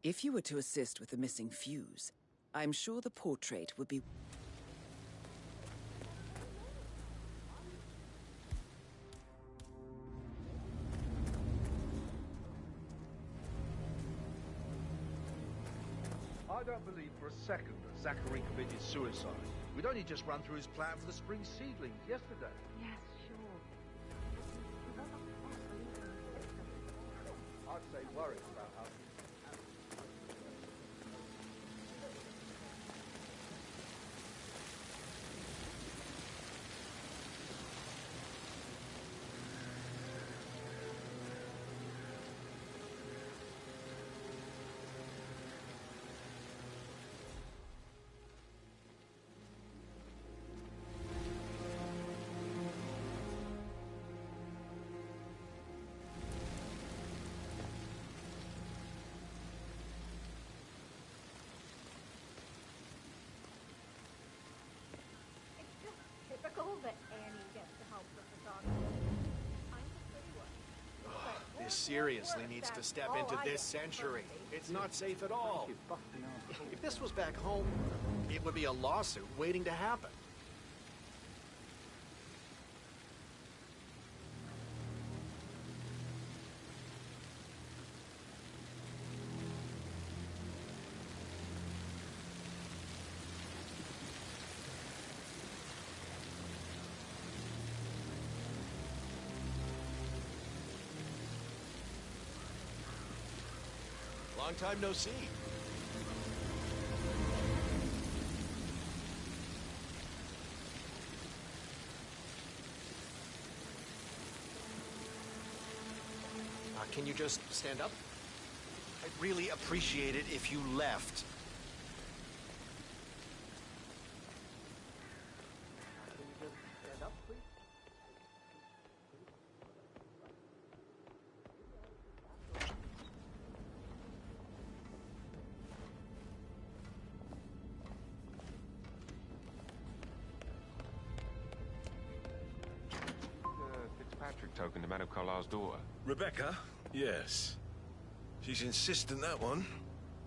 If you were to assist with the missing fuse, I'm sure the portrait would be... I don't believe for for a second that Zachary committed suicide. We'd only just run through his plan for the spring seedlings yesterday. Yes, sure. I'd say worried about us. Typical that Annie gets to help the photographer. I'm the pretty one. This seriously needs to step into this century. It's not safe at all. If this was back home, it would be a lawsuit waiting to happen. Long time no see. Can you just stand up? I'd really appreciate it if you left. Can you just stand up, please? Fitzpatrick token to Madame Carlisle's daughter. Rebecca? Yes. She's insistent, that one.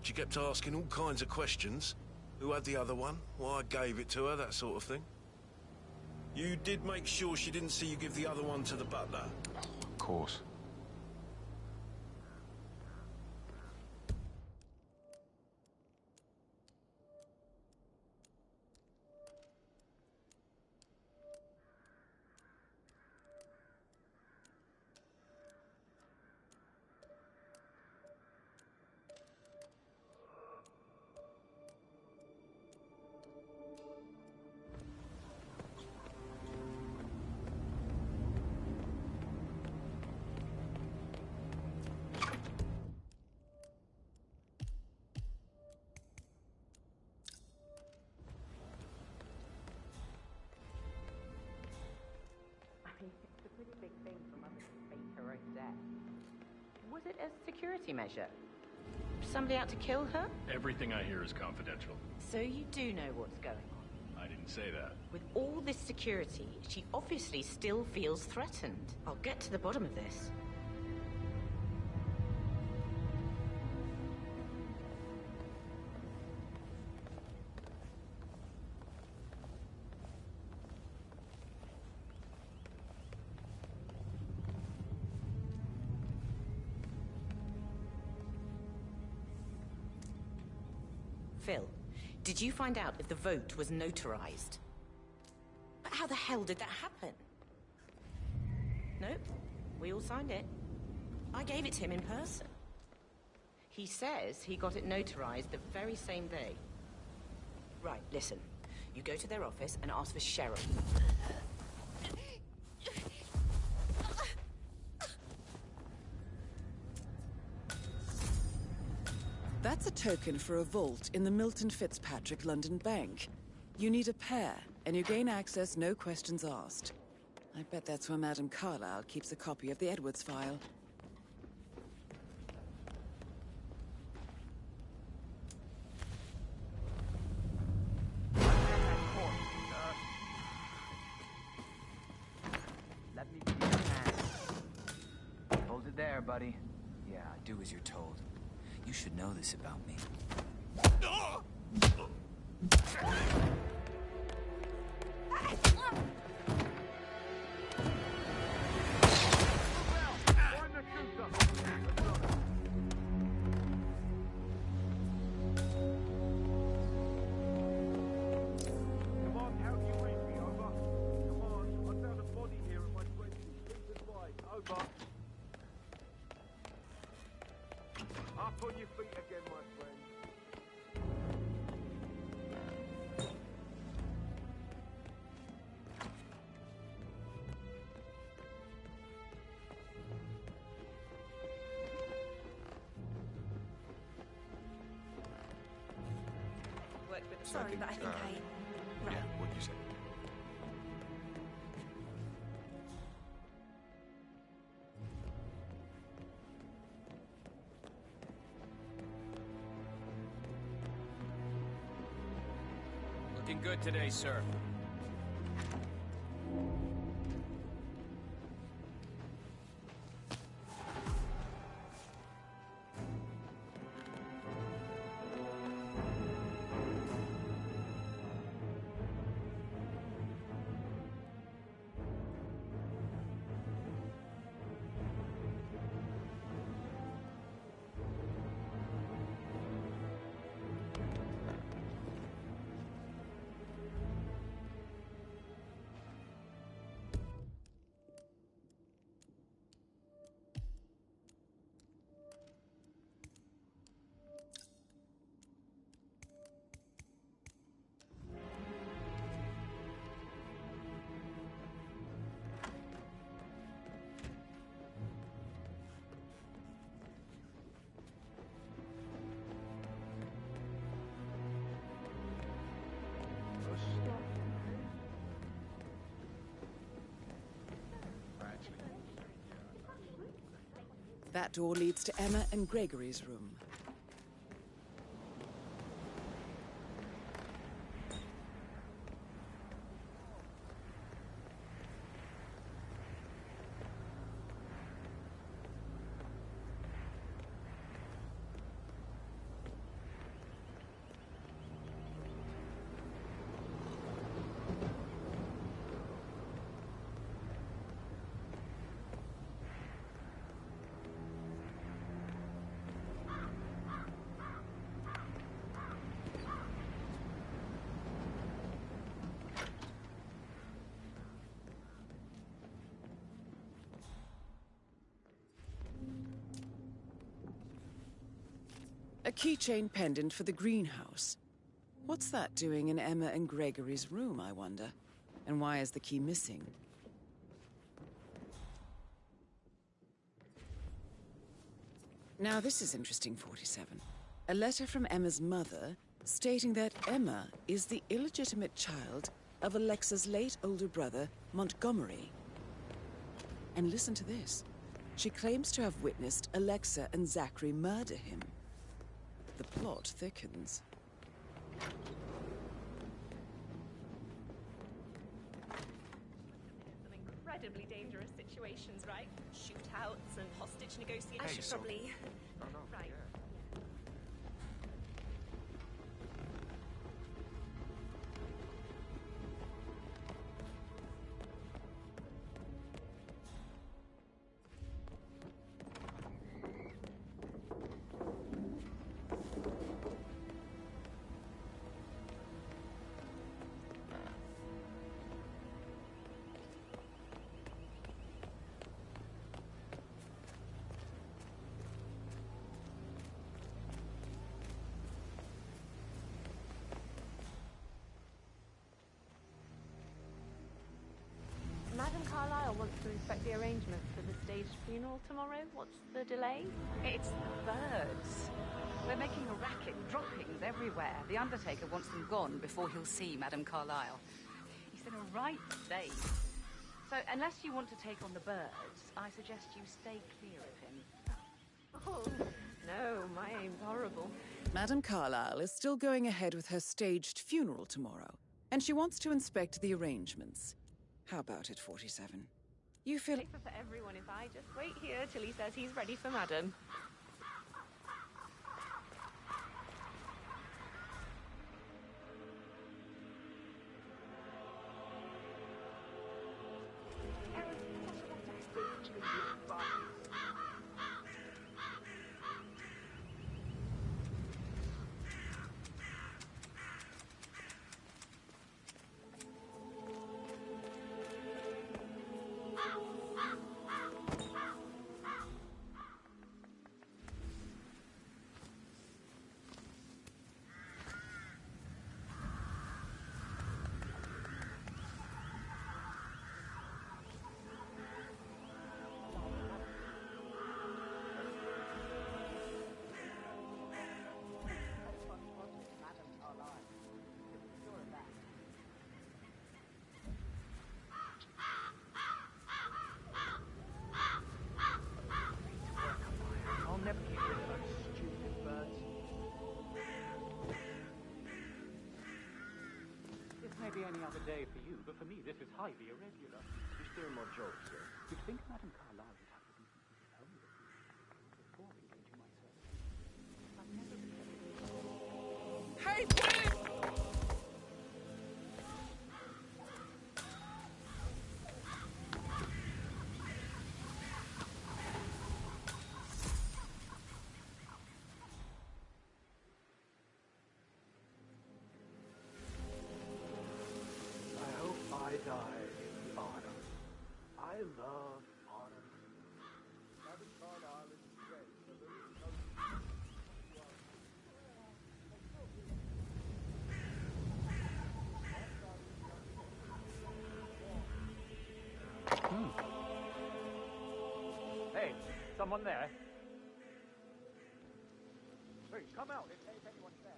She kept asking all kinds of questions. Who had the other one? Why I gave it to her, that sort of thing. You did make sure she didn't see you give the other one to the butler? Of course. It's a pretty big thing for Mother to fake her own death. Was it a security measure? Somebody out to kill her? Everything I hear is confidential. So you do know what's going on? I didn't say that. With all this security, she obviously still feels threatened. I'll get to the bottom of this. Phil, did you find out if the vote was notarized? But how the hell did that happen? Nope, we all signed it. I gave it to him in person. He says he got it notarized the very same day. Right, listen. You go to their office and ask for Cheryl. That's a token for a vault in the Milton Fitzpatrick London Bank. You need a pair, and you gain access no questions asked. I bet that's where Madame Carlisle keeps a copy of the Edwards file. Let me be your hand. Hold it there, buddy. Yeah, do as you're told. You should know this about me. feet again, my friend. Sorry, but I think Yeah, what'd you say? Looking good today, sir. That door leads to Emma and Gregory's room. A keychain pendant for the greenhouse. What's that doing in Emma and Gregory's room, I wonder? And why is the key missing? Now this is interesting, 47. A letter from Emma's mother stating that Emma is the illegitimate child of Alexa's late older brother, Montgomery. And listen to this. She claims to have witnessed Alexa and Zachary murder him. The plot thickens. Some incredibly dangerous situations, right? Shootouts and hostage negotiations. I should probably... Right. Madam Carlyle wants to inspect the arrangements for the staged funeral tomorrow. What's the delay? It's the birds. We're making a racket, droppings everywhere. The Undertaker wants them gone before he'll see Madam Carlyle. He's in a right state. So, unless you want to take on the birds, I suggest you stay clear of him. Oh, no, my aim's horrible. Madam Carlyle is still going ahead with her staged funeral tomorrow, and she wants to inspect the arrangements. How about it, 47? You feel... Safer for everyone if I just wait here till he says he's ready for Madam. Maybe any other day for you, but for me this is highly irregular. You're still more jokes, sir. You'd think Madame Carlyle would have to be home before engaging my services. I've never been. Hey, wait! I hope I die in the autumn. I love autumn. Madame Carlyle is great. Hey, someone there? Hey, come out in case anyone's there.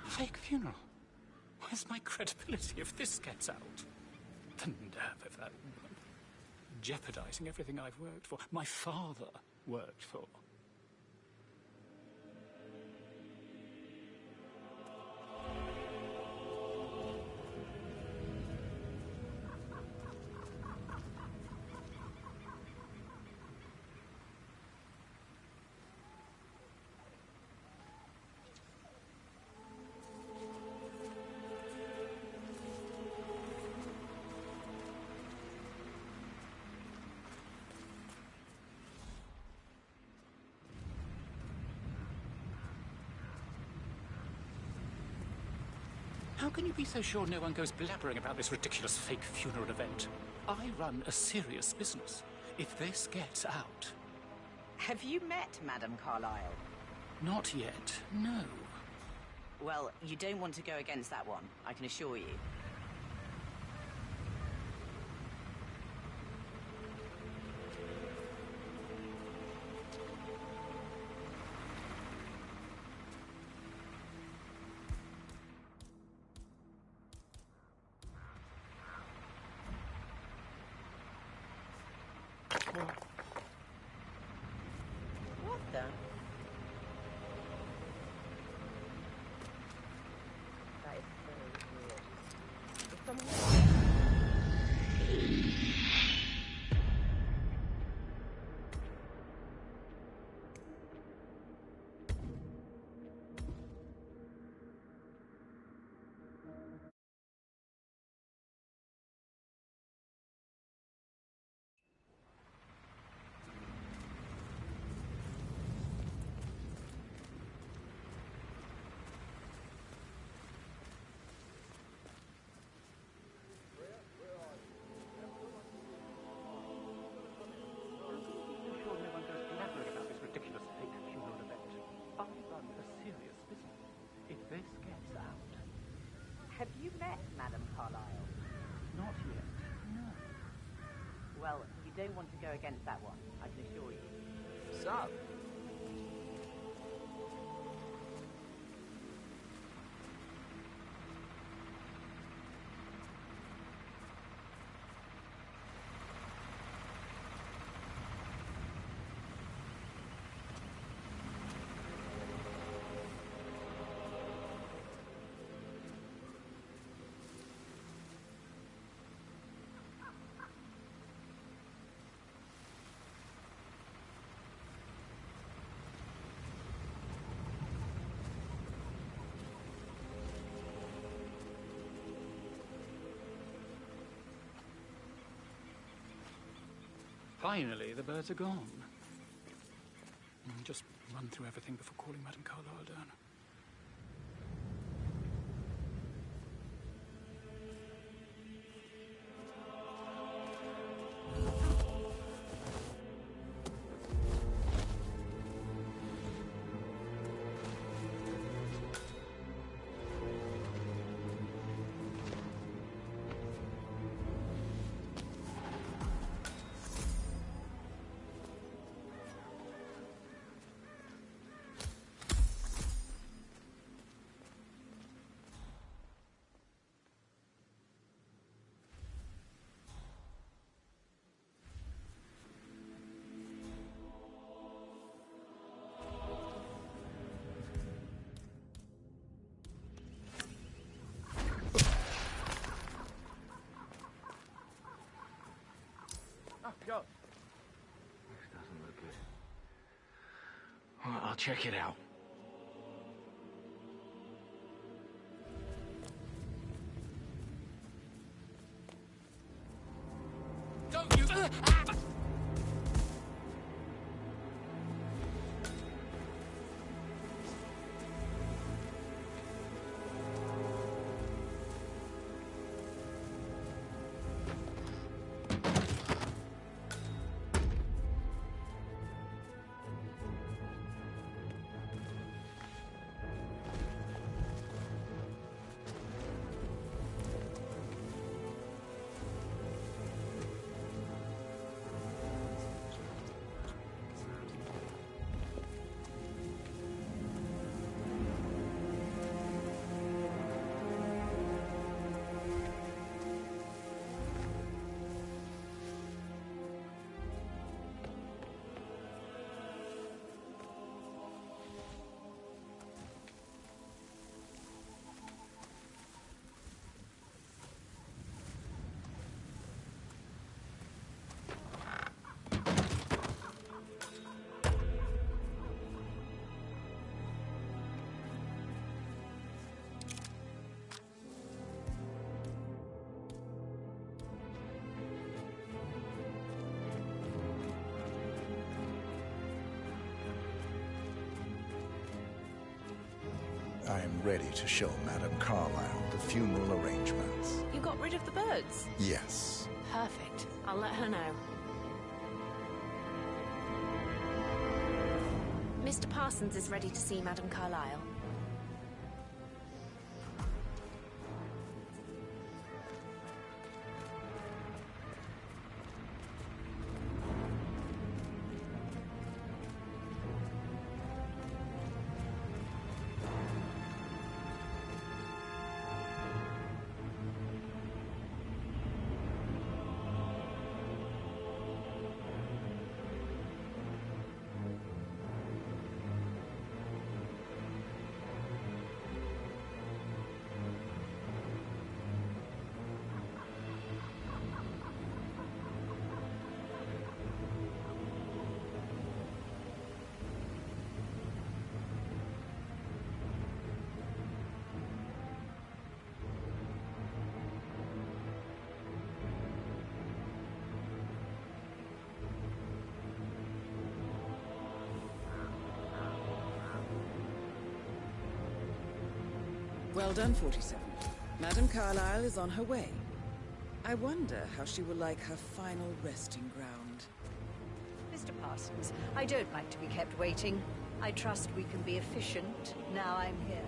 Fake funeral? Where's my credibility if this gets out? The nerve of that woman. Jeopardizing everything I've worked for. My father worked for. How can you be so sure no one goes blabbering about this ridiculous fake funeral event? I run a serious business. If this gets out... Have you met Madame Carlyle? Not yet, no. Well, you don't want to go against that one, I can assure you. What the? That is so weird. Is someone... Have you met Madame Carlyle? Not yet, no. Well, you don't want to go against that one, I can assure you. Sup? Finally, the birds are gone. Just run through everything before calling Madame Carlyle down. Check it out. Don't you... I'm ready to show Madame Carlyle the funeral arrangements. You got rid of the birds? Yes. Perfect. I'll let her know. Mr. Parsons is ready to see Madame Carlyle. Well done, 47. Madame Carlyle is on her way. I wonder how she will like her final resting ground. Mr. Parsons, I don't like to be kept waiting. I trust we can be efficient now I'm here.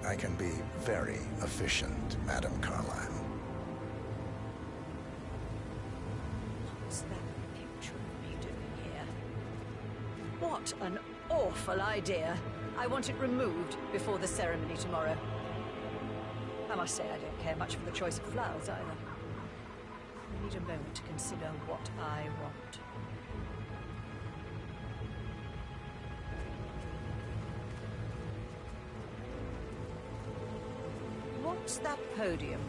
I can be very efficient, Madame Carlyle. What's that picture of me doing here? What an awful idea. I want it removed before the ceremony tomorrow. I must say I don't care much for the choice of flowers either. I need a moment to consider what I want. What's that podium?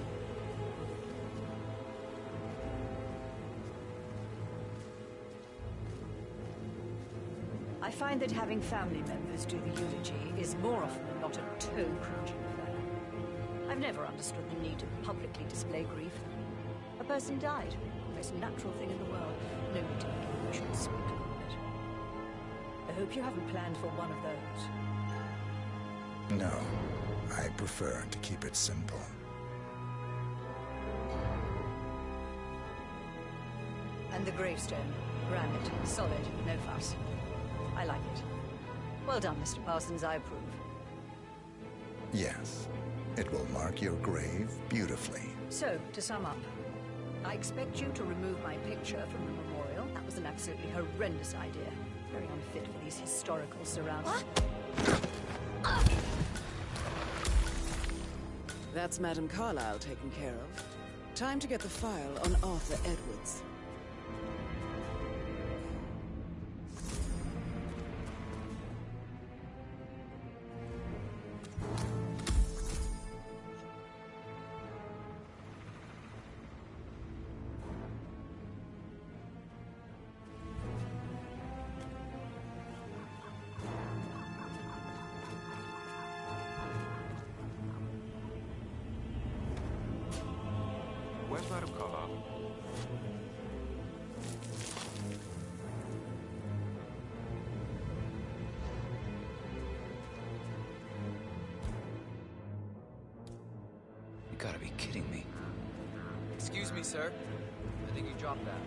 I find that having family members do the eulogy is more often than not a toe-crunching affair. I've never understood the need to publicly display grief. A person died, the most natural thing in the world. No need to make emotional spectacle of it. I hope you haven't planned for one of those. No, I prefer to keep it simple. And the gravestone, granite, solid, no fuss. I like it. Well done, Mr. Parsons, I approve. Yes, it will mark your grave beautifully. So, to sum up, I expect you to remove my picture from the memorial. That was an absolutely horrendous idea. Very unfit for these historical surroundings. That's Madame Carlyle taken care of. Time to get the file on Arthur Edwards. Madam Carlyle? You gotta be kidding me. Excuse me, sir. I think you dropped that.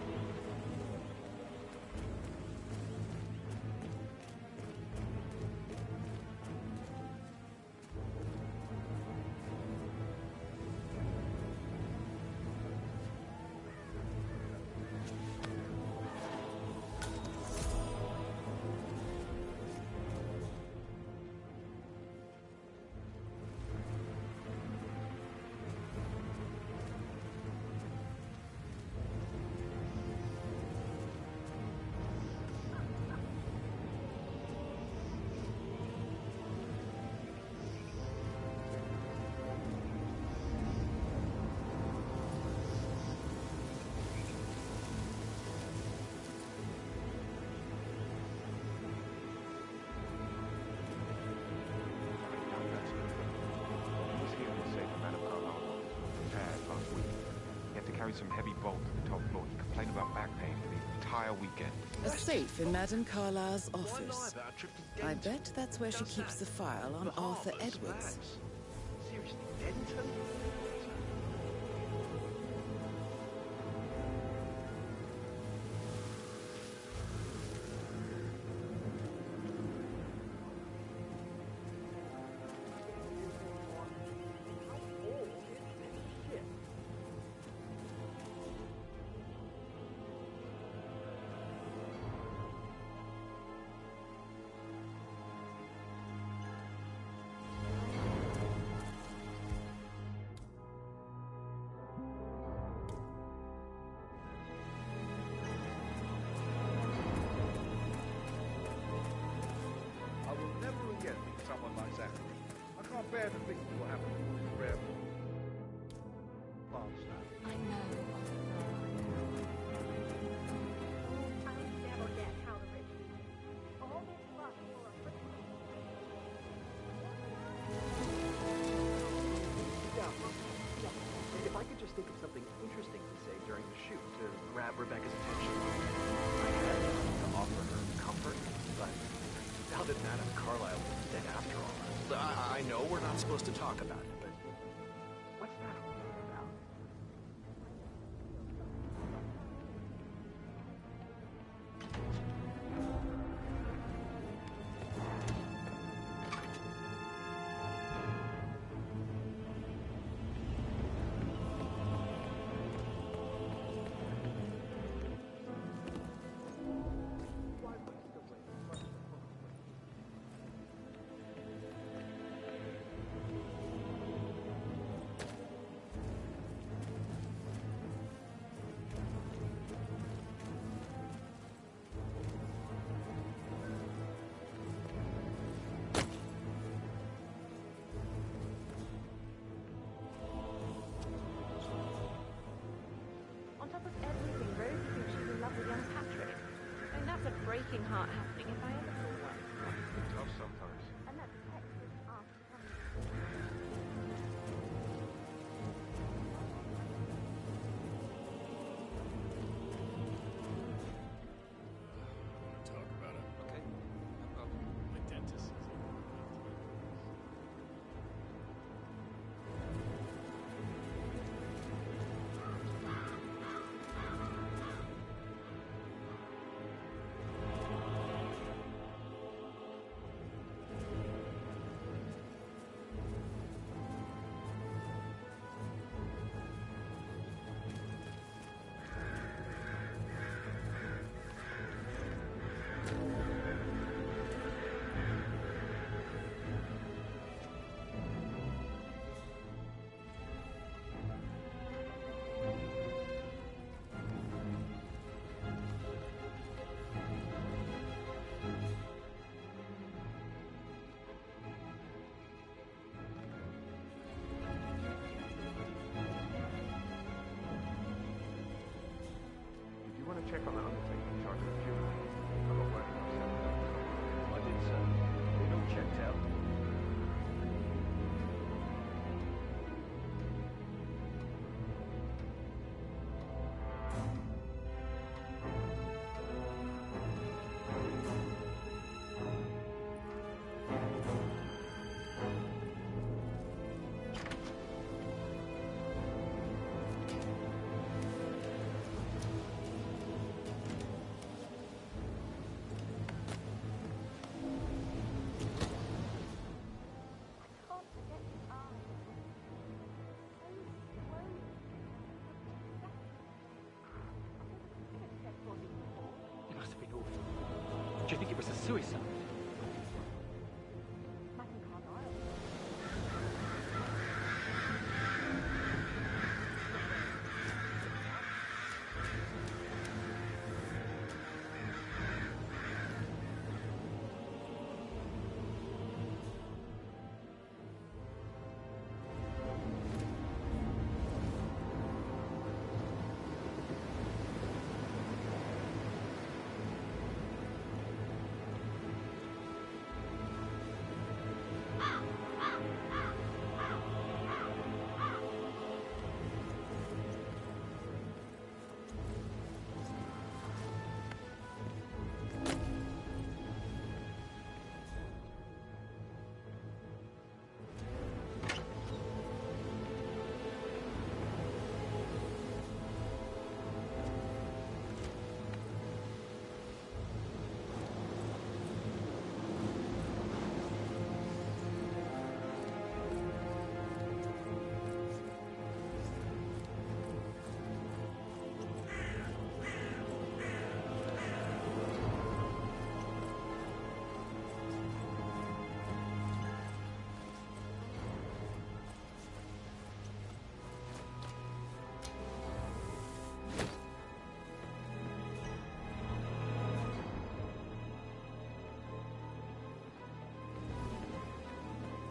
Some heavy bolt to the top floor. He complained about back pain for the entire weekend. A safe in Madame Carlyle's office. I bet that's where she keeps the file on Arthur Edwards. Seriously, Denton? Someone like that. I can't bear to think what will happen to his rare plants now. I know. I'll never get how the rich all this luck for a Yeah. If I could just think of something interesting to say during the shoot to grab Rebecca's attention. I had to offer her comfort, but now that Madame Carlyle is dead after all, I know we're not supposed to talk about it, but what's that all about? On top of everything, Rosie thinks she's in love with young Patrick. And that's a breaking heart happening if I ever saw one. Tough sometimes. And that detective after coming. Talk about it. Okay. No problem. My dentist is Check on the undertaker in charge of the funeral. I'm not working myself. I did, sir. They all checked out. Do you think it was a suicide?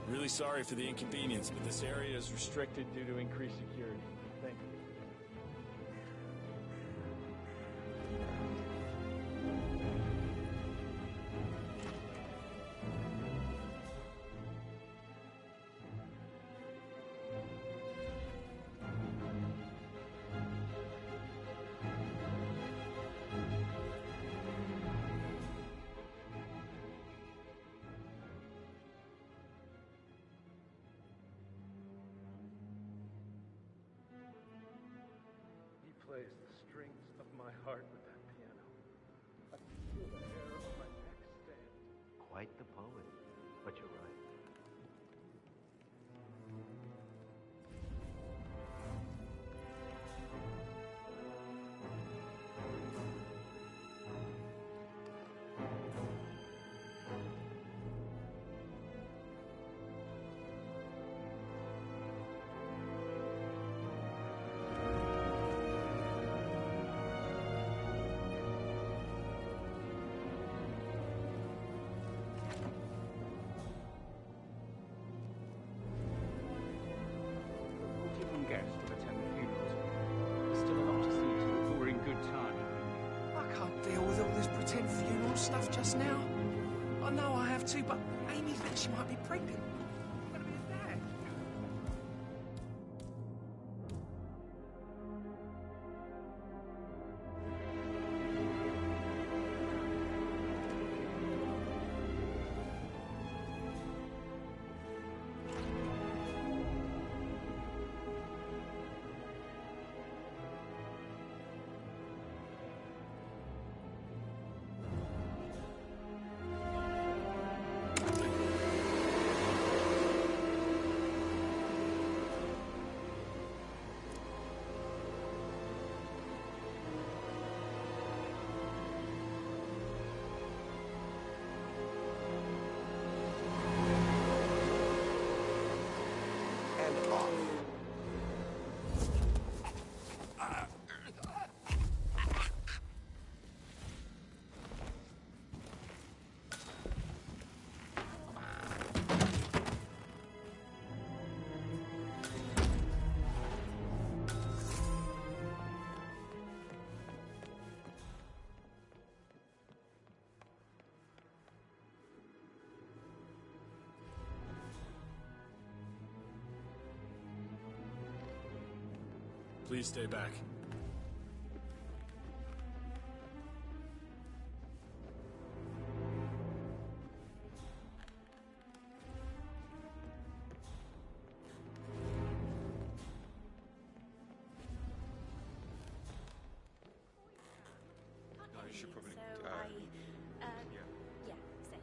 Really sorry for the inconvenience, but this area is restricted due to increased security. Thank you. He plays the strings of my heart with that piano. I can feel the hair on my neck stand. Quite the poet, but you're right. Guests to attend the funerals. There's still a lot to see to, but we're in good time. I can't deal with all this pretend funeral stuff just now. I know I have to, but Amy thinks she might be pregnant. I'm gonna be a dad. Please stay back. No, you should probably. Yeah, same.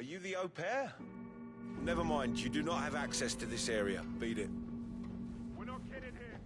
Are you the au pair? Never mind, you do not have access to this area. Beat it. We're not kidding here.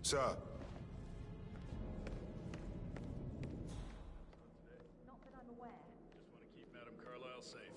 Sir. Not that I'm aware. Just want to keep Madame Carlyle safe.